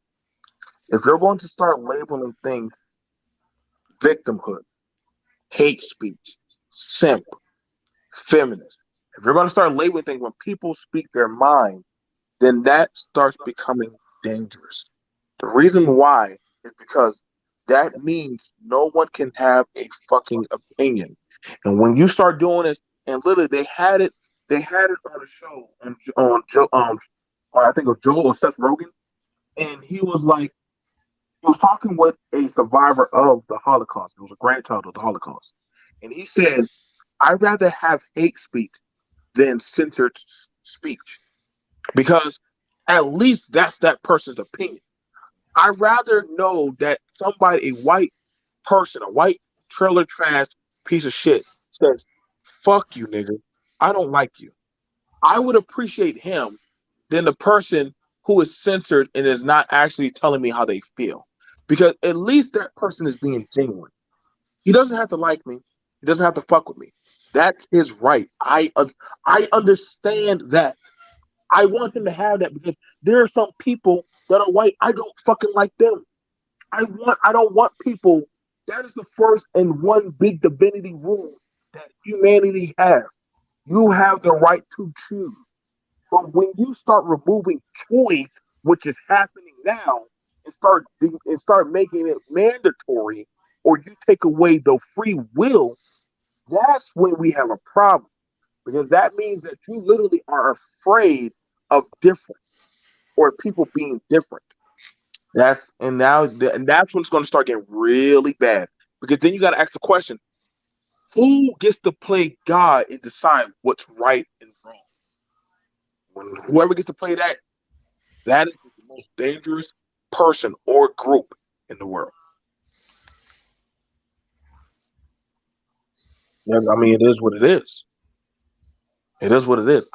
if you're going to start labeling things victimhood, hate speech, simp, feminist, if you're going to start labeling things when people speak their mind, then that starts becoming dangerous. The reason why is because that means no one can have a fucking opinion. And when you start doing this, and literally they had it on a show on Joe, I think it was Joel or Seth Rogen, and he was talking with a survivor of the Holocaust. It was a grandchild of the Holocaust, and he said, "I'd rather have hate speech than censored speech because at least that's that person's opinion. I'd rather know that somebody, a white person, a white trailer trash piece of shit says, fuck you, nigga. I don't like you. I would appreciate him than the person who is censored and is not actually telling me how they feel. Because at least that person is being genuine. He doesn't have to like me. He doesn't have to fuck with me. That's his right. I understand that. I want him to have that because there are some people that are white. I don't fucking like them. I don't want people. That is the first and one big divinity rule that humanity has. You have the right to choose. But when you start removing choice, which is happening now, and start making it mandatory, or you take away the free will, that's when we have a problem. Because that means that you literally are afraid of different or people being different. That's when it's going to start getting really bad. Because then you got to ask the question: who gets to play God and decide what's right and wrong? When whoever gets to play that, that is the most dangerous person or group in the world. Yeah, I mean, it is what it is. It is what it is.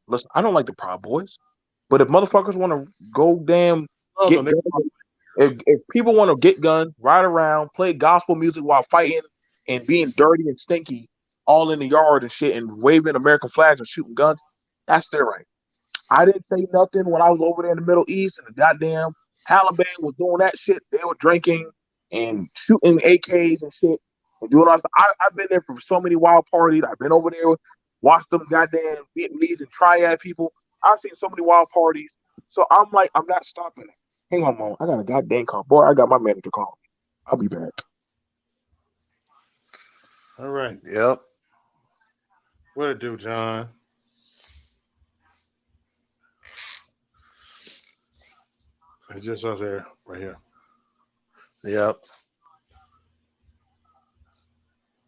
Listen. I don't like the Proud Boys, but if motherfuckers want to go damn get guns, if people want to get guns, ride around, play gospel music while fighting and being dirty and stinky, all in the yard and shit, and waving American flags and shooting guns, that's their right. I didn't say nothing when I was over there in the Middle East and the goddamn Taliban was doing that shit. They were drinking and shooting AKs and shit and doing all stuff. I've been there for so many wild parties. I've been over there, watched them goddamn Vietnamese and triad people. I've seen so many wild parties. So I'm like, I'm not stopping it. Hang on a moment. I got a goddamn call. Boy, I got my manager calling me. I'll be back. All right. Yep. What it do, John? It's just us there, right here. Yep.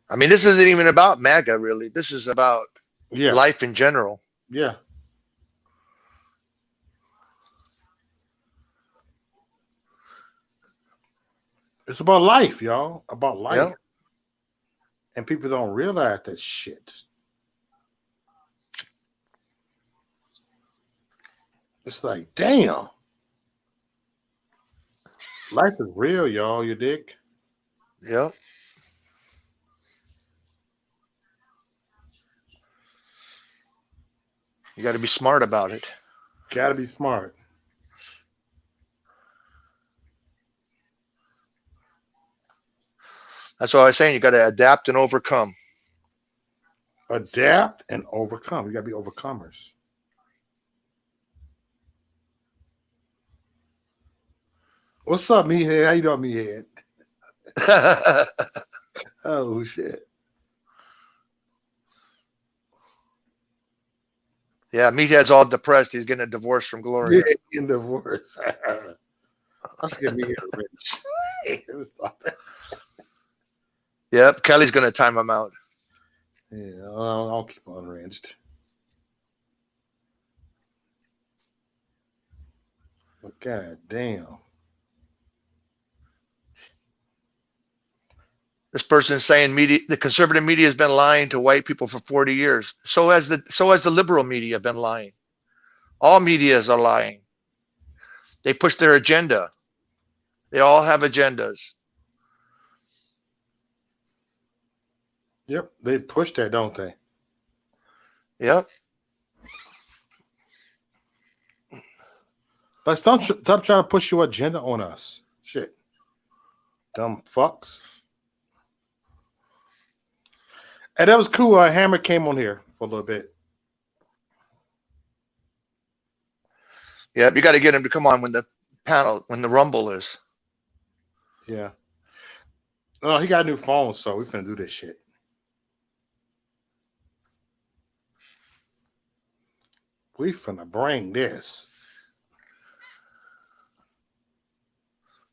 I mean, this isn't even about MAGA, really. This is about life in general. Yeah. It's about life, y'all. About life. Yep. And people don't realize that shit. It's like, damn. Life is real, y'all. You dig? Yep. You got to be smart about it. Got to be smart. That's what I was saying. You got to adapt and overcome. Adapt and overcome. You got to be overcomers. What's up, meathead? How you doing, meathead? Oh, shit. Yeah, Meathead's all depressed. He's getting a divorce from Gloria. Yeah, getting divorced. I should get Meathead rich. Stop it. Yep, Kelly's going to time him out. Yeah, I'll keep unranged. But god damn. This person's saying the conservative media has been lying to white people for 40 years. So has the liberal media been lying. All medias are lying. They push their agenda. They all have agendas. Yep, they push that, don't they? Yep. Like, stop trying to push your agenda on us. Shit. Dumb fucks. And that was cool. Hammer came on here for a little bit. Yeah, you got to get him to come on when the rumble is. Yeah. No, he got a new phone, so we finna do this shit. We finna bring this.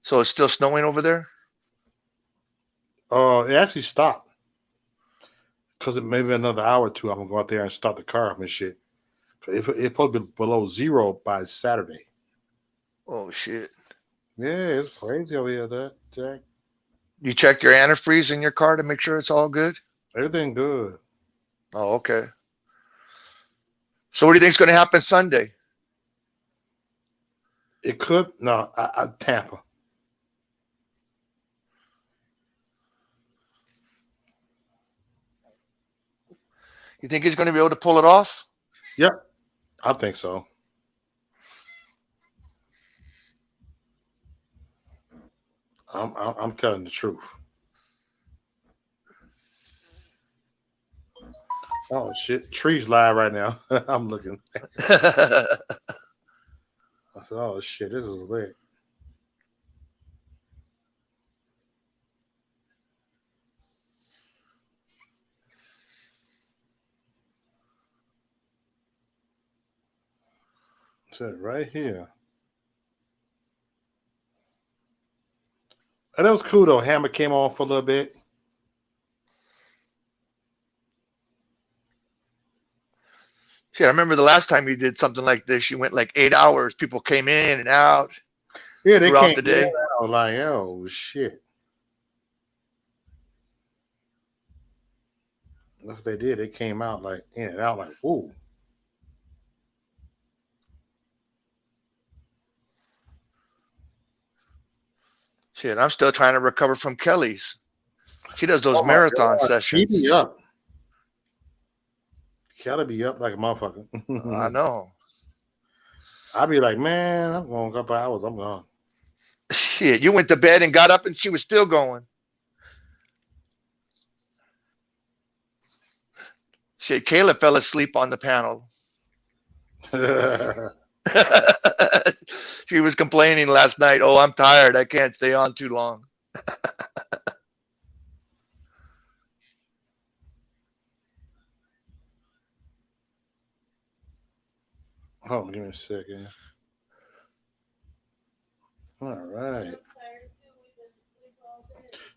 So it's still snowing over there? It actually stopped. Because maybe another hour or two, I'm gonna go out there and start the car up and shit. It's supposed to be below 0 by Saturday. Oh shit! Yeah, it's crazy over here, Jack. You check your antifreeze in your car to make sure it's all good? Everything good. Oh, okay. So what do you think is going to happen Sunday? It could. No, Tampa. You think he's going to be able to pull it off? Yep, I think so. I'm telling the truth. Oh shit! Trees live right now. I'm looking. I said, "Oh shit, this is lit." It's right here. And that was cool though. Hammer came on for a little bit. Shit, I remember the last time you did something like this. You went like 8 hours. People came in and out. Yeah, they throughout came the day. out like, oh shit. That's what they did. They came out like in and out like, whoa. Shit, I'm still trying to recover from Kelly's. She does those Oh my marathon God. She sessions. be up. Kelly be up like a motherfucker. I know. I be like, man, I'm going a couple hours. I'm gone. Shit, you went to bed and got up and she was still going. Shit, Kayla fell asleep on the panel. She was complaining last night. Oh, I'm tired. I can't stay on too long. Hold on, give me a second. All right.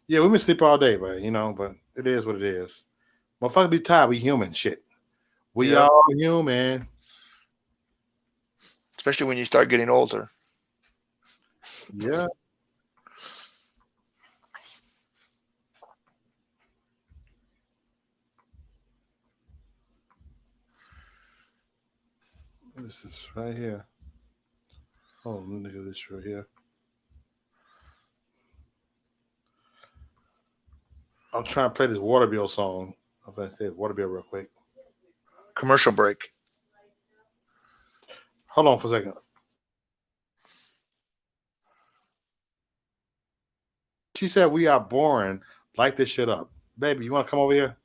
Yeah, we've been sleep all day, but but it is what it is. Motherfucker be tired. We human shit. We Yep. all human. Especially when you start getting older. Yeah. This is right here. Oh, let me do this right here. I'm trying to play this Water Bill song. I was going to say Water Bill real quick. Commercial break. Hold on for a second. She said we are boring. Light this shit up. Baby, you want to come over here?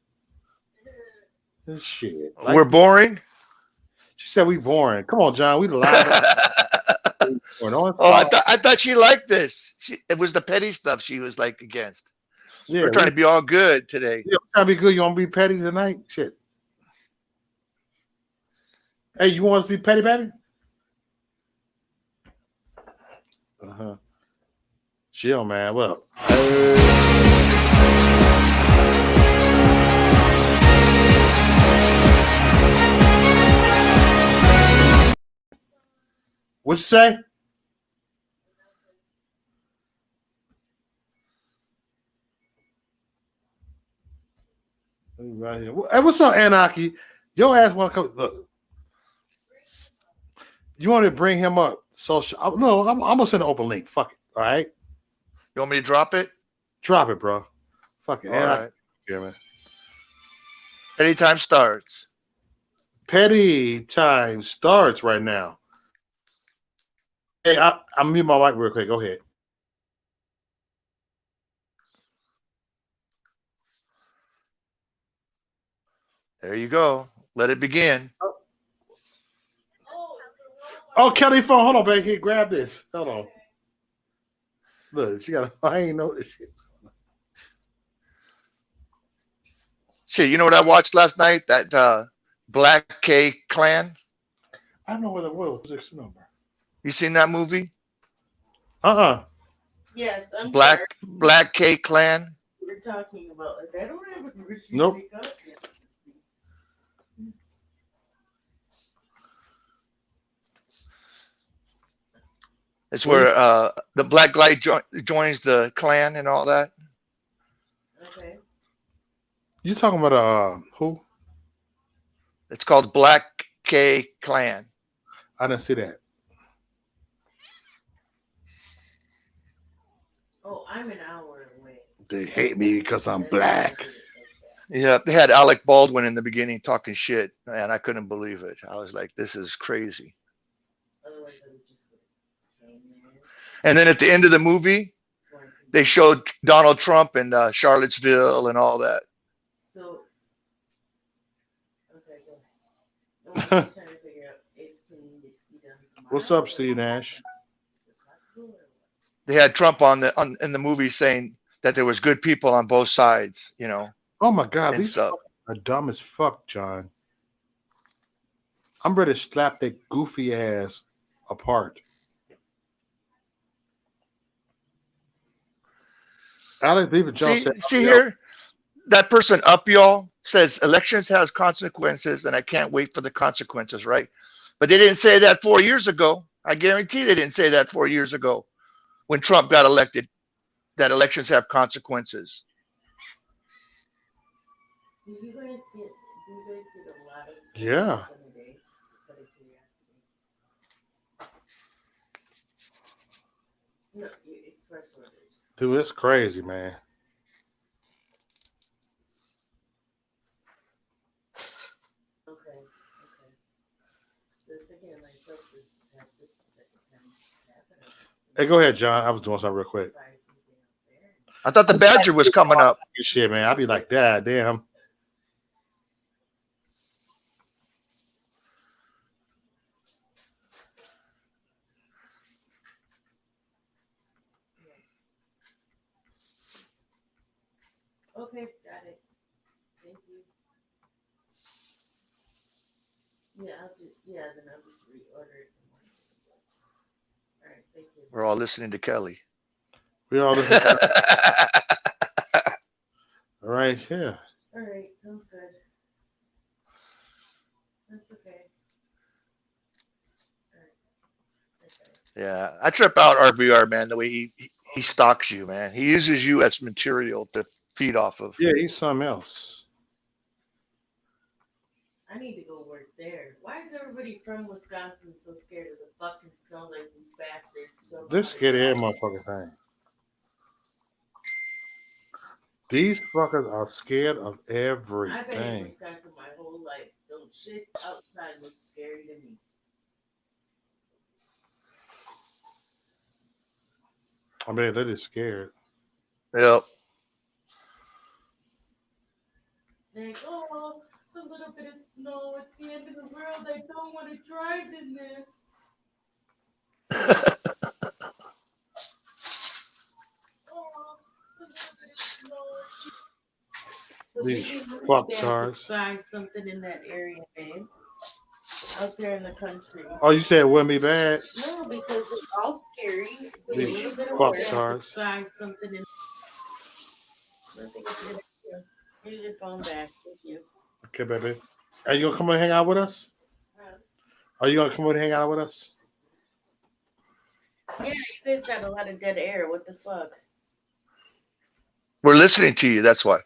This shit. We're boring? She said we boring. Come on, John. We the live. I thought she liked this. It was the petty stuff she was like against. Yeah, we're trying to be all good today. Yeah, we're trying to be good. You want to be petty tonight? Shit. Hey, you want us to be petty, baby? Uh-huh. Chill, man. Well. What you say? Right here. Hey, what's up, Anarchy? Your ass want to come? Look, you want to bring him up? No, I'm gonna send an open link. Fuck it. All right. You want me to drop it? Drop it, bro. Fuck it. All right. Yeah, man. Petty time starts. Petty time starts right now. Hey, I'm mute my mic real quick. Go ahead. There you go. Let it begin. Oh, Kelly phone. Hold on, baby. Grab this. Hold on. Look, she got. I ain't know this shit. Shit, you know what I watched last night? That Black K Clan. I don't know where the was. What's this number? You seen that movie? Yes, I'm sorry. Black K Clan. We're talking about like, I don't remember. Nope. It's where the black guy joins the clan and all that. Okay. You talking about who? It's called Black K Clan. I didn't see that. Oh, I'm an hour away. They hate me because I'm black. Yeah, they had Alec Baldwin in the beginning talking shit, and I couldn't believe it. I was like, this is crazy. Otherwise, I would just And then at the end of the movie, they showed Donald Trump in Charlottesville and all that. So, okay, go ahead. I'm just trying to figure out if it can be done tomorrow. What's up, Steve Nash? They had Trump in the movie saying that there was good people on both sides, you know. Oh my God, and these stuff. are dumb as fuck, John. I'm ready to slap that goofy ass apart. Alex David Jones said, See here, that person up y'all says elections has consequences, and I can't wait for the consequences, right? But they didn't say that 4 years ago. I guarantee they didn't say that 4 years ago when Trump got elected, that elections have consequences. Do you guys get a lot of yeah. in a day? Just out of curiosity. No, express orders. Dude, it's crazy, man. Okay. Just thinking of myself, this is the second time it's happening. Hey, go ahead, John. I was doing something real quick. I thought the Badger was coming up. Shit, man. I'd be like, damn. Okay, got it. Thank you. Yeah, then I'll just reorder it. All right, thank you. We're all listening to Kelly. We all listening. All right, yeah. All right, sounds good. That's okay. All right. Okay. Yeah, I trip out RBR, man, the way he stalks you, man. He uses you as material to feed off of. Yeah, he's something else. I need to go work there. Why is everybody from Wisconsin so scared of the fucking snow like these bastards? This scared every motherfucking thing. These fuckers are scared of everything. I've been in Wisconsin my whole life. Don't shit outside look scary to me. I mean, they're just scared. Yep. Like, oh, a little bit of snow. It's the end of the world. I don't want to drive in this. These fucktards. Buy something in that area, babe. Out there in the country. Oh, you said it wouldn't be bad? No, because it's all scary. These fucktards. Buy something in. I don't think it's a good idea. Here's your phone back. Thank you. Okay, baby. Are you gonna come and hang out with us? Are you gonna come and hang out with us? Yeah, you guys got a lot of dead air. What the fuck? We're listening to you. That's why.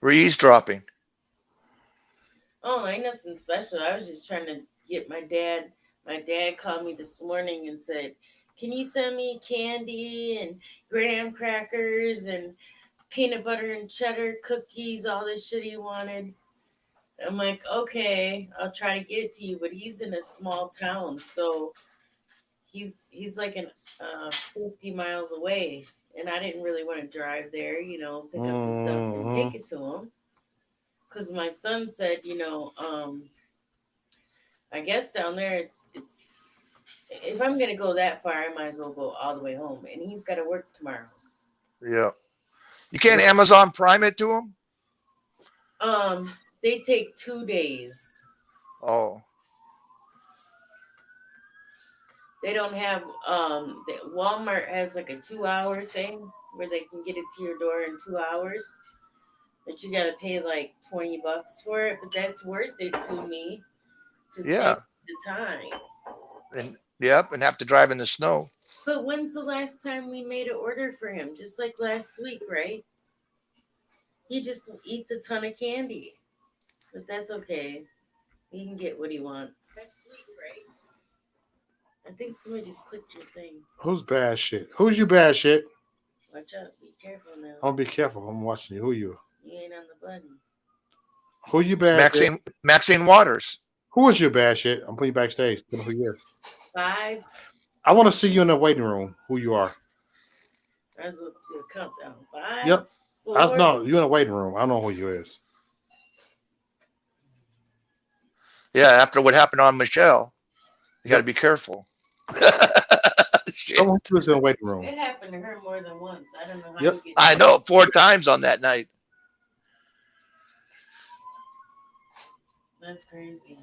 We're eavesdropping. Oh, ain't nothing special. I was just trying to get my dad. My dad called me this morning and said, "Can you send me candy and graham crackers and peanut butter and cheddar cookies, all this shit he wanted?" I'm like, okay, I'll try to get it to you, but he's in a small town, so he's like 50 miles away, and I didn't really want to drive there, pick up the stuff and take it to him, because my son said, I guess down there it's if I'm gonna go that far, I might as well go all the way home, and he's got to work tomorrow. Yeah. You can't Amazon Prime it to them? They take 2 days. Oh. They don't have Walmart has like a 2 hour thing where they can get it to your door in 2 hours. But you gotta pay like $20 for it, but that's worth it to me to save Yeah. the time. And yep, and have to drive in the snow. But when's the last time we made an order for him? Just like last week, right? He just eats a ton of candy. But that's okay. He can get what he wants. Last week, right? I think somebody just clicked your thing. Who's bad shit? Who's you bad shit? Watch out. Be careful now. I'm gonna be careful. I'm watching you. Who you? You ain't on the button. Who you It's bad shit? Maxine Waters. Who is you bad shit? I'm putting you backstage. Tell me who you is. 5. I want to see you in the waiting room. Who you are? That's what the countdown. 5. Yep. 4. No, you in the waiting room. I don't know who you is. Yeah, after what happened on Michelle, you got to be careful. Someone who was in the waiting room. It happened to her more than once. I don't know how Yep. you get. I know 4 times on that night. That's crazy.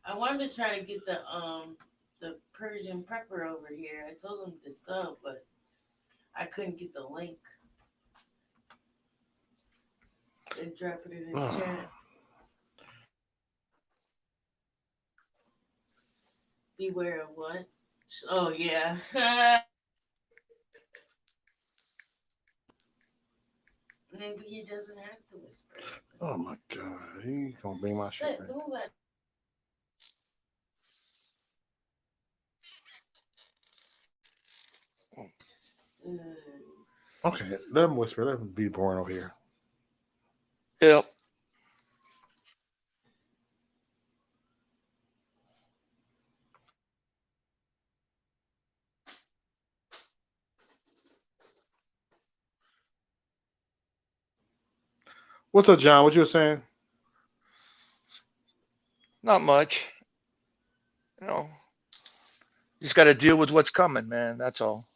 I wanted to try to get the Persian pepper over here. I told him to sub, but I couldn't get the link. And drop it in his chat. Beware of what? Oh yeah. Maybe he doesn't have to whisper. Oh my god, he's gonna bring my shit back. Okay, let him whisper. Let him be boring over here. Yep. What's up, John? What you were saying? Not much. You know, just got to deal with what's coming, man. That's all.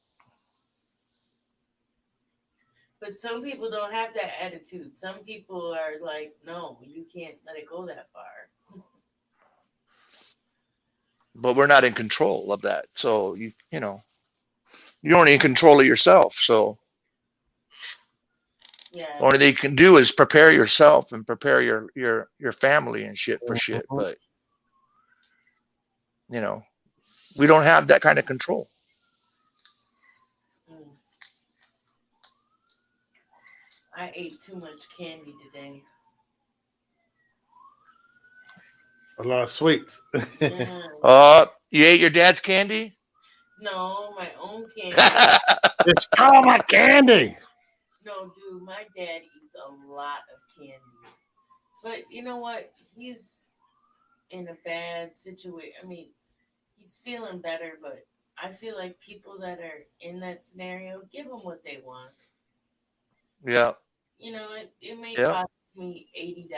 But some people don't have that attitude. Some people are like, no, you can't let it go that far. But we're not in control of that. So you're only in control of yourself. So yeah, the only thing you can do is prepare yourself and prepare your family and shit for shit. But we don't have that kind of control. I ate too much candy today. A lot of sweets. You ate your dad's candy? No, my own candy. It's all my candy. No, dude, my dad eats a lot of candy. But you know what? He's in a bad situation. I mean, he's feeling better, but I feel like people that are in that scenario, give them what they want. Yeah. It may cost me $80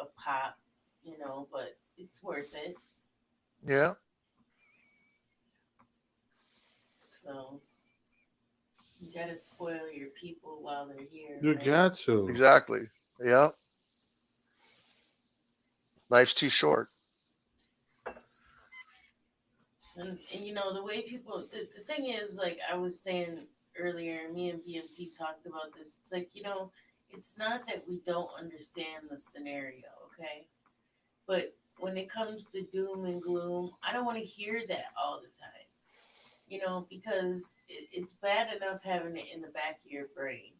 a pop, but it's worth it. Yeah. So you gotta spoil your people while they're here. You got to. Exactly. Yeah. Life's too short. And the way people, the thing is, like I was saying earlier, me and BMT talked about this. It's like, it's not that we don't understand the scenario, okay? But when it comes to doom and gloom, I don't want to hear that all the time. Because it's bad enough having it in the back of your brain.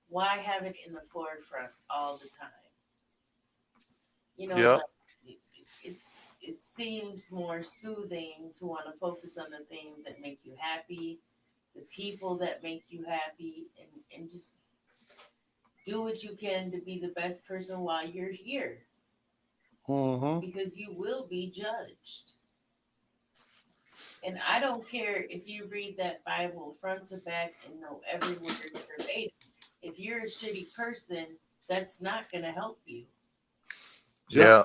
Why have it in the forefront all the time? Yeah. Like, it seems more soothing to want to focus on the things that make you happy, the people that make you happy, and just do what you can to be the best person while you're here. because you will be judged. And I don't care if you read that Bible front to back and know every word verbatim. If you're a shitty person, that's not going to help you. Yeah.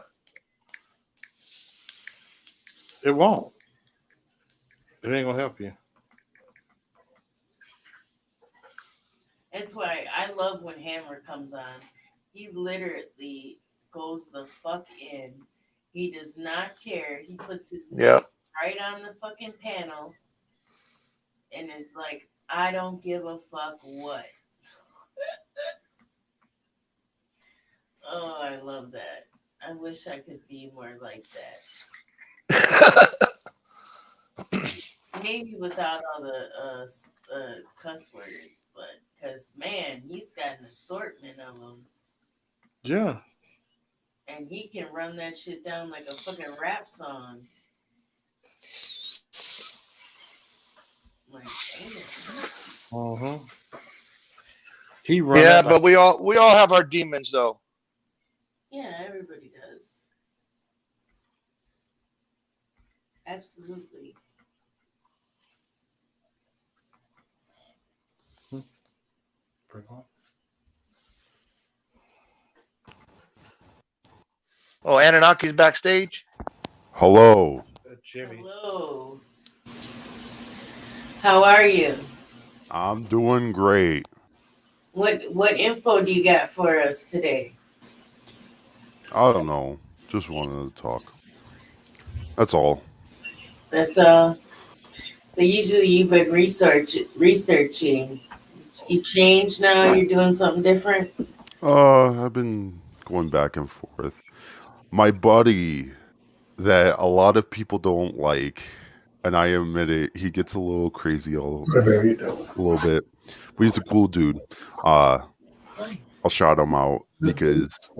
It won't. It ain't gonna help you. That's why I love when Hammer comes on. He literally goes the fuck in. He does not care. He puts his name right on the fucking panel and is like, I don't give a fuck what. Oh, I love that. I wish I could be more like that. Maybe without all the cuss words, but because man, he's got an assortment of them. Yeah. And he can run that shit down like a fucking rap song. Like, damn. He run. Yeah, that but we all have our demons though. Yeah, everybody does. Absolutely. Oh, Anunnaki's backstage. Hello. Jimmy. Hello. How are you? I'm doing great. What info do you got for us today? I don't know. Just wanted to talk. That's all. That's all. So usually you've been researching. You changed now. You're doing something different. I've been going back and forth. My buddy that a lot of people don't like, and I admit it, he gets a little crazy a little bit. But he's a cool dude. I'll shout him out because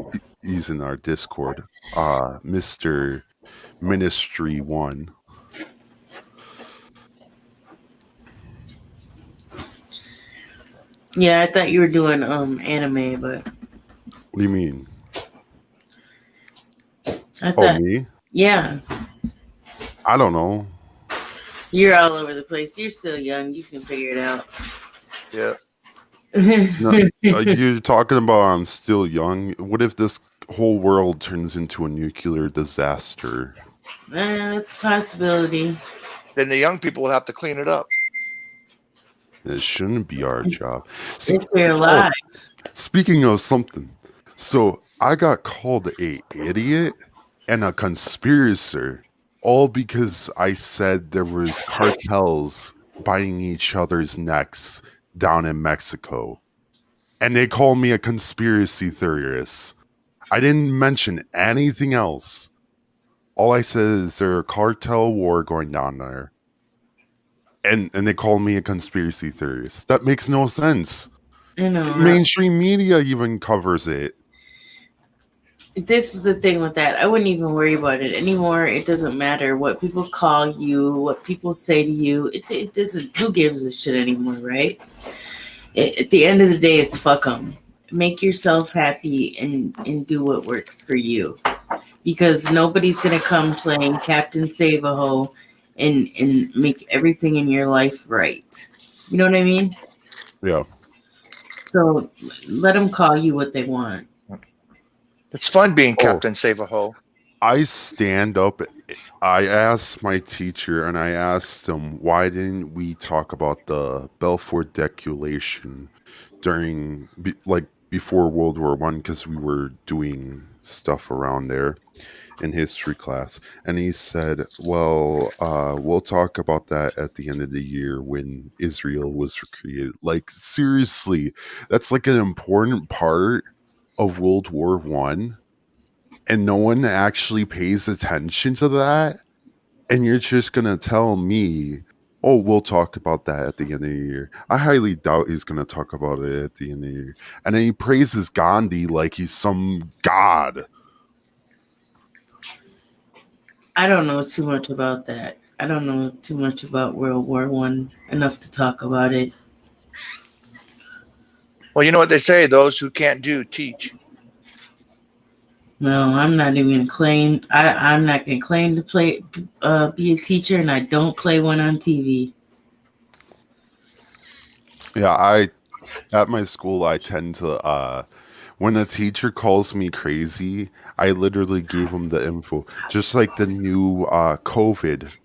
he's in our Discord. Mr. Ministry One. Yeah, I thought you were doing anime, but What do you mean? I thought Me? yeah. I don't know. You're all over the place. You're still young. You can figure it out. Yeah. No, you're talking about I'm still young. What if this whole world turns into a nuclear disaster? It's a possibility. Then the young people will have to clean it up. It shouldn't be our job. If they're alive. Speaking of something, so I got called a idiot and a conspirator, all because I said there was cartels biting each other's necks down in Mexico. And they called me a conspiracy theorist. I didn't mention anything else. All I said is there's a cartel war going down there. And they call me a conspiracy theorist. That makes no sense. You know, mainstream media even covers it. This is the thing with that. I wouldn't even worry about it anymore. It doesn't matter what people call you, what people say to you. It doesn't. Who gives a shit anymore, right? At the end of the day, it's fuck them. Make yourself happy and do what works for you, because nobody's gonna come playing Captain Save-A-Ho and make everything in your life right. You know what I mean? Yeah. So let them call you what they want. It's fun being Captain Save-A-Ho. I stand up. I asked my teacher, and I asked him, why didn't we talk about the Balfour Declaration during, before World War I, because we were doing stuff around there in history class. And he said, well, we'll talk about that at the end of the year when Israel was created. Like, seriously, that's like an important part of World War One, and no one actually pays attention to that. And you're just gonna tell me, oh, we'll talk about that at the end of the year. I highly doubt he's gonna talk about it at the end of the year. And then he praises Gandhi like he's some god. I don't know too much about that. I don't know too much about World War One enough to talk about it. Well, you know what they say: those who can't do, teach. No, I'm not even gonna claim. I'm not gonna claim to be a teacher, and I don't play one on TV. Yeah, at my school I tend to when a teacher calls me crazy, I literally gave them the info. Just like the new COVID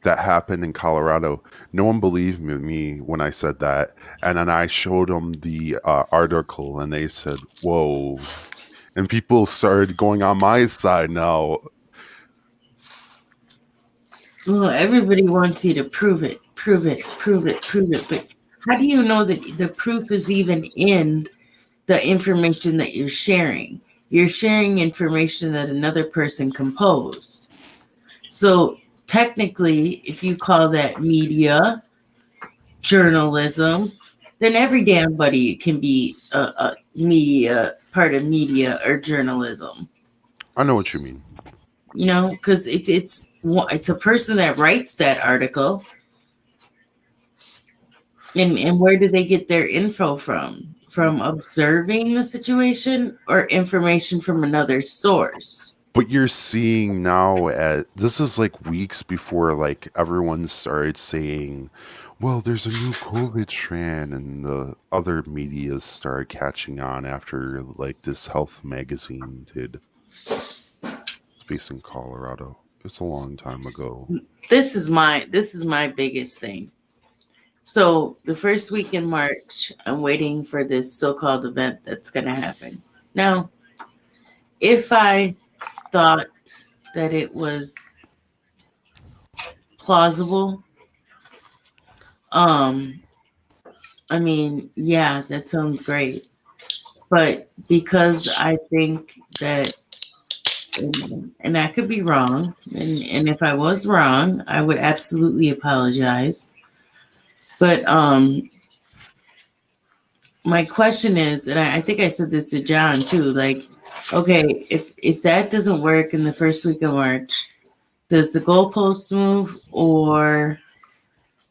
that happened in Colorado. No one believed me when I said that. And then I showed them the article and they said, whoa. And people started going on my side now. Well, everybody wants you to prove it. But how do you know that the proof is even in the information that you're sharing? You're sharing information that another person composed. So technically, if you call that media, journalism, then every damn buddy can be a media, part of media or journalism. I know what you mean. You know, because it's a person that writes that article. And where do they get their info from? From observing the situation or information from another source? But you're seeing now this is like weeks before like everyone started saying, well, there's a new COVID strand, and the other media started catching on after like this health magazine did. It's based in Colorado. It's a long time ago. This is my biggest thing. So the first week in March, I'm waiting for this so-called event that's going to happen. Now, if I thought that it was plausible, I mean, yeah, that sounds great. But because I think that, and I could be wrong, and if I was wrong, I would absolutely apologize. But my question is, and I think I said this to John too, like, okay, if that doesn't work in the first week of March, does the goalpost move, or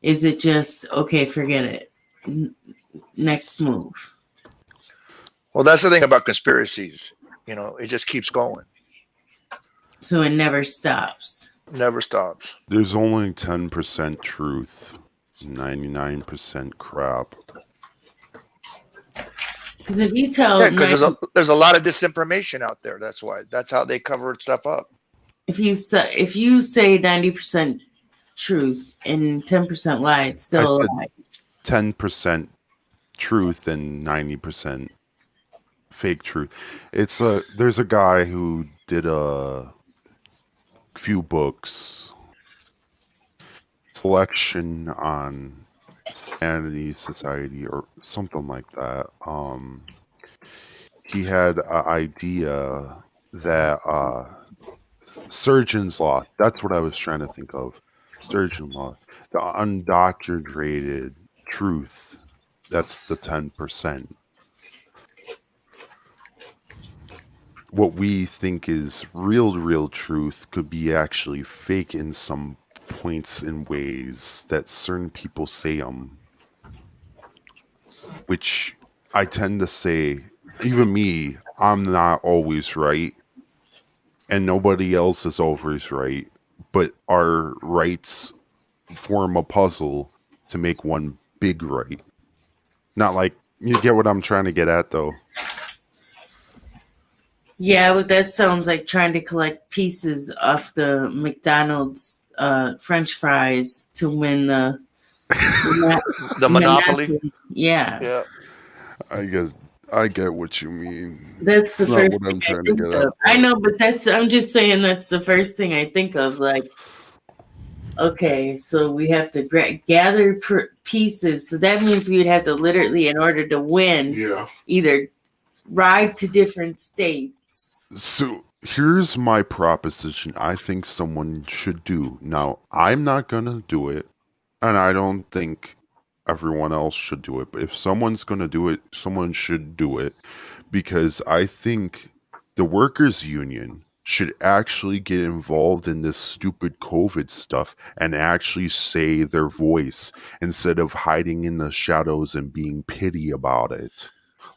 is it just, okay, forget it, next move? Well, that's the thing about conspiracies. You know, it just keeps going. So it never stops. Never stops. There's only 10% truth, 99% crap. Because if you tell, yeah, because there's a lot of disinformation out there. That's why. That's how they cover stuff up. If you say 90% truth and 10% lie, it's still a lie. 10% truth and 90% fake truth. There's a guy who did a few books, selection on sanity society or something like that. He had an idea that surgeon's law, that's what I was trying to think of. Surgeon law, the undoctrinated truth, that's the 10%. What we think is real truth could be actually fake in some points and ways that certain people say them, which I tend to say, even me, I'm not always right, and nobody else is always right, but our rights form a puzzle to make one big right. Not like, you get what I'm trying to get at, though. Yeah, but that sounds like trying to collect pieces off the McDonald's French fries to win the monopoly. Yeah. I get what you mean. That's the first what I'm thing trying to get at. I know, but I'm just saying that's the first thing I think of. Like, okay, so we have to gather pieces. So that means we would have to literally, in order to win, either ride to different states. So here's my proposition I think someone should do. Now, I'm not going to do it, and I don't think everyone else should do it. But if someone's going to do it, someone should do it, because I think the workers' union should actually get involved in this stupid COVID stuff and actually say their voice instead of hiding in the shadows and being pity about it.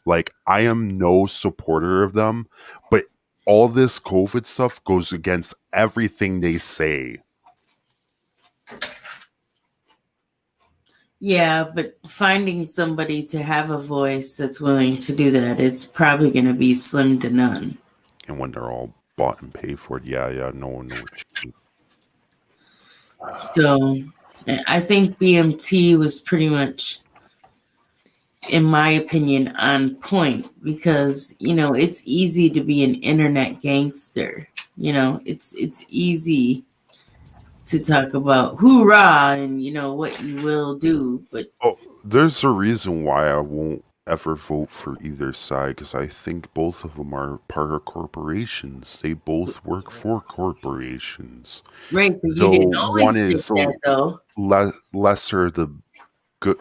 Like, I am no supporter of them, but all this COVID stuff goes against everything they say. Yeah, but finding somebody to have a voice that's willing to do that is probably going to be slim to none. And when they're all bought and paid for it, no one knows. So I think BMT was pretty much, in my opinion, on point because, you know, it's easy to be an internet gangster. You know, it's easy to talk about hoorah and, you know, what you will do. But there's a reason why I won't ever vote for either side because I think both of them are part of corporations. They both work for corporations. right, but you didn't always one think is that, though. lesser the good,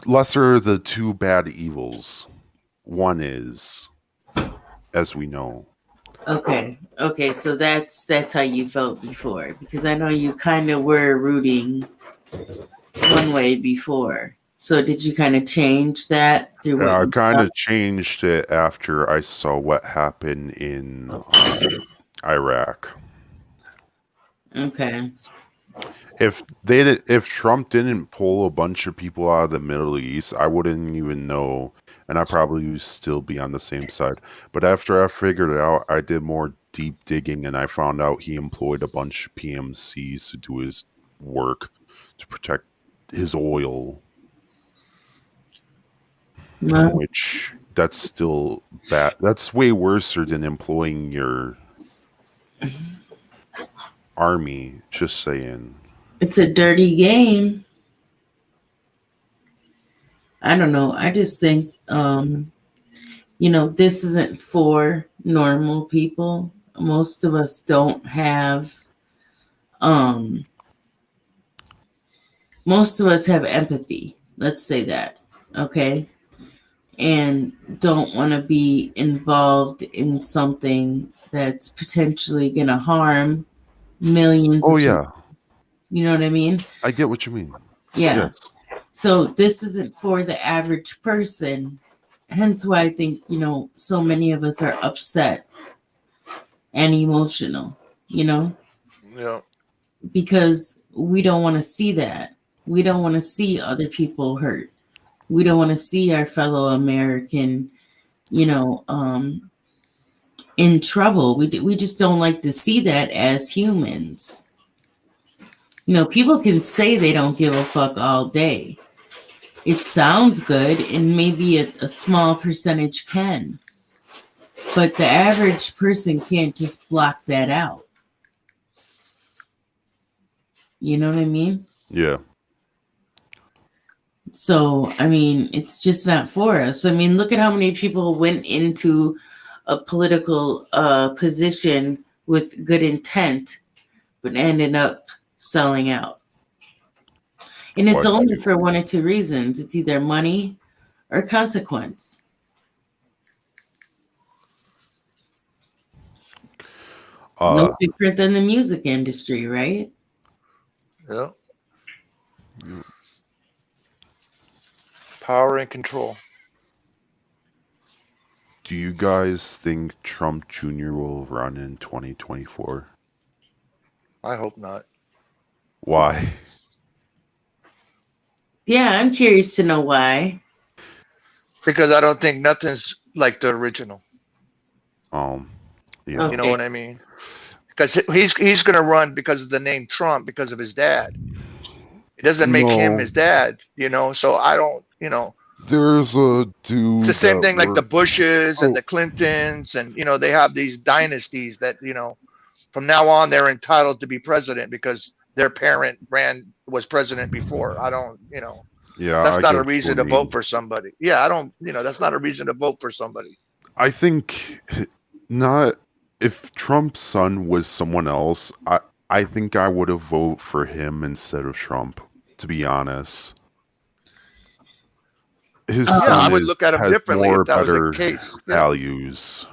lesser the two bad evils. One is, as we know. Okay, so that's how you felt before because I know you kind of were rooting one way before. So did you kind of change that through what I you kind saw? of changed it after I saw what happened in Iraq. Okay. If Trump didn't pull a bunch of people out of the Middle East, I wouldn't even know, and I probably would still be on the same side. But after I figured it out, I did more deep digging, and I found out he employed a bunch of PMCs to do his work to protect his oil. Wow. Which that's still bad. That's way worse than employing your army. Just saying. It's a dirty game. I don't know. I just think, you know, this isn't for normal people. Most of us don't have, most of us have empathy. Let's say that. Okay. And don't want to be involved in something that's potentially going to harm millions of people. Yeah. You know what I mean? I get what you mean. Yeah. Yes. So this isn't for the average person. Hence why I think, you know, so many of us are upset and emotional, you know? Yeah. Because we don't want to see that. We don't want to see other people hurt. We don't want to see our fellow American, you know, in trouble. We just don't like to see that as humans. You know, people can say they don't give a fuck all day. It sounds good, and maybe a small percentage can. But the average person can't just block that out. You know what I mean? Yeah. So, I mean, it's just not for us. I mean, look at how many people went into a political position with good intent, but ended up selling out. And it's only for one or two reasons. It's either money or consequence. No different than the music industry, right? Yeah. Power and control. Do you guys think Trump Jr. will run in 2024? I hope not. Why? Yeah, I'm curious to know why. Because I don't think nothing's like the original. Yeah. You know what I mean? Because he's going to run because of the name Trump, because of his dad. It doesn't make him his dad, you know. So I don't, you know. There's a dude. It's the same thing like the Bushes and the Clintons, and you know they have these dynasties that you know from now on they're entitled to be president because their parent was president before. I don't, you know. Yeah, that's not a reason to vote for somebody. Yeah, I don't, you know, that's not a reason to vote for somebody. I think not. If Trump's son was someone else, I think I would have voted for him instead of Trump. To be honest. His son I would look at him differently if that was the case. Values.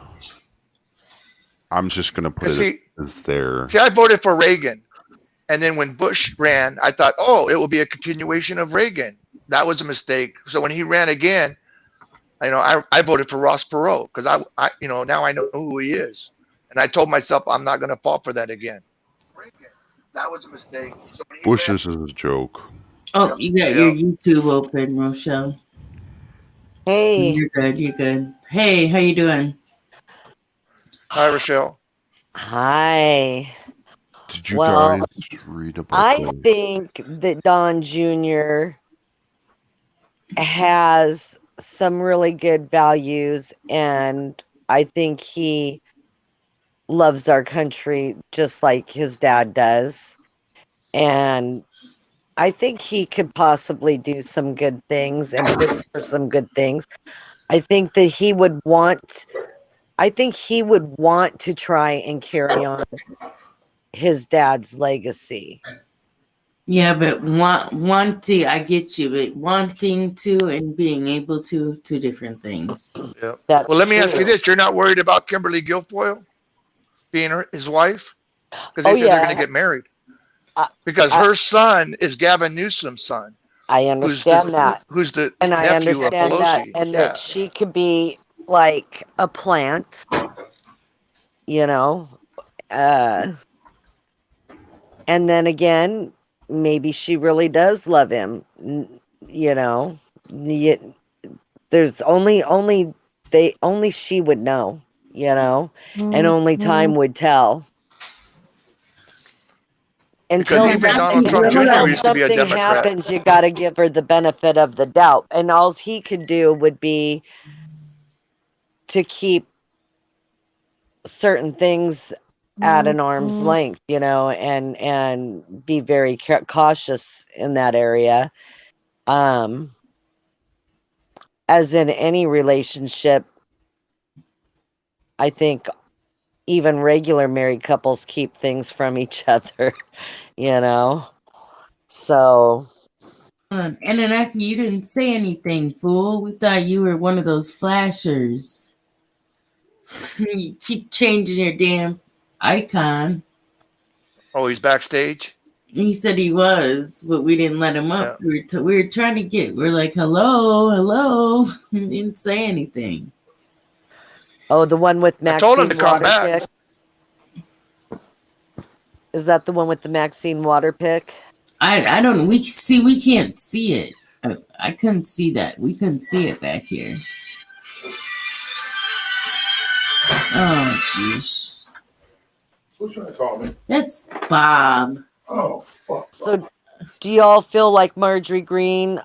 I'm just gonna put it as there. See, I voted for Reagan, and then when Bush ran, I thought, oh, it will be a continuation of Reagan. That was a mistake. So when he ran again, I voted for Ross Perot because now I know who he is, and I told myself I'm not going to fall for that again. That was a mistake. So Bush is a joke. Oh, you got your YouTube open, Rochelle. Hey. You're good. You're good. Hey, how you doing? Hi, Rochelle. Hi. Did you guys read about I the think that Don Jr. has some really good values, and I think he loves our country just like his dad does. And I think he could possibly do some good things and push for some good things. I think that he would want to try and carry on his dad's legacy. Yeah, but wanting, I get you, but wanting to and being able to, two different things. Yeah. That's well, let me ask true. you this: you're not worried about Kimberly Guilfoyle being his wife? Because they Oh, said they're going yeah. to get married. Because her son is Gavin Newsom's son. I understand that. Who's the And I nephew of understand that. Pelosi. And Yeah. that she could be like a plant, you know. And then again, maybe she really does love him. You know, there's only she would know, you know, and only time would tell. Until Because even Donald Trump Jr. used to be a something Democrat. happens, you got to give her the benefit of the doubt. And all he could do would be to keep certain things at an arm's length, you know, and be very cautious in that area. As in any relationship, I think even regular married couples keep things from each other, you know. So And then you didn't say anything, fool. We thought you were one of those flashers. You keep changing your damn icon. Oh, he's backstage? He said he was, but we didn't let him up. Yeah. We were trying to we're like, hello. He didn't say anything. Oh, the one with Maxine I told him to come back. Is that the one with the Maxine water pick? I don't know. We can't see it. I couldn't see that. We couldn't see it back here. Oh, jeez. Who's trying to call me? That's Bob. Oh, fuck. So, do y'all feel like Marjorie Greene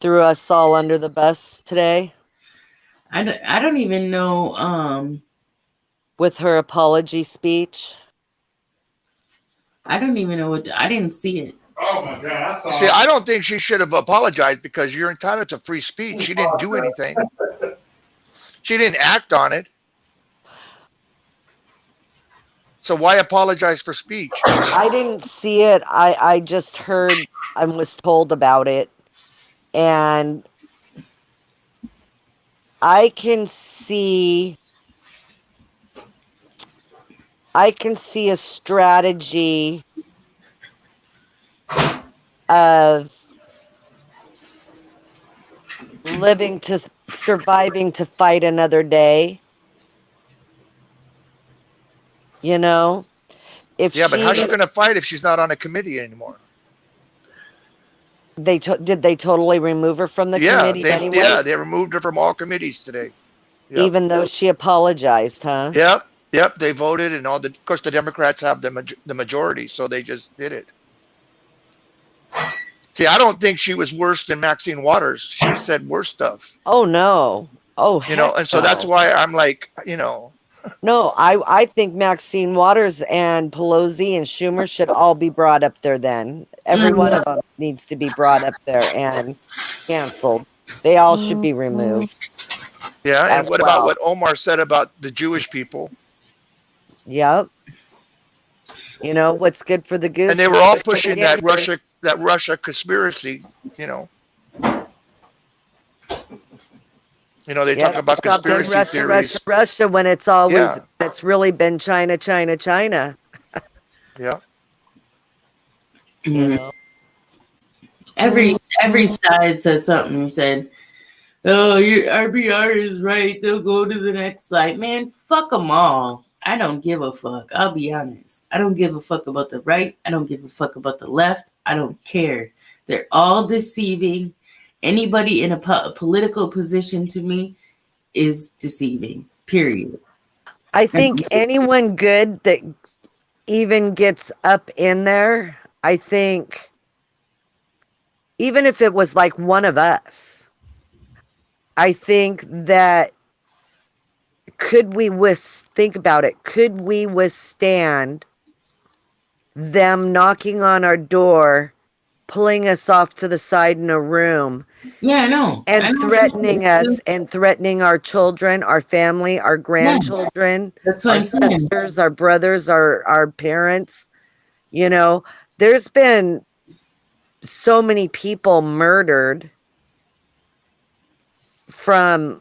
threw us all under the bus today? I don't even know. With her apology speech? I don't even know I didn't see it. Oh my God! See, I don't think she should have apologized because you're entitled to free speech. She didn't do anything. She didn't act on it. So why apologize for speech? I didn't see it. I just heard and was told about it. And I can see a strategy of surviving to fight another day. You know? But how's she going to fight if she's not on a committee anymore? Did they totally remove her from the committee anyway? Yeah, they removed her from all committees today. Yep. Even though she apologized, huh? Yep. They voted, and of course, the Democrats have the majority, so they just did it. See, I don't think she was worse than Maxine Waters. She said worse stuff. Oh no! Oh, and so that's why I'm like, No, I think Maxine Waters and Pelosi and Schumer should all be brought up there then. Every one of them needs to be brought up there and canceled. They all should be removed. Yeah, and what about what Omar said about the Jewish people? Yep. You know, what's good for the goose. And they were all pushing that Russia conspiracy, They talk about conspiracy theories. Russia when it's always it's really been China. Yeah. You know. Every side says something. He said, Oh, your RBR is right. They'll go to the next slide. Man, fuck them all. I don't give a fuck. I'll be honest. I don't give a fuck about the right. I don't give a fuck about the left. I don't care. They're all deceiving. Anybody in a political position to me is deceiving. Period. I think anyone good that even gets up in there, I think, even if it was like one of us, I think that think about it, could we withstand them knocking on our door, pulling us off to the side in a room, Yeah, I know. and I know. threatening us and threatening our children, our family, our grandchildren, That's what our I'm saying. sisters, our brothers, our parents? You know, there's been so many people murdered from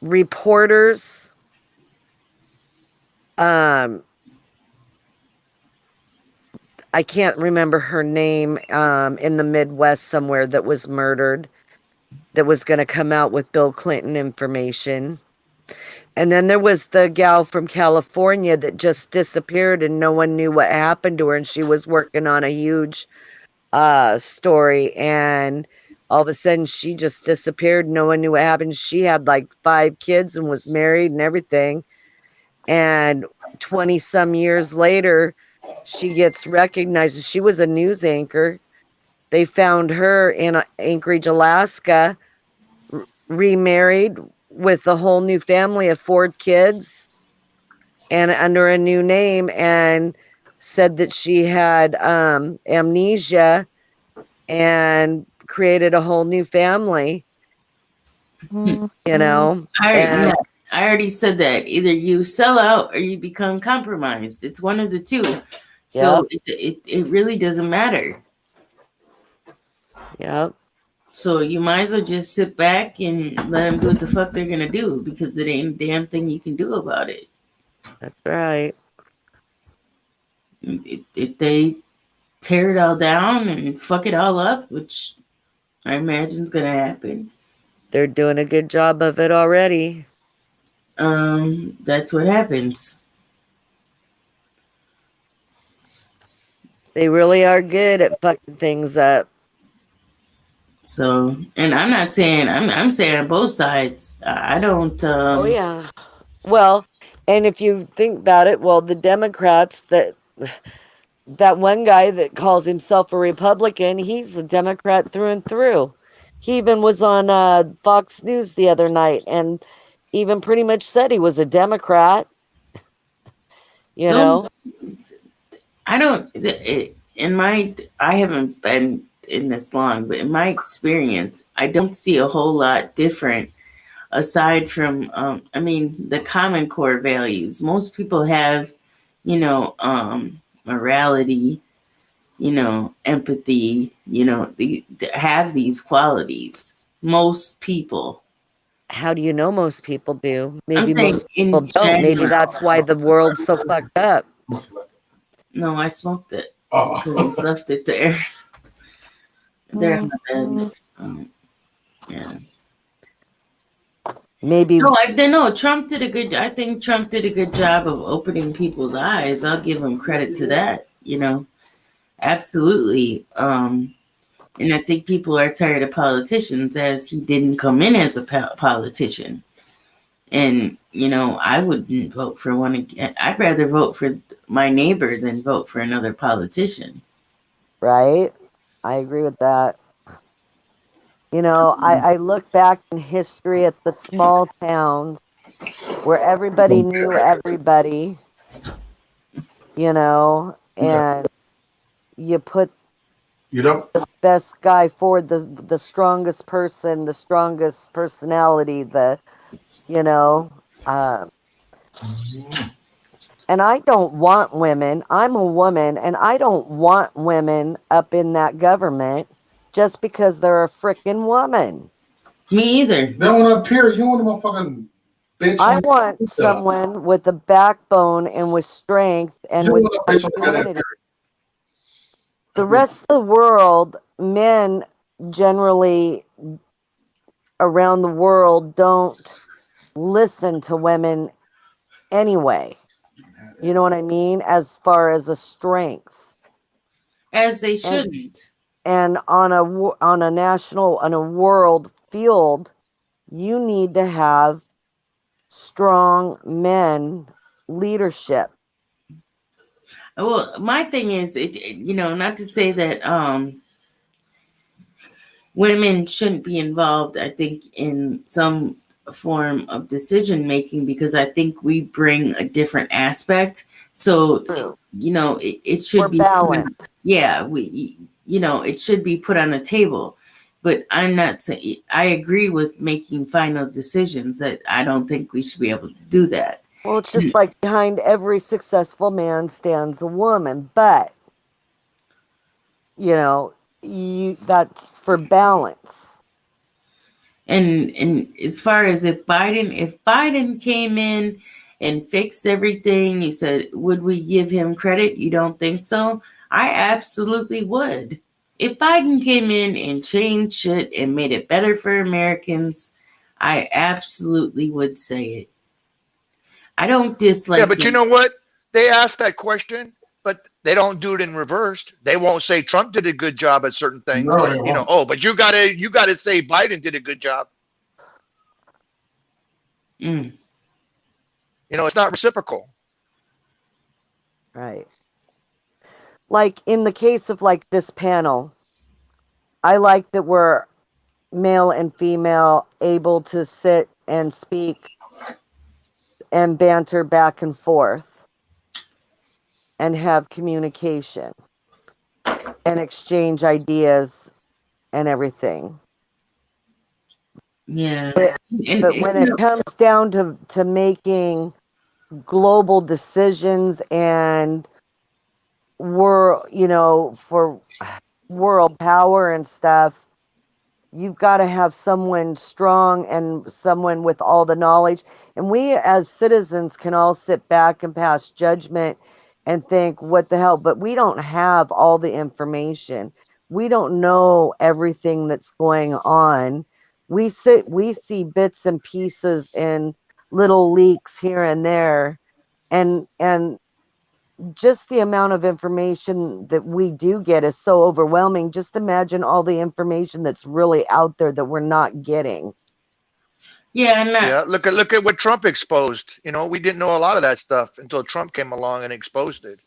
reporters, I can't remember her name, in the Midwest somewhere, that was murdered, that was going to come out with Bill Clinton information. And then there was the gal from California that just disappeared and no one knew what happened to her. And she was working on a huge story. And all of a sudden she just disappeared. No one knew what happened. She had like 5 kids and was married and everything. And 20 some years later, she gets recognized. She was a news anchor. They found her in Anchorage, Alaska, remarried with a whole new family of 4 kids and under a new name, and said that she had amnesia and created a whole new family. You know, I already said that. Either you sell out or you become compromised. It's one of the two. So it really doesn't matter. Yep. So you might as well just sit back and let them do what the fuck they're gonna do, because it ain't a damn thing you can do about it. That's right. If they tear it all down and fuck it all up, which I imagine is gonna happen. They're doing a good job of it already. That's what happens. They really are good at fucking things up. So, and I'm not saying, I'm saying on both sides. I don't. Oh yeah. Well, and if you think about it, well, the Democrats, that one guy that calls himself a Republican, he's a Democrat through and through. He even was on Fox News the other night and even pretty much said he was a Democrat. You know? I don't. I haven't been in this long, but in my experience, I don't see a whole lot different aside from, I mean, the common core values. Most people have, morality, empathy, have these qualities. Most people. How do you know most people do? I'm Maybe saying most people in don't. Maybe general. that's why the world's so fucked up. No, I smoked it because he's left it there. There on the bed. Yeah. Maybe. No, Trump did a good. I think Trump did a good job of opening people's eyes. I'll give him credit to that. Absolutely. And I think people are tired of politicians, as he didn't come in as a politician. And I wouldn't vote for one again. I'd rather vote for my neighbor than vote for another politician. Right? I agree with that. I look back in history at the small towns where everybody knew everybody, and you put the best guy forward, the strongest person, the strongest personality, and I don't want women. I'm a woman, and I don't want women up in that government just because they're a freaking woman. Me either. That one up here, you want a motherfucking bitch. I want someone with a backbone and with strength and with humanity. The rest of the world, men generally around the world don't listen to women anyway. You know what I mean? As far as a strength. As they shouldn't. And on a world field, you need to have strong men leadership. Well, my thing is, not to say that women shouldn't be involved, I think, in some form of decision making, because I think we bring a different aspect. So, it should be balanced. It should be put on the table. But I'm not saying I agree with making final decisions. That I don't think we should be able to do that. Well, it's just like behind every successful man stands a woman, but that's for balance. And as far as if Biden came in and fixed everything, you said, would we give him credit? You don't think so? I absolutely would. If Biden came in and changed shit and made it better for Americans, I absolutely would say it. I don't dislike. Yeah, but you know what? They ask that question, but they don't do it in reverse. They won't say Trump did a good job at certain things, No, but they won't. but you gotta say Biden did a good job. It's not reciprocal. Right. Like in the case of like this panel, I like that we're male and female able to sit and speak and banter back and forth and have communication and exchange ideas and everything. Yeah. But when it comes down to making global decisions and for world power and stuff, you've got to have someone strong and someone with all the knowledge. And we as citizens can all sit back and pass judgment and think, what the hell? But we don't have all the information. We don't know everything that's going on. We see bits and pieces and little leaks here and there. And just the amount of information that we do get is so overwhelming. Just imagine all the information that's really out there that we're not getting. Yeah, look at what Trump exposed. We didn't know a lot of that stuff until Trump came along and exposed it.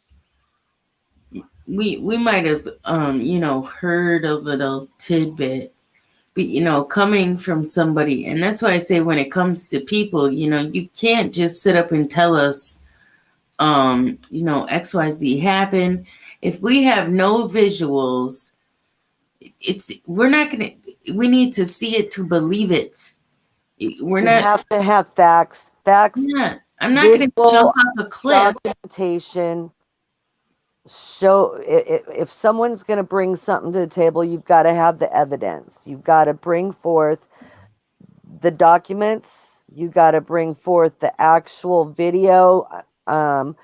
We might have heard a little tidbit, but coming from somebody, and that's why I say when it comes to people, you can't just sit up and tell us XYZ happened. If we have no visuals, we need to see it to believe it. We have to have facts. Yeah, I'm not going to jump off a cliff. Documentation. Show if someone's going to bring something to the table, you've got to have the evidence. You've got to bring forth the documents. You got to bring forth the actual video, and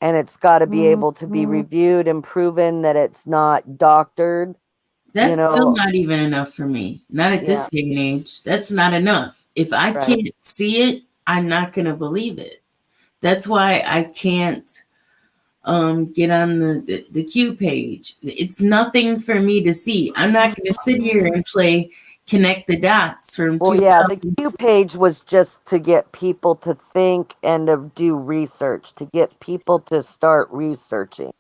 it's got to be able to be reviewed and proven that it's not doctored. That's still not even enough for me. Not at this day and age. That's not enough. If I can't see it, I'm not going to believe it. That's why I can't get on the Q page. It's nothing for me to see. I'm not going to sit here and play connect the dots from. Well, yeah, the Q page was just to get people to think and to do research, to get people to start researching.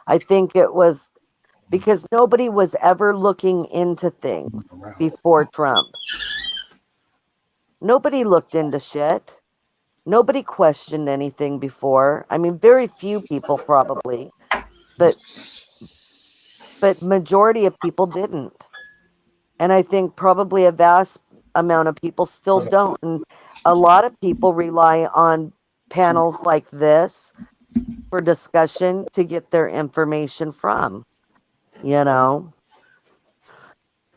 I think it was because nobody was ever looking into things before Trump. Nobody looked into shit. Nobody questioned anything before. I mean, very few people probably, but majority of people didn't. And I think probably a vast amount of people still don't. And a lot of people rely on panels like this for discussion to get their information from,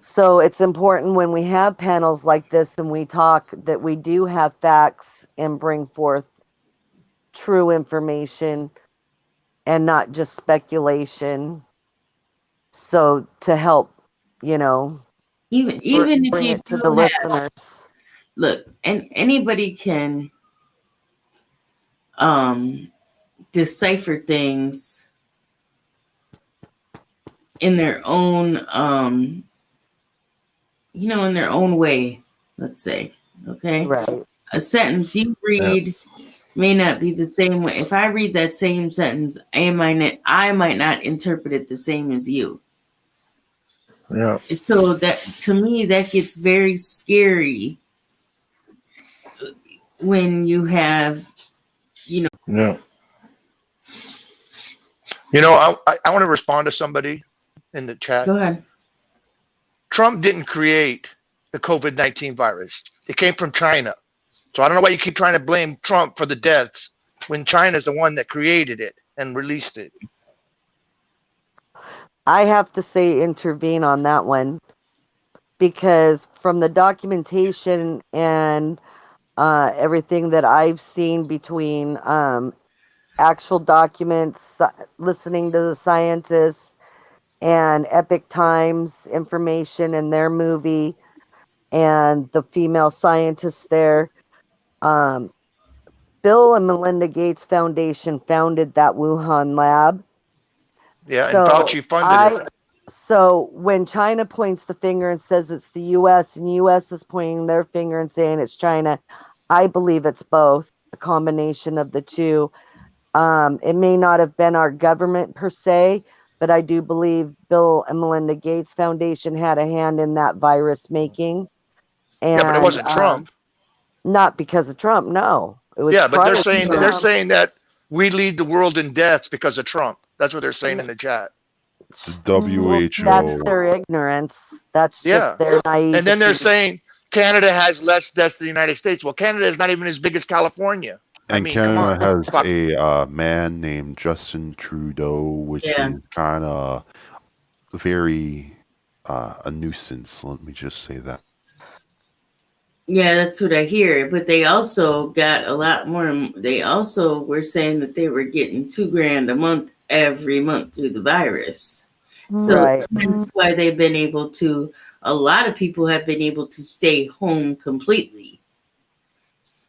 So it's important when we have panels like this and we talk that we do have facts and bring forth true information and not just speculation. So to help, even if bring you it to do the have, listeners. look, and anybody can decipher things in their own in their own way, let's say. Okay. Right. A sentence you read may not be the same way. If I read that same sentence, I might not interpret it the same as you. Yeah. So that, to me, that gets very scary when you have, Yeah. I want to respond to somebody in the chat. go ahead. Trump didn't create the COVID-19 virus. It came from China. So I don't know why you keep trying to blame Trump for the deaths when China's the one that created it and released it. I have to say intervene on that one because from the documentation and everything that I've seen between actual documents, listening to the scientists, and Epic Times information in their movie, and the female scientists there. Bill and Melinda Gates Foundation founded that Wuhan lab. Yeah, and So Fauci funded it. So when China points the finger and says it's the US and US is pointing their finger and saying it's China, I believe it's both, a combination of the two. It may not have been our government per se, but I do believe Bill and Melinda Gates Foundation had a hand in that virus making. And Yeah, but it wasn't Trump. Not because of Trump, no. It was Yeah, but prior they're to saying Trump. that we lead the world in deaths because of Trump. That's what they're saying in the chat. The Well, that's WHO. their ignorance. That's Yeah. just their naivety. And then they're saying Canada has less deaths than the United States. Well, Canada is not even as big as California. I And mean, come Canada on. has a man named Justin Trudeau, which Yeah. is kind of very a nuisance. Let me just say that. Yeah, that's what I hear. But they also got a lot more. They also were saying that they were getting $2,000 a month every month through the virus. So Right. that's why they've been able to. A lot of people have been able to stay home completely.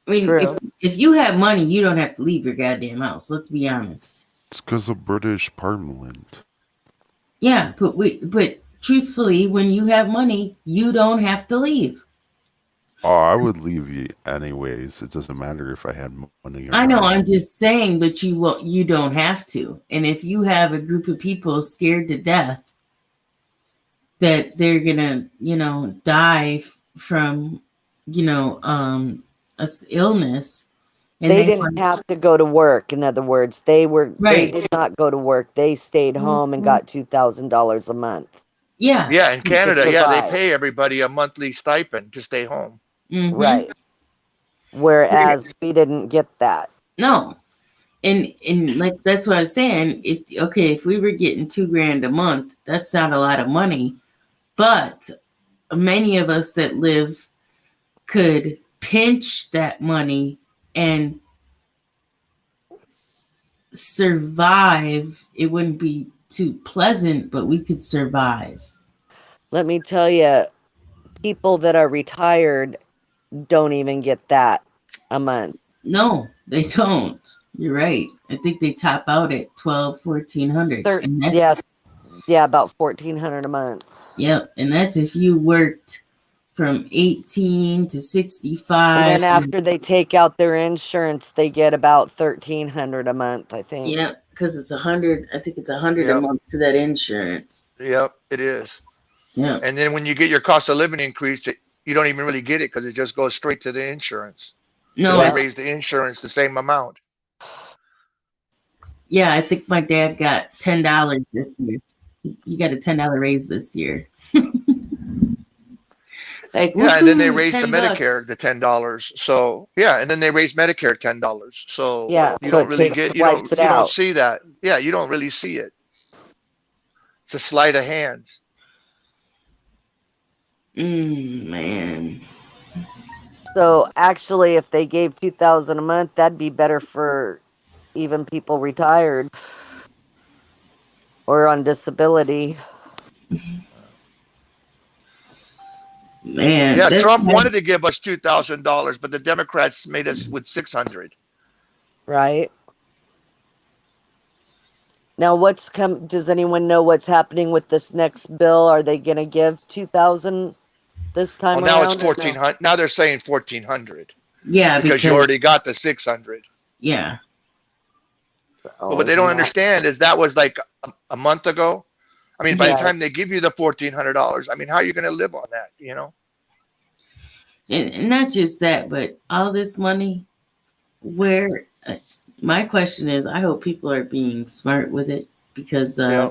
I mean, True. if you have money, you don't have to leave your goddamn house. Let's be honest. It's because of British Parliament. Yeah, but truthfully, when you have money, you don't have to leave. Oh, I would leave you anyways. It doesn't matter if I had money or I know, not. I'm just saying, but you don't have to. And if you have a group of people scared to death that they're gonna, die from, illness, and They they didn't have to go to work. In other words, they Right. did not go to work. They stayed home and got $2,000 a month. Yeah. Yeah, in Canada, they survive. pay everybody a monthly stipend to stay home. Mhm. Right. Whereas we didn't get that. No. And like that's what I was saying. If we were getting $2,000 a month, that's not a lot of money. But many of us that live could pinch that money and survive. It wouldn't be too pleasant, but we could survive. Let me tell you, people that are retired don't even get that a month. No, they don't. You're right. I think they top out at 1,200, 1,400. And that's, Yeah, about $1,400 a month. Yep. And that's if you worked from 18 to 65. And then after they take out their insurance, they get about $1,300 a month, I think. Yeah, because it's 100. I think it's 100 a Yep. month for that insurance. Yep, it is. Yeah. And then when you get your cost of living increase, you don't even really get it because it just goes straight to the insurance. No, They raise the insurance the same amount. Yeah, I think my dad got $10 this year. He got a $10 raise this year. Like, Yeah, and then they woohoo, raised the $10. Medicare to $10. So yeah, and then they raised Medicare $10. So Yeah, you so don't it really takes get you wipes don't it you don't out. see that. Yeah, you don't really see it. It's a sleight of hands. Man. So actually, if they gave $2,000 a month, that'd be better for even people retired or on disability. Man, Yeah, that's Trump why, wanted to give us $2,000, but the Democrats made us with 600. Right. Now, does anyone know what's happening with this next bill? Are they going to give 2,000 this Well, time now it's around or no? 1,400. Now they're saying 1,400 yeah, because you already got the 600. yeah, But Oh, what they isn't don't that? understand is that was like a month ago. I mean, by the Yeah. time they give you the $1,400, I mean, how are you going to live on that? You know? and not just that, but all this money. Where my question is, I hope people are being smart with it because Yeah.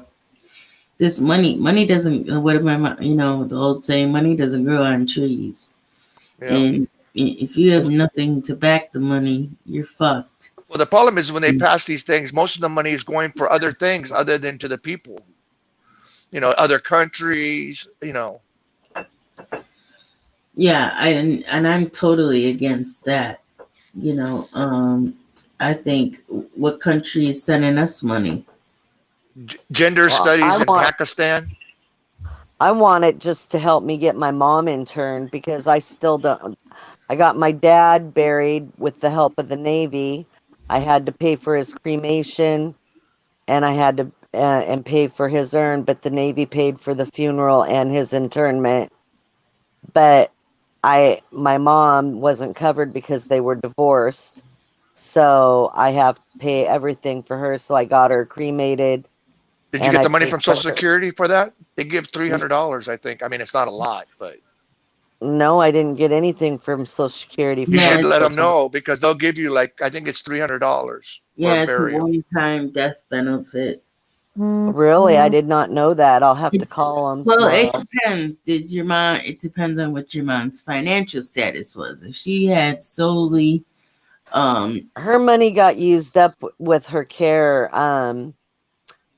this money doesn't. What am I? The old saying, money doesn't grow on trees. Yeah. And if you have nothing to back the money, you're fucked. Well, the problem is when they pass these things, most of the money is going for other things other than to the people. Other countries. Yeah, and I'm totally against that. I think what country is sending us money? Gender Well, studies in Pakistan. I want it just to help me get my mom interned because I still don't. I got my dad buried with the help of the Navy. I had to pay for his cremation, and I had to and pay for his urn, but the Navy paid for the funeral and his internment. But my mom wasn't covered because they were divorced, so I have to pay everything for her. So I got her cremated. Did you And get I the money paid from for Social her. Security for that? They give $300, I think. I mean, it's not a lot, but No, I didn't get anything from Social Security you for Yeah, should her. let them know because they'll give you I think it's $300 for a yeah, it's a burial. one-time death benefit. Really, I did not know that. I'll have to call them Well, tomorrow. it depends. It depends on what your mom's financial status was. If she had solely, Her money got used up with her care.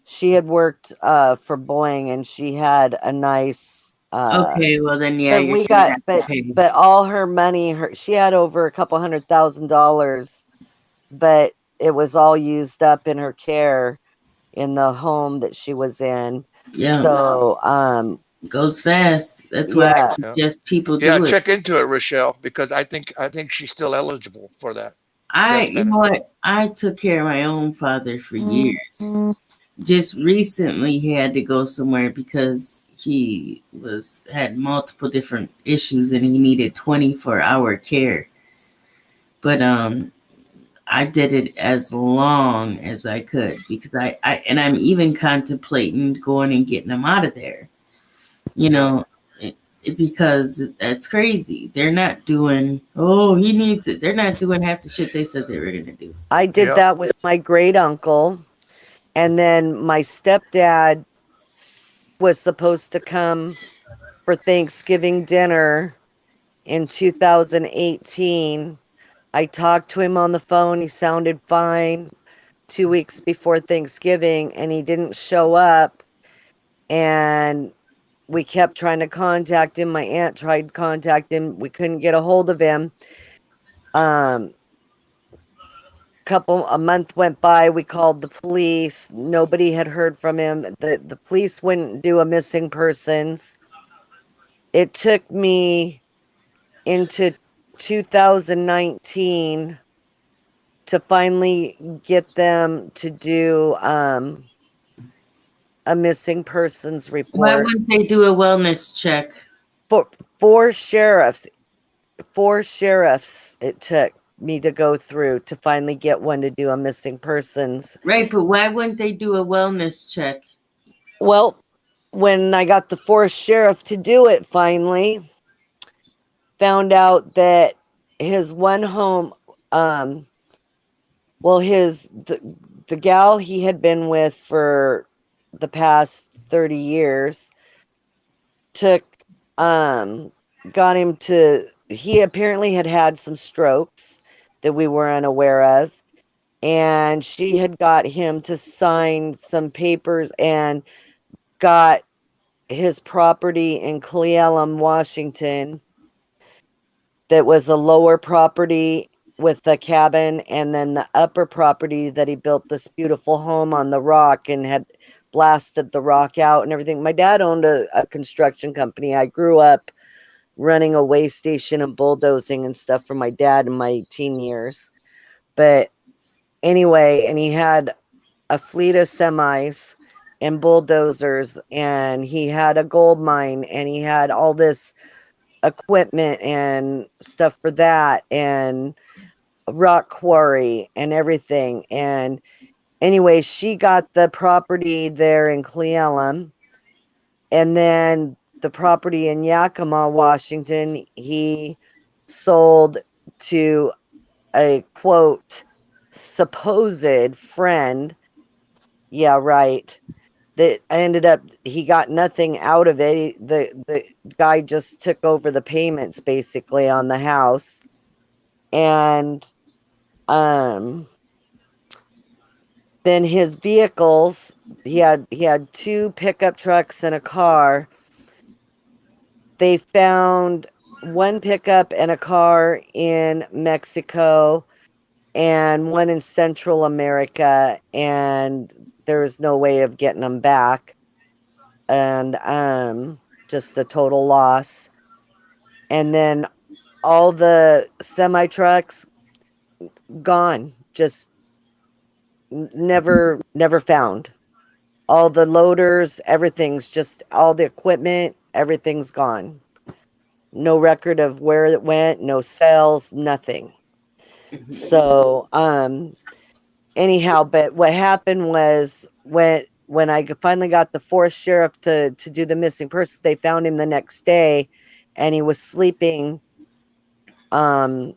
She had worked for Boeing, and she had a nice. okay, well then, yeah, But you're we gonna got, have to pay. but all her money, she had over a couple $100,000, but it was all used up in her care in the home that she was in. Yeah. So, Goes fast. That's why I suggest people Yeah, do it. check into it, Rochelle, because I think she's still eligible for that. You know what? I took care of my own father for years. Just recently, he had to go somewhere because he had multiple different issues and he needed 24-hour care. But I did it as long as I could because I'm even contemplating going and getting him out of there. Because that's crazy. They're not doing, oh, he needs it. They're not doing half the shit they said they were going to do. I did that with my great uncle. And then my stepdad was supposed to come for Thanksgiving dinner in 2018. I talked to him on the phone. He sounded fine 2 weeks before Thanksgiving, and he didn't show up. And we kept trying to contact him. My aunt tried to contact him. We couldn't get a hold of him. A month went by. We called the police. Nobody had heard from him. The police wouldn't do a missing persons. It took me into 2019 to finally get them to do a missing persons Why report. wouldn't they do a wellness check? Four sheriffs it took me to go through to finally get one to do a missing persons. Right, but why wouldn't they do a wellness check? Well, when I got the fourth sheriff to do it finally, found out that his one home, the gal he had been with for the past 30 years got him to, he apparently had some strokes that we were unaware of. And she had got him to sign some papers and got his property in Cle Elum, Washington, that was a lower property with a cabin, and then the upper property that he built this beautiful home on the rock and had blasted the rock out and everything. My dad owned a construction company. I grew up running a way station and bulldozing and stuff for my dad in my teen years. But anyway, and he had a fleet of semis and bulldozers, and he had a gold mine, and he had all this equipment and stuff for that, and a rock quarry and everything. And anyway, she got the property there in Cleellum, and then the property in Yakima, Washington, he sold to a quote supposed friend. Yeah, right. That ended up, he got nothing out of it. The guy just took over the payments basically on the house. And then his vehicles, he had 2 pickup trucks and a car. They found 1 pickup and a car in Mexico and 1 in Central America, and there was no way of getting them back. And just a total loss. And then all the semi trucks gone, just never found. All the loaders, everything's just, all the equipment, everything's gone. No record of where it went, no sales, nothing. So anyhow, but what happened was when I finally got the 4th sheriff to do the missing person, they found him the next day, and he was sleeping behind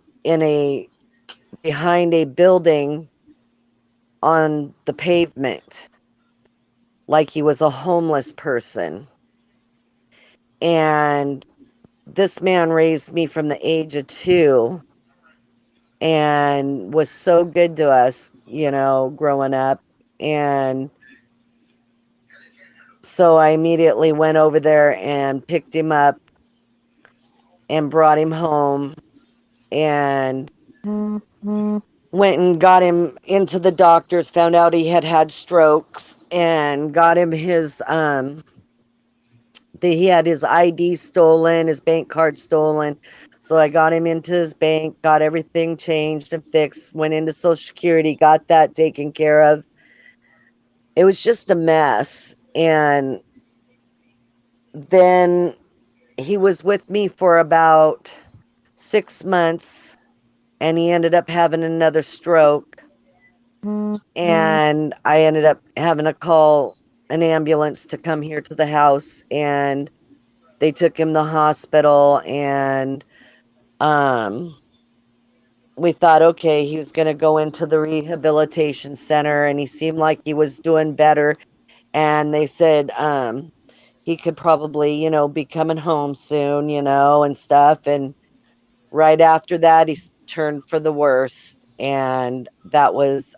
a building on the pavement, like he was a homeless person. And this man raised me from the age of 2 and was so good to us, growing up. And so I immediately went over there and picked him up and brought him home, and went and got him into the doctors, found out he had strokes, and got him he had his ID stolen, his bank card stolen. So I got him into his bank, got everything changed and fixed, went into Social Security, got that taken care of. It was just a mess. And then he was with me for about 6 months, and he ended up having another stroke. And I ended up having to call an ambulance to come here to the house, and they took him to the hospital. And we thought, okay, he was going to go into the rehabilitation center, and he seemed like he was doing better. And they said he could probably, be coming home soon, and stuff. And right after that, he turned for the worst. And that was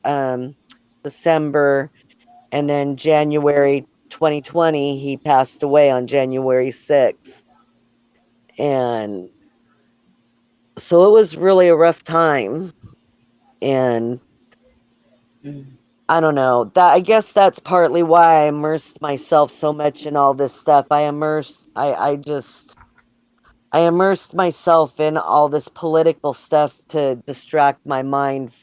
December. And then January 2020, he passed away on January 6th. And so it was really a rough time. And I don't know, that I guess that's partly why I immersed myself so much in all this stuff. I immersed myself in all this political stuff to distract my mind